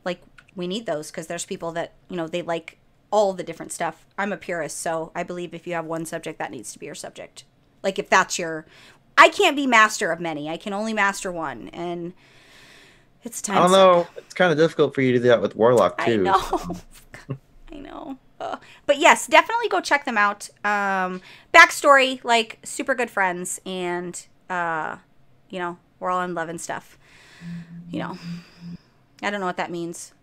Like we need those because there's people that they like all the different stuff. I'm a purist, so I believe if you have one subject, that needs to be your subject. Like if that's your I can't be master of many. I can only master one, and it's time.
I don't know. It's kind of difficult for you to do that with Warlock too.
I know. I know. But yes, definitely go check them out. Backstory, like super good friends, and we're all in love and stuff. I don't know what that means.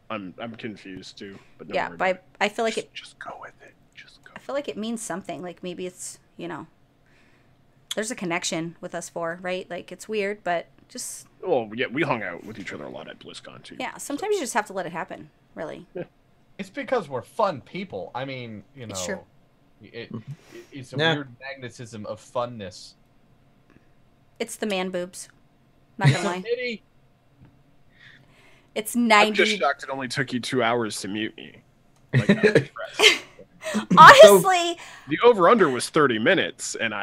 I'm confused too, but don't
yeah,
worry
but I feel like
just go with it. Just go.
I feel like it means something. Like maybe it's there's a connection with us four, right? Like it's weird, but just.
Well, yeah, we hung out with each other a lot at BlizzCon too.
Yeah, sometimes you just have to let it happen. Really.
Yeah.
It's because we're fun people. I mean,
It's true.
It's a weird magnetism of funness.
It's the man boobs. Not gonna lie.
Pity.
It's 90.
I'm just shocked it only took you 2 hours to mute me. Like, I'm impressed.
Honestly,
the over/under was 30 minutes, and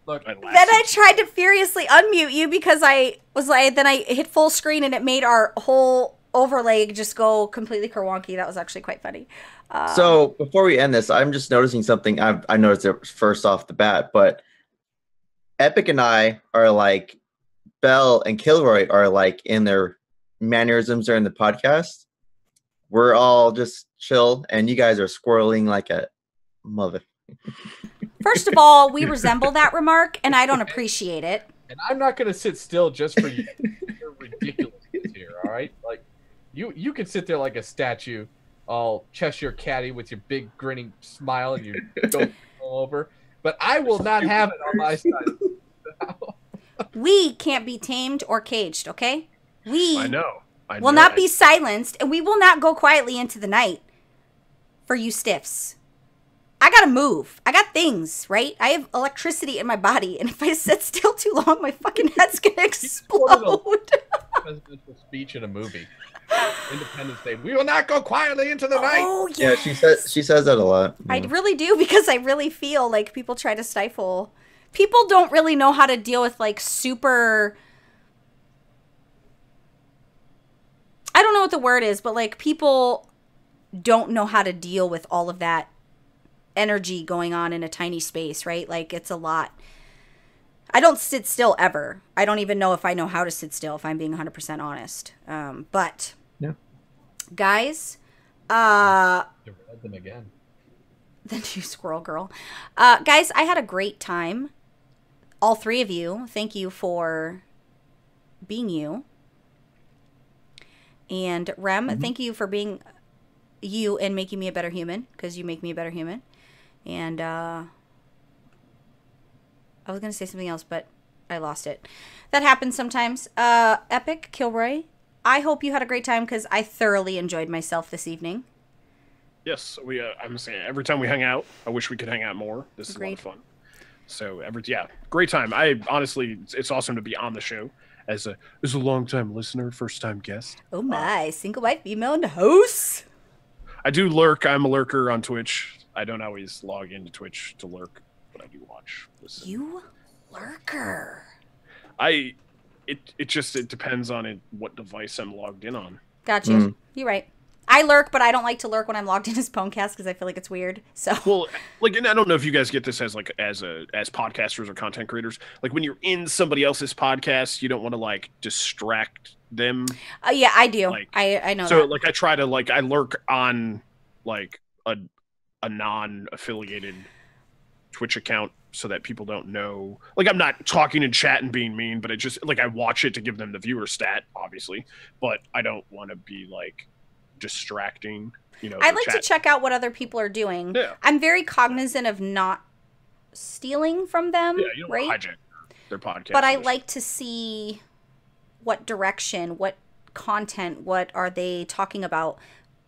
Look,
then I tried to furiously unmute you because then I hit full screen and it made our whole overlay just go completely kerwonky. That was actually quite funny.
So before we end this, I'm just noticing something. I noticed it first off the bat, but Epic and I are like, Bell and Kilroy are like in their mannerisms during the podcast. We're all just chill, and you guys are squirreling like a mother.
First of all, we resemble that remark, and I don't appreciate it.
And I'm not going to sit still just for you. You're ridiculous here, all right? Like, you can sit there like a statue, all Cheshire Catty with your big grinning smile and your goat all over. But I will not have it on my side.
We can't be tamed or caged, okay?
I know.
Will not be silenced, and we will not go quietly into the night for you stiffs. I gotta move. I got things, right? I have electricity in my body, and if I sit still too long, my fucking head's gonna explode.
Presidential speech in a movie. Independence Day. We will not go quietly into the night.
Oh,
Yeah, she says that a lot.
I really do, because I really feel like people try to stifle. People don't really know how to deal with like super. I don't know what the word is, but like people don't know how to deal with all of that energy going on in a tiny space, right? Like it's a lot. I don't sit still ever. I don't even know if I know how to sit still, if I'm being 100% honest. But
yeah,
guys,
You read them again.
the new squirrel girl. Guys, I had a great time. All three of you, thank you for being you. And Rem, thank you for being you and making me a better human, because you make me a better human. And I was going to say something else, but I lost it. That happens sometimes. Epic Kilroy, I hope you had a great time, because I thoroughly enjoyed myself this evening.
Yes, I'm saying every time we hang out, I wish we could hang out more. This is a lot
Agreed.
of fun. So great time. I honestly, it's awesome to be on the show as a long-time listener, first-time guest.
Oh my, single white female in the house.
I do lurk. I'm a lurker on Twitch. I don't always log into Twitch to lurk, but I do watch. Listen.
You lurker.
It just depends on what device I'm logged in on.
Gotcha. You're right. I lurk, but I don't like to lurk when I'm logged in as PWNCAST because I feel like it's weird. So
Well, like, and I don't know if you guys get this as podcasters or content creators. Like when you're in somebody else's podcast, you don't want to like distract them.
yeah, I do.
Like,
I know
So
that.
like I try to I lurk on like a non-affiliated Twitch account so that people don't know. Like I'm not talking in chat and being mean, but it just like I watch it to give them the viewer stat, obviously. But I don't want to be like distracting. You know,
I'd like to check out what other people are doing.
Yeah.
I'm very cognizant of not stealing from them,
Yeah, you don't
right?
hijack their podcast.
But I like to see what direction, what content, what are they talking about,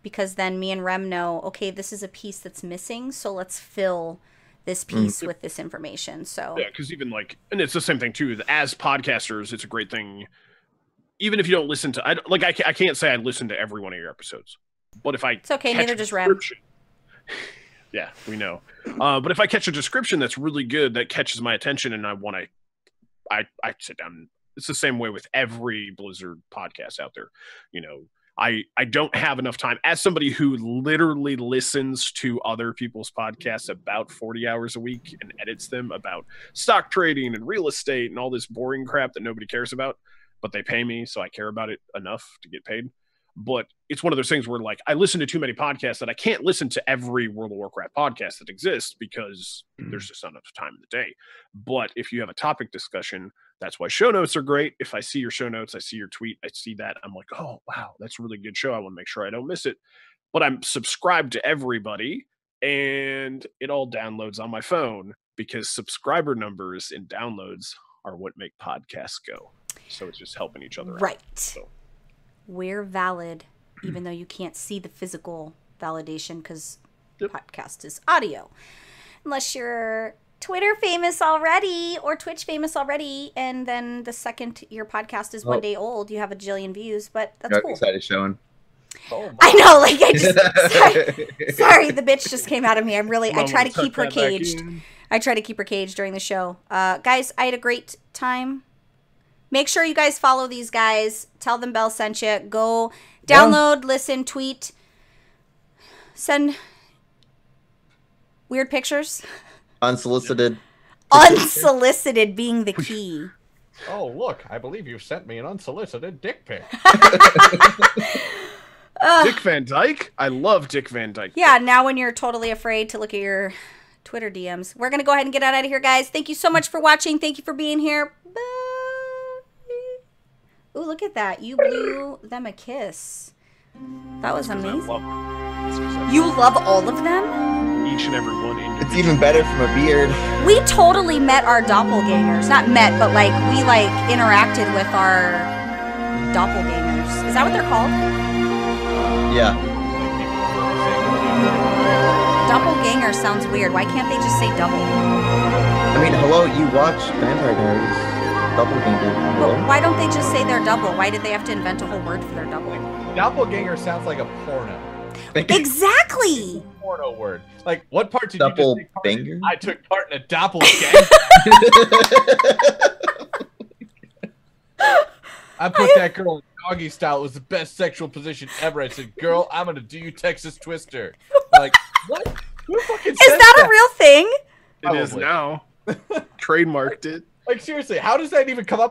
because then me and Rem know, okay, this is a piece that's missing, so let's fill this piece with this information. So
yeah, because even like, and it's the same thing too. As podcasters, it's a great thing. Even if you don't listen to, I can't say I listen to every one of your episodes, but if I
it's okay,
catch
neither
a
does Rem.
Yeah, we know. But if I catch a description that's really good, that catches my attention, and I want to, I sit down. It's the same way with every Blizzard podcast out there. You know, I don't have enough time as somebody who literally listens to other people's podcasts about 40 hours a week and edits them about stock trading and real estate and all this boring crap that nobody cares about, but they pay me, so I care about it enough to get paid. But it's one of those things where, like, I listen to too many podcasts that I can't listen to every World of Warcraft podcast that exists because there's just not enough time in the day. But if you have a topic discussion, that's why show notes are great. If I see your show notes, I see your tweet, I see that, I'm like, oh, wow, that's a really good show. I want to make sure I don't miss it. But I'm subscribed to everybody, and it all downloads on my phone because subscriber numbers and downloads are what make podcasts go. So it's just helping each other out.
Right.
So.
We're valid, even though you can't see the physical validation because podcast is audio. Unless you're Twitter famous already or Twitch famous already, and then the second your podcast is 1 day old, you have a jillion views, but that's cool.
Excited showing.
Oh,
I know, like I just sorry, the bitch just came out of me. I try to keep her caged. I try to keep her caged during the show. Guys, I had a great time. Make sure you guys follow these guys. Tell them Belle sent you. Go download, listen, tweet, send weird pictures.
Unsolicited.
Unsolicited being the key.
Oh, look, I believe you sent me an unsolicited dick pic.
Dick Van Dyke? I love Dick Van Dyke.
Yeah, now when you're totally afraid to look at your Twitter DMs. We're going to go ahead and get out of here, guys. Thank you so much for watching. Thank you for being here. Bye. Ooh, look at that. You blew them a kiss. That was amazing. You love all of them?
Each and every one.
It's even better from a beard.
We totally met our doppelgangers. Not met, but like we like interacted with our doppelgangers. Is that what they're called?
Yeah.
Doppelganger sounds weird. Why can't they just say double?
I mean, hello, you watch Vampire Diaries. Doppelganger.
But why don't they just say they're double? Why did they have to invent a whole word for their double?
Doppelganger sounds like a porno.
Exactly.
Porno word. Like, what part did
Double
you just take part
banger?
in? I took part in a doppelganger. I put that girl in doggy style. It was the best sexual position ever. I said, girl, I'm going to do you Texas Twister. Like, what? Who fucking
Is
says
that a real thing?
It is now. Trademarked it.
Like, seriously, how does that even come up